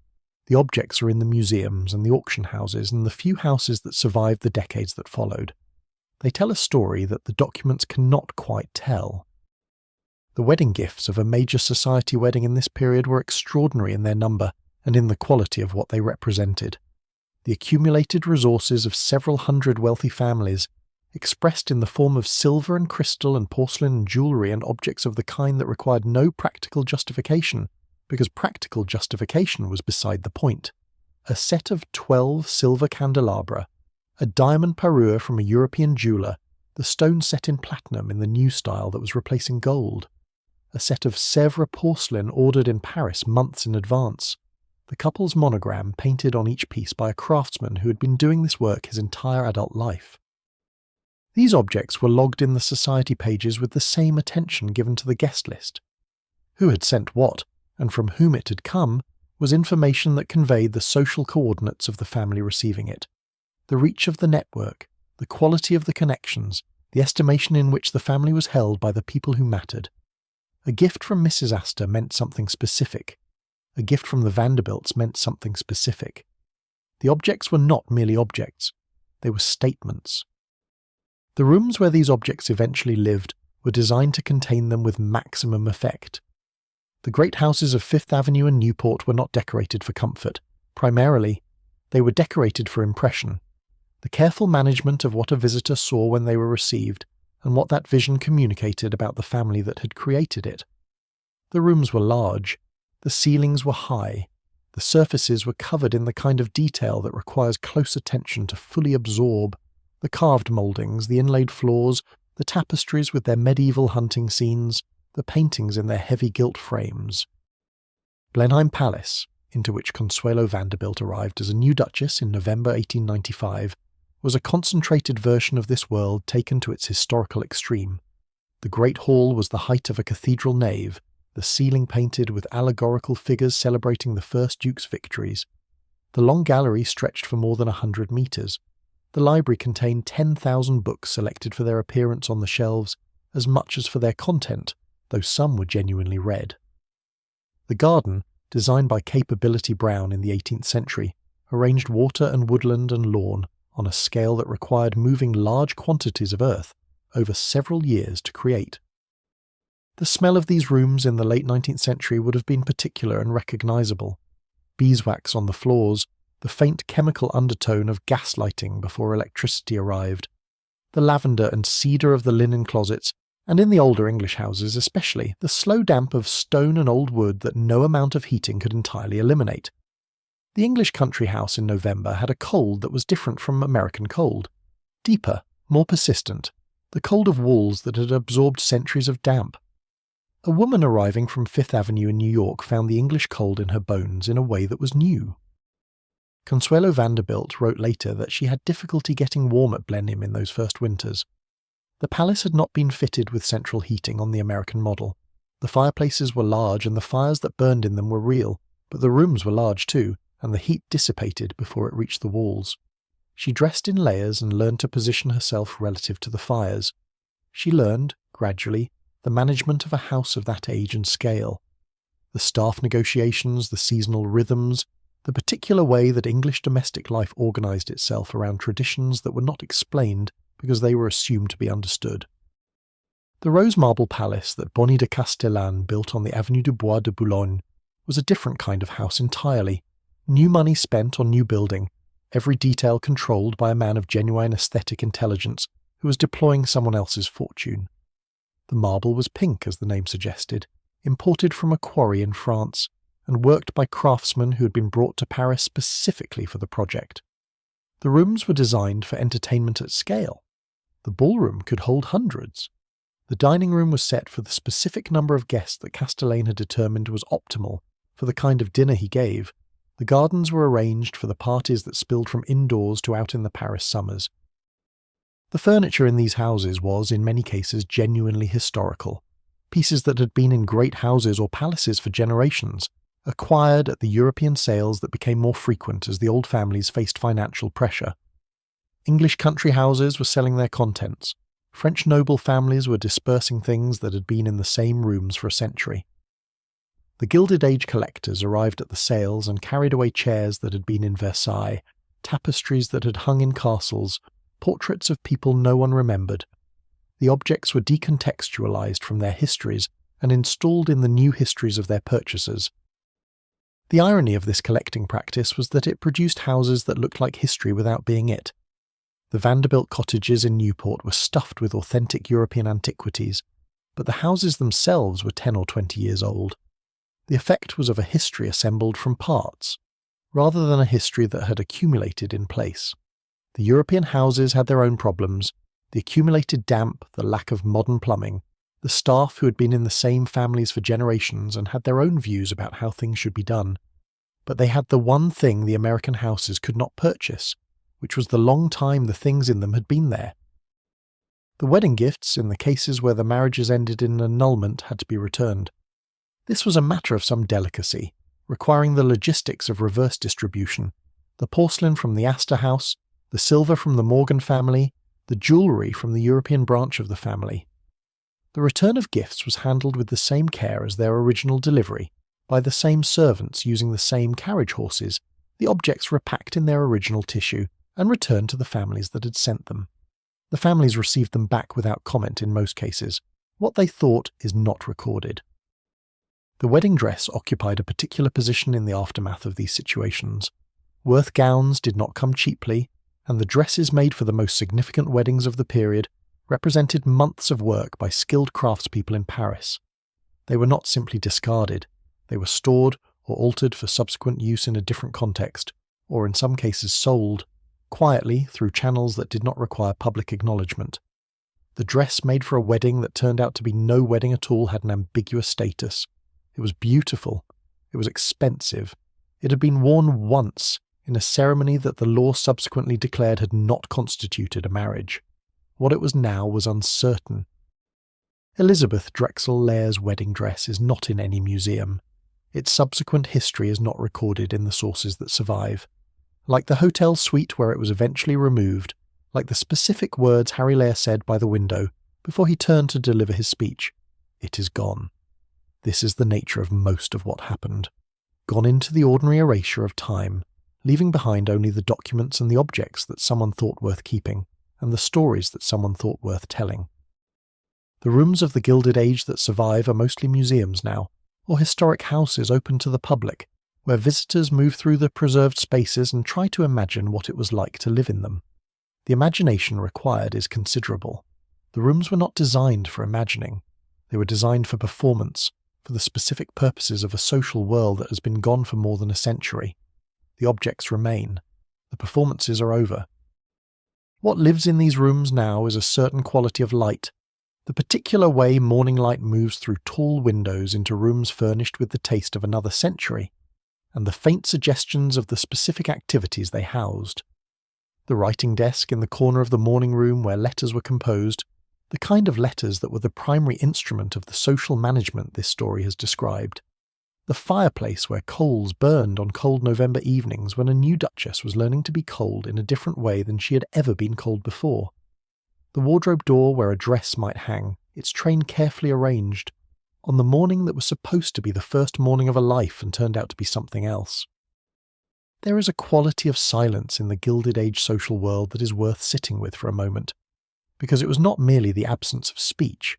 The objects are in the museums and the auction houses and the few houses that survived the decades that followed. They tell a story that the documents cannot quite tell. The wedding gifts of a major society wedding in this period were extraordinary in their number and in the quality of what they represented. The accumulated resources of several hundred wealthy families, expressed in the form of silver and crystal and porcelain and jewellery and objects of the kind that required no practical justification, because practical justification was beside the point. A set of 12 silver candelabra, a diamond parure from a European jeweller, the stone set in platinum in the new style that was replacing gold, a set of Sèvres porcelain ordered in Paris months in advance, the couple's monogram painted on each piece by a craftsman who had been doing this work his entire adult life. These objects were logged in the society pages with the same attention given to the guest list. Who had sent what, and from whom it had come, was information that conveyed the social coordinates of the family receiving it, the reach of the network, the quality of the connections, the estimation in which the family was held by the people who mattered. A gift from Mrs. Astor meant something specific. A gift from the Vanderbilts meant something specific. The objects were not merely objects, they were statements. The rooms where these objects eventually lived were designed to contain them with maximum effect. The great houses of Fifth Avenue and Newport were not decorated for comfort. Primarily, they were decorated for impression. The careful management of what a visitor saw when they were received, and what that vision communicated about the family that had created it. The rooms were large, the ceilings were high, the surfaces were covered in the kind of detail that requires close attention to fully absorb the carved mouldings, the inlaid floors, the tapestries with their medieval hunting scenes, the paintings in their heavy gilt frames. Blenheim Palace, into which Consuelo Vanderbilt arrived as a new duchess in November 1895, was a concentrated version of this world taken to its historical extreme. The great hall was the height of a cathedral nave, the ceiling painted with allegorical figures celebrating the first duke's victories. The long gallery stretched for more than 100 metres. The library contained 10,000 books selected for their appearance on the shelves, as much as for their content, though some were genuinely read. The garden, designed by Capability Brown in the 18th century, arranged water and woodland and lawn on a scale that required moving large quantities of earth over several years to create. The smell of these rooms in the late 19th century would have been particular and recognisable. Beeswax on the floors, the faint chemical undertone of gas lighting before electricity arrived, the lavender and cedar of the linen closets, and in the older English houses especially, the slow damp of stone and old wood that no amount of heating could entirely eliminate. The English country house in November had a cold that was different from American cold. Deeper, more persistent, the cold of walls that had absorbed centuries of damp. A woman arriving from Fifth Avenue in New York found the English cold in her bones in a way that was new. Consuelo Vanderbilt wrote later that she had difficulty getting warm at Blenheim in those first winters. The palace had not been fitted with central heating on the American model. The fireplaces were large and the fires that burned in them were real, but the rooms were large too, and the heat dissipated before it reached the walls. She dressed in layers and learned to position herself relative to the fires. She learned, gradually, the management of a house of that age and scale. The staff negotiations, the seasonal rhythms, the particular way that English domestic life organised itself around traditions that were not explained because they were assumed to be understood. The rose marble palace that Bonny de Castellane built on the Avenue du Bois de Boulogne was a different kind of house entirely. New money spent on new building, every detail controlled by a man of genuine aesthetic intelligence who was deploying someone else's fortune. The marble was pink, as the name suggested, imported from a quarry in France, and worked by craftsmen who had been brought to Paris specifically for the project. The rooms were designed for entertainment at scale. The ballroom could hold hundreds. The dining room was set for the specific number of guests that Castellane had determined was optimal for the kind of dinner he gave. The gardens were arranged for the parties that spilled from indoors to out in the Paris summers. The furniture in these houses was, in many cases, genuinely historical. Pieces that had been in great houses or palaces for generations, acquired at the European sales that became more frequent as the old families faced financial pressure. English country houses were selling their contents. French noble families were dispersing things that had been in the same rooms for a century. The Gilded Age collectors arrived at the sales and carried away chairs that had been in Versailles, tapestries that had hung in castles, portraits of people no one remembered. The objects were decontextualized from their histories and installed in the new histories of their purchasers. The irony of this collecting practice was that it produced houses that looked like history without being it. The Vanderbilt cottages in Newport were stuffed with authentic European antiquities, but the houses themselves were 10 or 20 years old. The effect was of a history assembled from parts, rather than a history that had accumulated in place. The European houses had their own problems, the accumulated damp, the lack of modern plumbing, the staff who had been in the same families for generations and had their own views about how things should be done. But they had the one thing the American houses could not purchase, which was the long time the things in them had been there. The wedding gifts, in the cases where the marriages ended in annulment, had to be returned. This was a matter of some delicacy, requiring the logistics of reverse distribution, the porcelain from the Astor House, the silver from the Morgan family, the jewellery from the European branch of the family. The return of gifts was handled with the same care as their original delivery, by the same servants using the same carriage horses. The objects were packed in their original tissue and returned to the families that had sent them. The families received them back without comment in most cases. What they thought is not recorded. The wedding dress occupied a particular position in the aftermath of these situations. Worth gowns did not come cheaply, and the dresses made for the most significant weddings of the period represented months of work by skilled craftspeople in Paris. They were not simply discarded. They were stored or altered for subsequent use in a different context, or in some cases sold, quietly through channels that did not require public acknowledgement. The dress made for a wedding that turned out to be no wedding at all had an ambiguous status. It was beautiful. It was expensive. It had been worn once in a ceremony that the law subsequently declared had not constituted a marriage. What it was now was uncertain. Elizabeth Drexel Lair's wedding dress is not in any museum. Its subsequent history is not recorded in the sources that survive. Like the hotel suite where it was eventually removed, like the specific words Harry Lair said by the window before he turned to deliver his speech, it is gone. This is the nature of most of what happened. Gone into the ordinary erasure of time, leaving behind only the documents and the objects that someone thought worth keeping, and the stories that someone thought worth telling. The rooms of the Gilded Age that survive are mostly museums now, or historic houses open to the public, where visitors move through the preserved spaces and try to imagine what it was like to live in them. The imagination required is considerable. The rooms were not designed for imagining. They were designed for performance, for the specific purposes of a social world that has been gone for more than a century. The objects remain. The performances are over. What lives in these rooms now is a certain quality of light, the particular way morning light moves through tall windows into rooms furnished with the taste of another century, and the faint suggestions of the specific activities they housed. The writing desk in the corner of the morning room where letters were composed, the kind of letters that were the primary instrument of the social management this story has described. The fireplace where coals burned on cold November evenings when a new duchess was learning to be cold in a different way than she had ever been cold before. The wardrobe door where a dress might hang, its train carefully arranged, on the morning that was supposed to be the first morning of a life and turned out to be something else. There is a quality of silence in the Gilded Age social world that is worth sitting with for a moment. because it was not merely the absence of speech.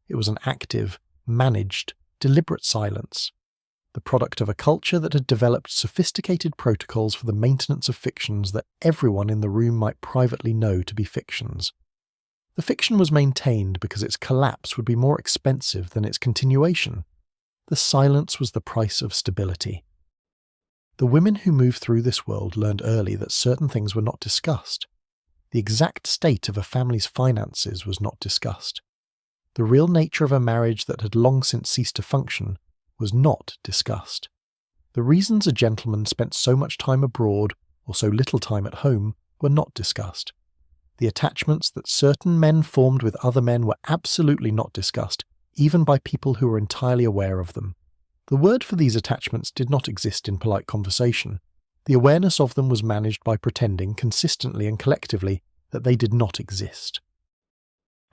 It was an active, managed, deliberate silence, the product of a culture that had developed sophisticated protocols for the maintenance of fictions that everyone in the room might privately know to be fictions. The fiction was maintained because its collapse would be more expensive than its continuation. The silence was the price of stability. The women who moved through this world learned early that certain things were not discussed. The exact state of a family's finances was not discussed. The real nature of a marriage that had long since ceased to function was not discussed. The reasons a gentleman spent so much time abroad or so little time at home were not discussed. The attachments that certain men formed with other men were absolutely not discussed, even by people who were entirely aware of them. The word for these attachments did not exist in polite conversation. The awareness of them was managed by pretending, consistently and collectively, that they did not exist.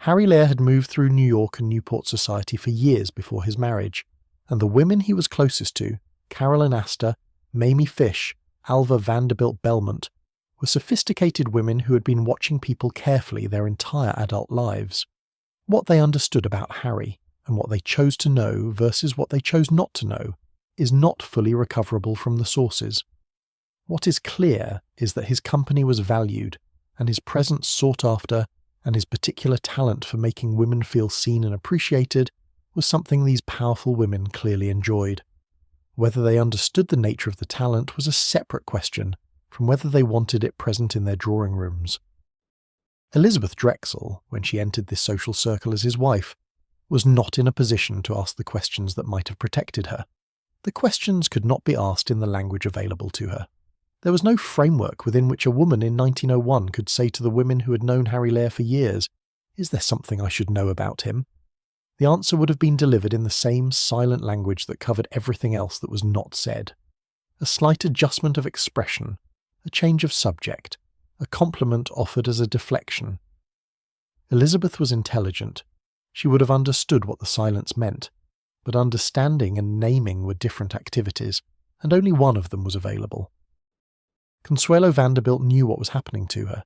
Harry Lear had moved through New York and Newport society for years before his marriage, and the women he was closest to, Carolyn Astor, Mamie Fish, Alva Vanderbilt Belmont, were sophisticated women who had been watching people carefully their entire adult lives. What they understood about Harry, and what they chose to know versus what they chose not to know, is not fully recoverable from the sources. What is clear is that his company was valued, and his presence sought after, and his particular talent for making women feel seen and appreciated was something these powerful women clearly enjoyed. Whether they understood the nature of the talent was a separate question from whether they wanted it present in their drawing rooms. Elizabeth Drexel, when she entered this social circle as his wife, was not in a position to ask the questions that might have protected her. The questions could not be asked in the language available to her. There was no framework within which a woman in 1901 could say to the women who had known Harry Lear for years, "Is there something I should know about him?" The answer would have been delivered in the same silent language that covered everything else that was not said. A slight adjustment of expression, a change of subject, a compliment offered as a deflection. Elizabeth was intelligent. She would have understood what the silence meant, but understanding and naming were different activities, and only one of them was available. Consuelo Vanderbilt knew what was happening to her.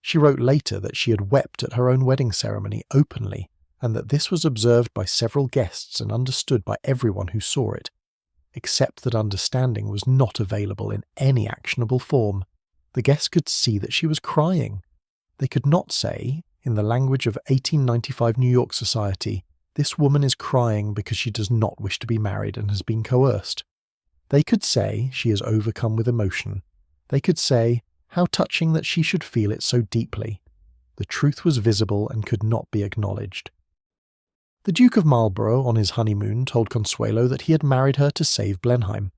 She wrote later that she had wept at her own wedding ceremony openly, and that this was observed by several guests and understood by everyone who saw it, except that understanding was not available in any actionable form. The guests could see that she was crying. They could not say, in the language of 1895 New York society, "This woman is crying because she does not wish to be married and has been coerced." They could say, "She is overcome with emotion." They could say, "How touching that she should feel it so deeply." The truth was visible and could not be acknowledged. The Duke of Marlborough, on his honeymoon, told Consuelo that he had married her to save Blenheim.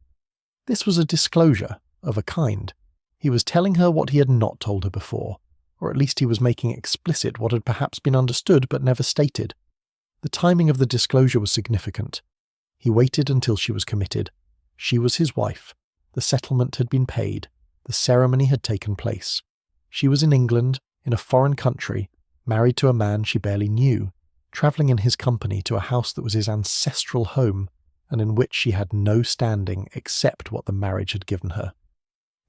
This was a disclosure, of a kind. He was telling her what he had not told her before, or at least he was making explicit what had perhaps been understood but never stated. The timing of the disclosure was significant. He waited until she was committed. She was his wife. The settlement had been paid. The ceremony had taken place. She was in England, in a foreign country, married to a man she barely knew, travelling in his company to a house that was his ancestral home, and in which she had no standing except what the marriage had given her.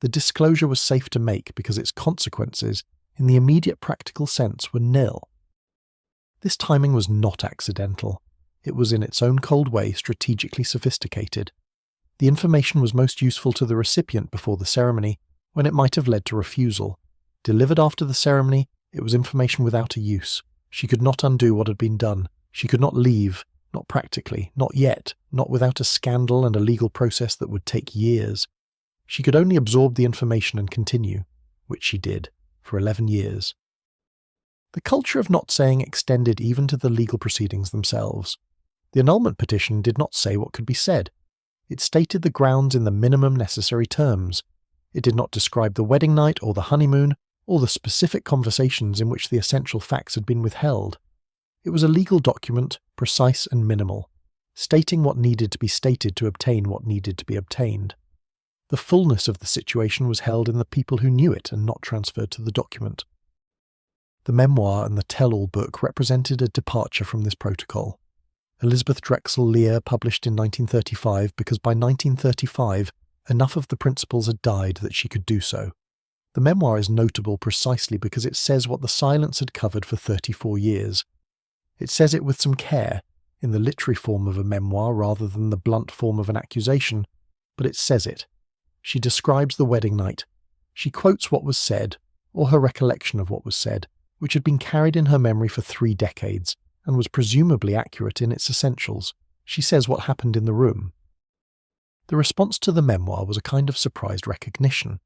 The disclosure was safe to make because its consequences, in the immediate practical sense, were nil. This timing was not accidental. It was in its own cold way strategically sophisticated. The information was most useful to the recipient before the ceremony, when it might have led to refusal. Delivered after the ceremony, it was information without a use. She could not undo what had been done. She could not leave, not practically, not yet, not without a scandal and a legal process that would take years. She could only absorb the information and continue, which she did, for 11 years. The culture of not saying extended even to the legal proceedings themselves. The annulment petition did not say what could be said. It stated the grounds in the minimum necessary terms. It did not describe the wedding night or the honeymoon, or the specific conversations in which the essential facts had been withheld. It was a legal document, precise and minimal, stating what needed to be stated to obtain what needed to be obtained. The fullness of the situation was held in the people who knew it and not transferred to the document. The memoir and the tell-all book represented a departure from this protocol. Elizabeth Drexel Lear published in 1935 because by 1935 enough of the principles had died that she could do so. The memoir is notable precisely because it says what the silence had covered for 34 years. It says it with some care, in the literary form of a memoir rather than the blunt form of an accusation, but it says it. She describes the wedding night. She quotes what was said, or her recollection of what was said, which had been carried in her memory for 3 decades, and was presumably accurate in its essentials. She says what happened in the room. The response to the memoir was a kind of surprised recognition.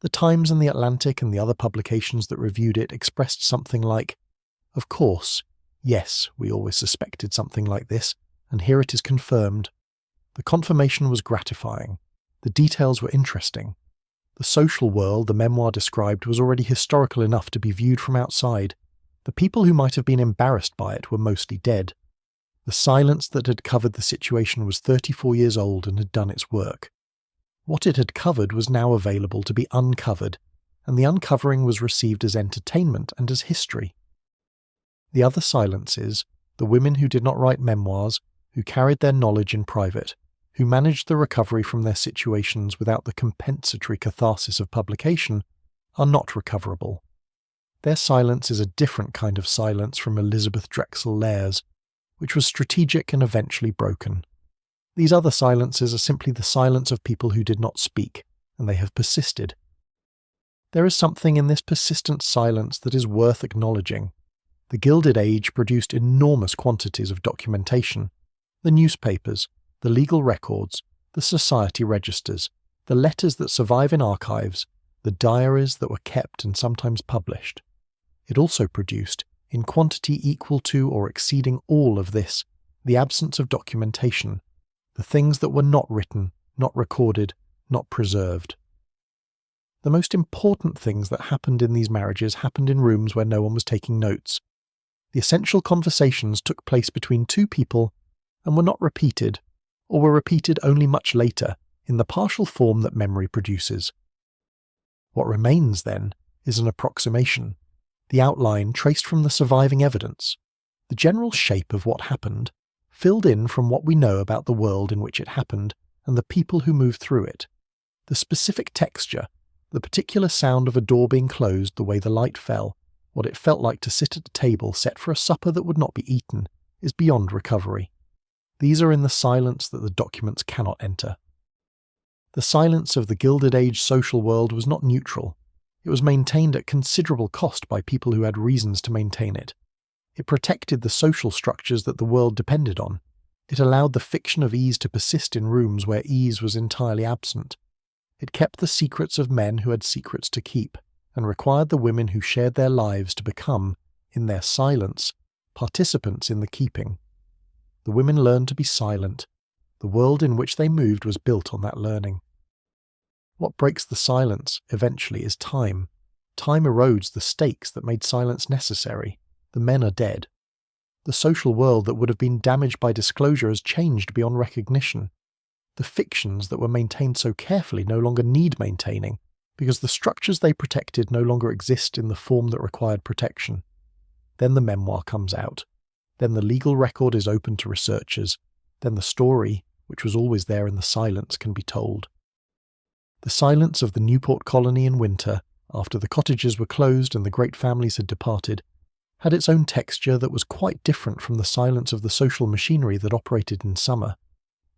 The Times and the Atlantic and the other publications that reviewed it expressed something like, "Of course, yes, we always suspected something like this, and here it is confirmed." The confirmation was gratifying. The details were interesting. The social world the memoir described was already historical enough to be viewed from outside. The people who might have been embarrassed by it were mostly dead. The silence that had covered the situation was 34 years old and had done its work. What it had covered was now available to be uncovered, and the uncovering was received as entertainment and as history. The other silences, the women who did not write memoirs, who carried their knowledge in private, who managed the recovery from their situations without the compensatory catharsis of publication, are not recoverable. Their silence is a different kind of silence from Elizabeth Drexel Laird's, which was strategic and eventually broken. These other silences are simply the silence of people who did not speak, and they have persisted. There is something in this persistent silence that is worth acknowledging. The Gilded Age produced enormous quantities of documentation. The newspapers, the legal records, the society registers, the letters that survive in archives, the diaries that were kept and sometimes published. It also produced, in quantity equal to or exceeding all of this, the absence of documentation, the things that were not written, not recorded, not preserved. The most important things that happened in these marriages happened in rooms where no one was taking notes. The essential conversations took place between 2 people and were not repeated, or were repeated only much later, in the partial form that memory produces. What remains, then, is an approximation, the outline traced from the surviving evidence, the general shape of what happened, filled in from what we know about the world in which it happened and the people who moved through it. The specific texture, the particular sound of a door being closed, the way the light fell, what it felt like to sit at a table set for a supper that would not be eaten, is beyond recovery. These are in the silence that the documents cannot enter. The silence of the Gilded Age social world was not neutral. It was maintained at considerable cost by people who had reasons to maintain it. It protected the social structures that the world depended on. It allowed the fiction of ease to persist in rooms where ease was entirely absent. It kept the secrets of men who had secrets to keep, and required the women who shared their lives to become, in their silence, participants in the keeping. The women learned to be silent. The world in which they moved was built on that learning. What breaks the silence, eventually, is time. Time erodes the stakes that made silence necessary. The men are dead. The social world that would have been damaged by disclosure has changed beyond recognition. The fictions that were maintained so carefully no longer need maintaining, because the structures they protected no longer exist in the form that required protection. Then the memoir comes out. Then the legal record is open to researchers. Then the story, which was always there in the silence, can be told. The silence of the Newport colony in winter, after the cottages were closed and the great families had departed, had its own texture that was quite different from the silence of the social machinery that operated in summer.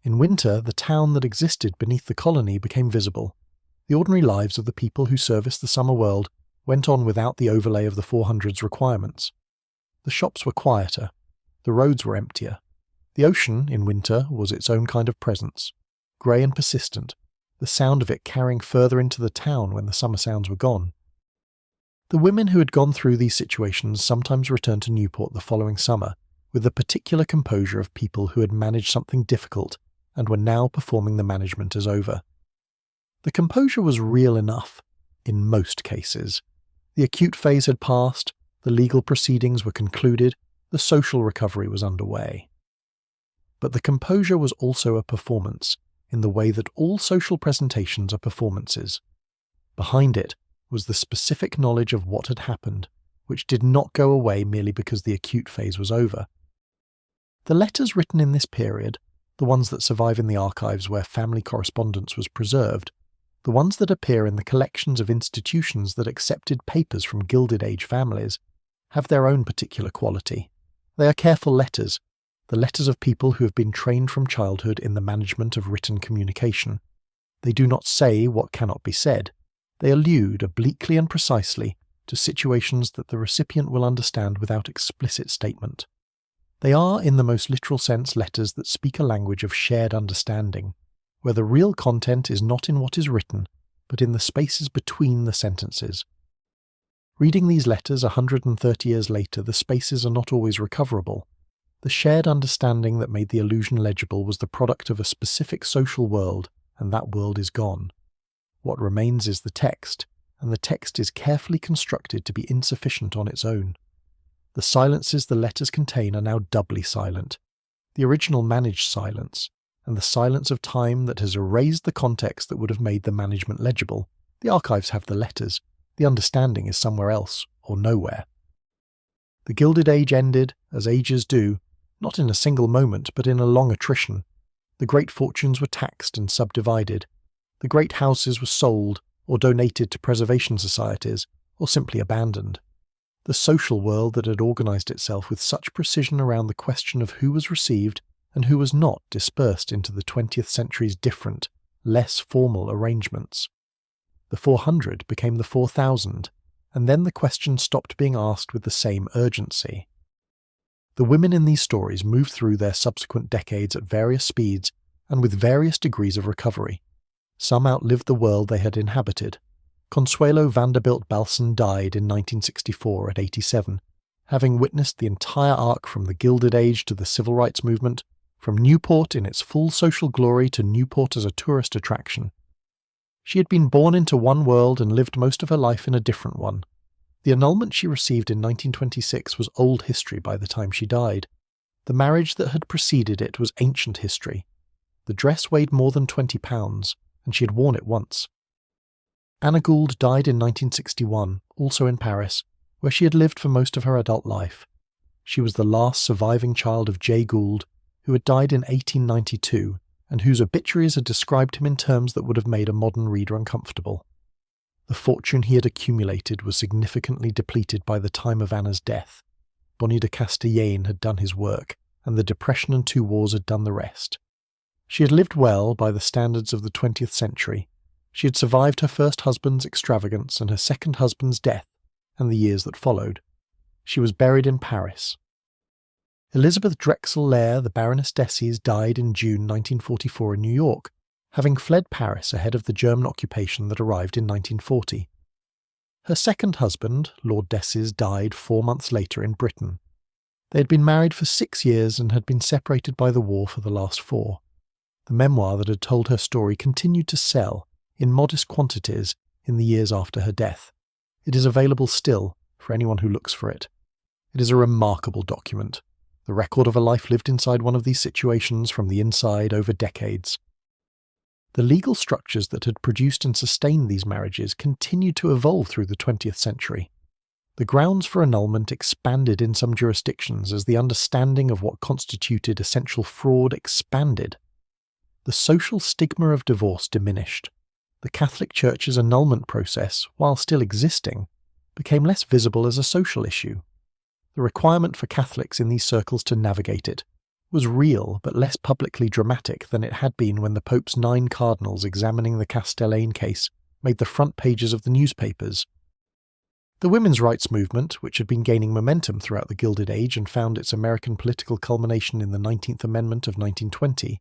In winter, the town that existed beneath the colony became visible. The ordinary lives of the people who serviced the summer world went on without the overlay of the 400's requirements. The shops were quieter. The roads were emptier. The ocean, in winter, was its own kind of presence, grey and persistent, the sound of it carrying further into the town when the summer sounds were gone. The women who had gone through these situations sometimes returned to Newport the following summer with the particular composure of people who had managed something difficult and were now performing the management as over. The composure was real enough, in most cases. The acute phase had passed, the legal proceedings were concluded, the social recovery was underway. But the composure was also a performance, in the way that all social presentations are performances. Behind it was the specific knowledge of what had happened, which did not go away merely because the acute phase was over. The letters written in this period, the ones that survive in the archives where family correspondence was preserved, The ones that appear in the collections of institutions that accepted papers from Gilded Age families have their own particular quality. They are careful letters, the letters of people who have been trained from childhood in the management of written communication. They do not say what cannot be said. They allude obliquely and precisely to situations that the recipient will understand without explicit statement. They are, in the most literal sense, letters that speak a language of shared understanding, where the real content is not in what is written, but in the spaces between the sentences. Reading these letters 130 years later, the spaces are not always recoverable. The shared understanding that made the illusion legible was the product of a specific social world, and that world is gone. What remains is the text, and the text is carefully constructed to be insufficient on its own. The silences the letters contain are now doubly silent. The original managed silence, and the silence of time that has erased the context that would have made the management legible. The archives have the letters. The understanding is somewhere else, or nowhere. The Gilded Age ended, as ages do, not in a single moment, but in a long attrition. The great fortunes were taxed and subdivided. The great houses were sold, or donated to preservation societies, or simply abandoned. The social world that had organised itself with such precision around the question of who was received and who was not dispersed into the 20th century's different, less formal arrangements. The 400 became the 4,000, and then the question stopped being asked with the same urgency. The women in these stories moved through their subsequent decades at various speeds and with various degrees of recovery. Some outlived the world they had inhabited. Consuelo Vanderbilt Balson died in 1964 at 87, having witnessed the entire arc from the Gilded Age to the Civil Rights Movement, from Newport in its full social glory to Newport as a tourist attraction. She had been born into one world and lived most of her life in a different one. The annulment she received in 1926 was old history by the time she died. The marriage that had preceded it was ancient history. The dress weighed more than 20 pounds, and she had worn it once. Anna Gould died in 1961, also in Paris, where she had lived for most of her adult life. She was the last surviving child of Jay Gould, who had died in 1892, and whose obituaries had described him in terms that would have made a modern reader uncomfortable. The fortune he had accumulated was significantly depleted by the time of Anna's death. Bonnie de Castellane had done his work, and the Depression and two wars had done the rest. She had lived well by the standards of the 20th century. She had survived her first husband's extravagance and her second husband's death, and the years that followed. She was buried in Paris. Elizabeth Drexel Lair, the Baroness Decies, died in June 1944 in New York, having fled Paris ahead of the German occupation that arrived in 1940. Her second husband, Lord Decies, died 4 months later in Britain. They had been married for 6 years and had been separated by the war for the last 4. The memoir that had told her story continued to sell, in modest quantities, in the years after her death. It is available still, for anyone who looks for it. It is a remarkable document, the record of a life lived inside one of these situations from the inside over decades. The legal structures that had produced and sustained these marriages continued to evolve through the 20th century. The grounds for annulment expanded in some jurisdictions as the understanding of what constituted essential fraud expanded. The social stigma of divorce diminished. The Catholic Church's annulment process, while still existing, became less visible as a social issue. The requirement for Catholics in these circles to navigate it was real but less publicly dramatic than it had been when the Pope's 9 cardinals examining the Castellane case made the front pages of the newspapers. The women's rights movement, which had been gaining momentum throughout the Gilded Age and found its American political culmination in the 19th Amendment of 1920,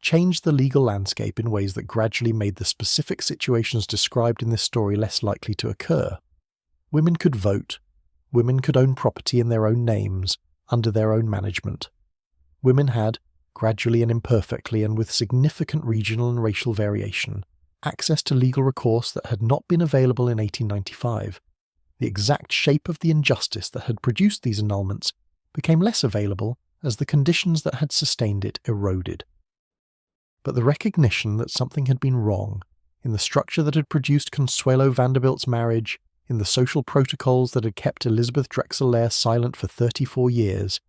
changed the legal landscape in ways that gradually made the specific situations described in this story less likely to occur. Women could vote. Women could own property in their own names, under their own management. Women had, gradually and imperfectly and with significant regional and racial variation, access to legal recourse that had not been available in 1895. The exact shape of the injustice that had produced these annulments became less available as the conditions that had sustained it eroded. But the recognition that something had been wrong, in the structure that had produced Consuelo Vanderbilt's marriage, in the social protocols that had kept Elizabeth Drexel Lair silent for 34 years,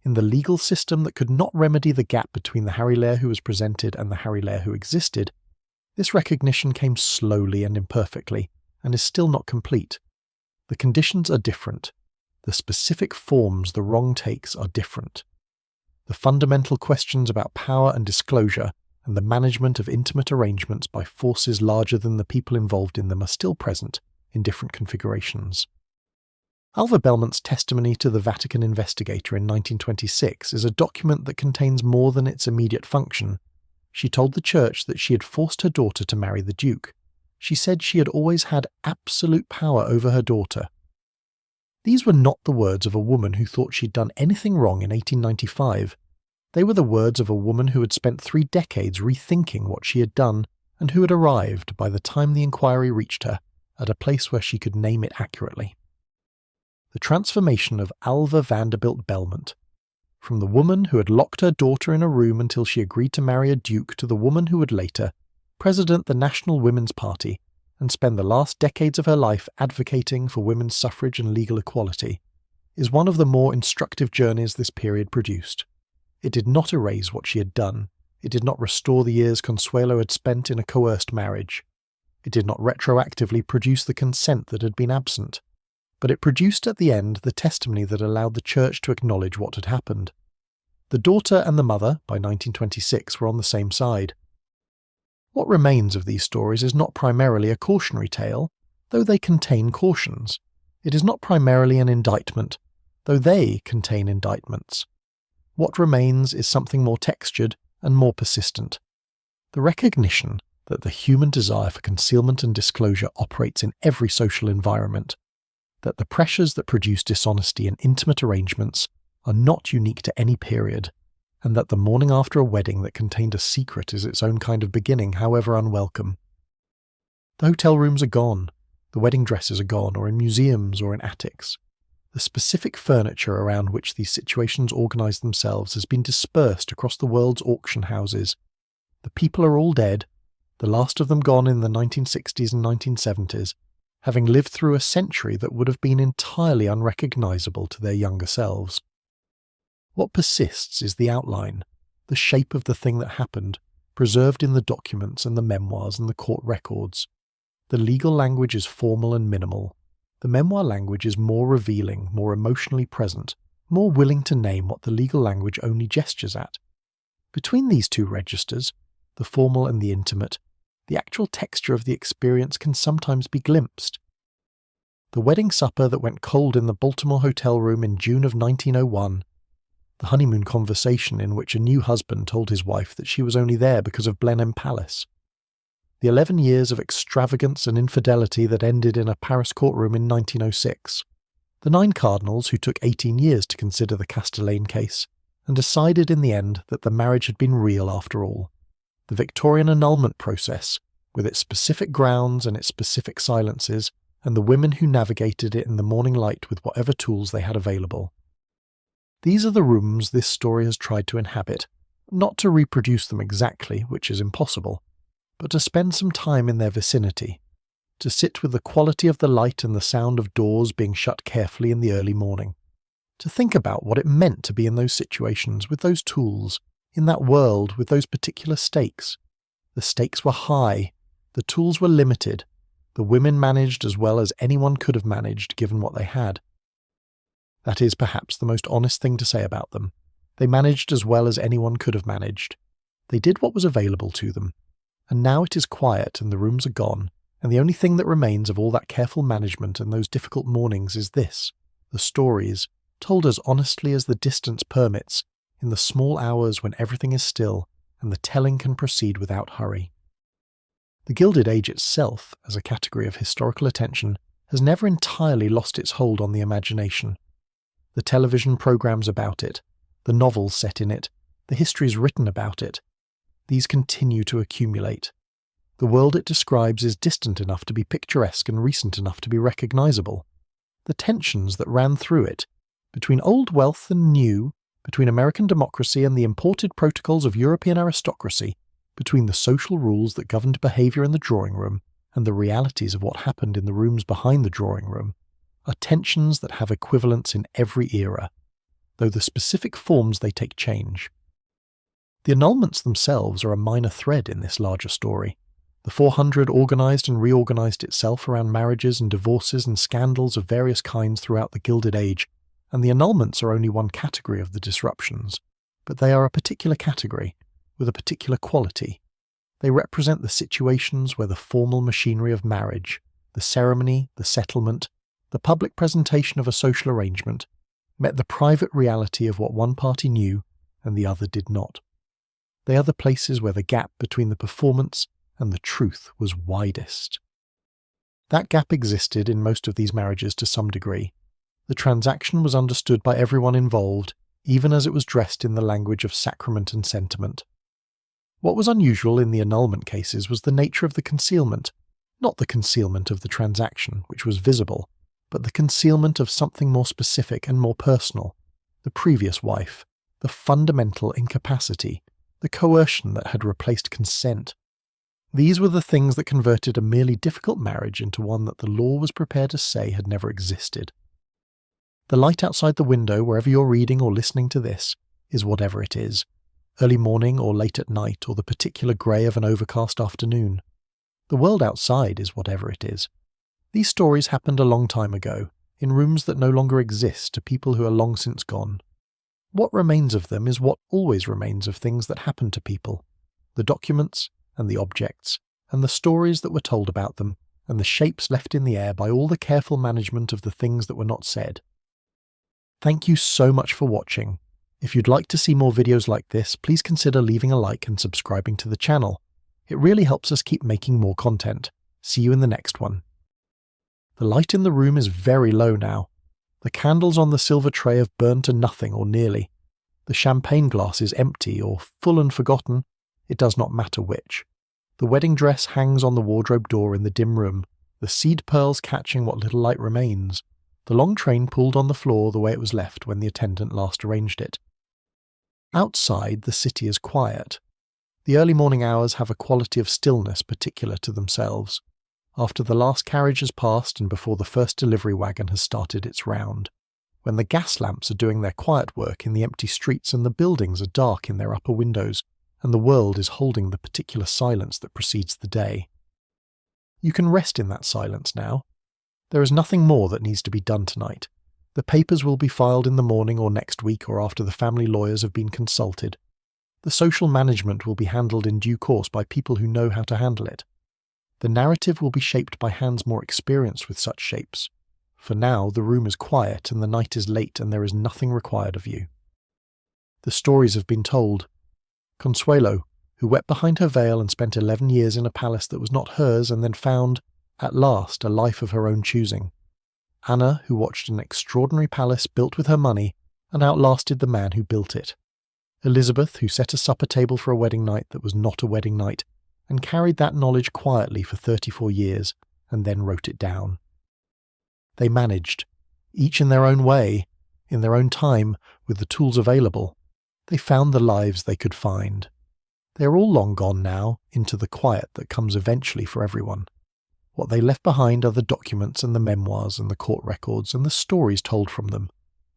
in the legal system that could not remedy the gap between the Harry Lair who was presented and the Harry Lair who existed, This recognition came slowly and imperfectly, and is still not complete. The conditions are different. The specific forms the wrong takes are different. The fundamental questions about power and disclosure and the management of intimate arrangements by forces larger than the people involved in them are still present in different configurations. Alva Belmont's testimony to the Vatican investigator in 1926 is a document that contains more than its immediate function. She told the church that she had forced her daughter to marry the Duke. She said she had always had absolute power over her daughter. These were not the words of a woman who thought she'd done anything wrong in 1895. They were the words of a woman who had spent 3 decades rethinking what she had done and who had arrived, by the time the inquiry reached her, at a place where she could name it accurately. The transformation of Alva Vanderbilt Belmont, from the woman who had locked her daughter in a room until she agreed to marry a duke to the woman who would later president the National Women's Party and spend the last decades of her life advocating for women's suffrage and legal equality, is one of the more instructive journeys this period produced. It did not erase what she had done. It did not restore the years Consuelo had spent in a coerced marriage. It did not retroactively produce the consent that had been absent. But it produced at the end the testimony that allowed the church to acknowledge what had happened. The daughter and the mother, by 1926, were on the same side. What remains of these stories is not primarily a cautionary tale, though they contain cautions. It is not primarily an indictment, though they contain indictments. What remains is something more textured and more persistent. The recognition that the human desire for concealment and disclosure operates in every social environment, that the pressures that produce dishonesty in intimate arrangements are not unique to any period, and that the morning after a wedding that contained a secret is its own kind of beginning, however unwelcome. The hotel rooms are gone, the wedding dresses are gone, or in museums or in attics. The specific furniture around which these situations organize themselves has been dispersed across the world's auction houses. The people are all dead, the last of them gone in the 1960s and 1970s, having lived through a century that would have been entirely unrecognizable to their younger selves. What persists is the outline, the shape of the thing that happened, preserved in the documents and the memoirs and the court records. The legal language is formal and minimal. The memoir language is more revealing, more emotionally present, more willing to name what the legal language only gestures at. Between these two registers, the formal and the intimate, the actual texture of the experience can sometimes be glimpsed. The wedding supper that went cold in the Baltimore hotel room in June of 1901, the honeymoon conversation in which a new husband told his wife that she was only there because of Blenheim Palace, the 11 years of extravagance and infidelity that ended in a Paris courtroom in 1906, the 9 cardinals who took 18 years to consider the Castellane case and decided in the end that the marriage had been real after all, the Victorian annulment process, with its specific grounds and its specific silences, and the women who navigated it in the morning light with whatever tools they had available. These are the rooms this story has tried to inhabit, not to reproduce them exactly, which is impossible, but to spend some time in their vicinity, to sit with the quality of the light and the sound of doors being shut carefully in the early morning, to think about what it meant to be in those situations with those tools, in that world with those particular stakes. The stakes were high, the tools were limited, the women managed as well as anyone could have managed given what they had. That is perhaps the most honest thing to say about them. They managed as well as anyone could have managed. They did what was available to them. And now it is quiet and the rooms are gone, and the only thing that remains of all that careful management and those difficult mornings is this, the stories, told as honestly as the distance permits, in the small hours when everything is still and the telling can proceed without hurry. The Gilded Age itself, as a category of historical attention, has never entirely lost its hold on the imagination. The television programs about it, the novels set in it, the histories written about it, these continue to accumulate. The world it describes is distant enough to be picturesque and recent enough to be recognizable. The tensions that ran through it, between old wealth and new, between American democracy and the imported protocols of European aristocracy, between the social rules that governed behavior in the drawing room and the realities of what happened in the rooms behind the drawing room, are tensions that have equivalents in every era, though the specific forms they take change. The annulments themselves are a minor thread in this larger story. The 400 organised and reorganised itself around marriages and divorces and scandals of various kinds throughout the Gilded Age, and the annulments are only one category of the disruptions, but they are a particular category, with a particular quality. They represent the situations where the formal machinery of marriage, the ceremony, the settlement, the public presentation of a social arrangement, met the private reality of what one party knew and the other did not. They are the places where the gap between the performance and the truth was widest. That gap existed in most of these marriages to some degree. The transaction was understood by everyone involved, even as it was dressed in the language of sacrament and sentiment. What was unusual in the annulment cases was the nature of the concealment, not the concealment of the transaction, which was visible, but the concealment of something more specific and more personal, the previous wife, the fundamental incapacity, the coercion that had replaced consent. These were the things that converted a merely difficult marriage into one that the law was prepared to say had never existed. The light outside the window, wherever you're reading or listening to this, is whatever it is, early morning or late at night or the particular grey of an overcast afternoon. The world outside is whatever it is. These stories happened a long time ago, in rooms that no longer exist to people who are long since gone. What remains of them is what always remains of things that happened to people, the documents and the objects, and the stories that were told about them, and the shapes left in the air by all the careful management of the things that were not said. Thank you so much for watching. If you'd like to see more videos like this, please consider leaving a like and subscribing to the channel. It really helps us keep making more content. See you in the next one. The light in the room is very low now. The candles on the silver tray have burned to nothing or nearly. The champagne glass is empty or full and forgotten. It does not matter which. The wedding dress hangs on the wardrobe door in the dim room, the seed pearls catching what little light remains. The long train pulled on the floor the way it was left when the attendant last arranged it. Outside, the city is quiet. The early morning hours have a quality of stillness particular to themselves, after the last carriage has passed and before the first delivery wagon has started its round, when the gas lamps are doing their quiet work in the empty streets and the buildings are dark in their upper windows, and the world is holding the particular silence that precedes the day. You can rest in that silence now. There is nothing more that needs to be done tonight. The papers will be filed in the morning or next week or after the family lawyers have been consulted. The social management will be handled in due course by people who know how to handle it. The narrative will be shaped by hands more experienced with such shapes. For now, the room is quiet and the night is late and there is nothing required of you. The stories have been told. Consuelo, who wept behind her veil and spent 11 years in a palace that was not hers and then found, at last, a life of her own choosing. Anna, who watched an extraordinary palace built with her money and outlasted the man who built it. Elizabeth, who set a supper table for a wedding night that was not a wedding night, and carried that knowledge quietly for 34 years, and then wrote it down. They managed, each in their own way, in their own time, with the tools available. They found the lives they could find. They are all long gone now, into the quiet that comes eventually for everyone. What they left behind are the documents and the memoirs and the court records and the stories told from them.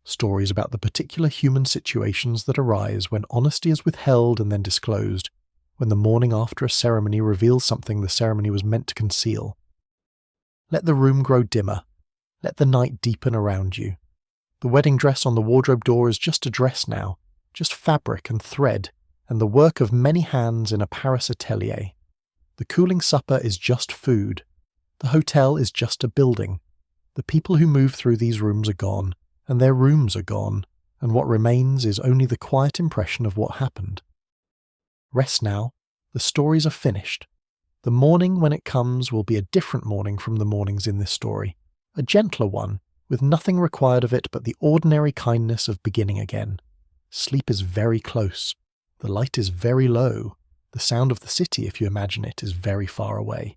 Stories about the particular human situations that arise when honesty is withheld and then disclosed, when the morning after a ceremony reveals something the ceremony was meant to conceal. Let the room grow dimmer. Let the night deepen around you. The wedding dress on the wardrobe door is just a dress now, just fabric and thread, and the work of many hands in a Paris atelier. The cooling supper is just food. The hotel is just a building. The people who move through these rooms are gone, and their rooms are gone, and what remains is only the quiet impression of what happened. Rest now. The stories are finished. The morning, when it comes, will be a different morning from the mornings in this story, a gentler one, with nothing required of it but the ordinary kindness of beginning again. Sleep is very close. The light is very low. The sound of the city, if you imagine it, is very far away.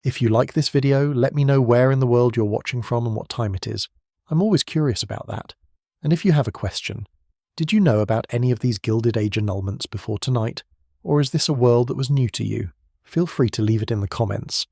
If you like this video, let me know where in the world you're watching from and what time it is. I'm always curious about that. And if you have a question, did you know about any of these Gilded Age annulments before tonight? Or is this a world that was new to you? Feel free to leave it in the comments.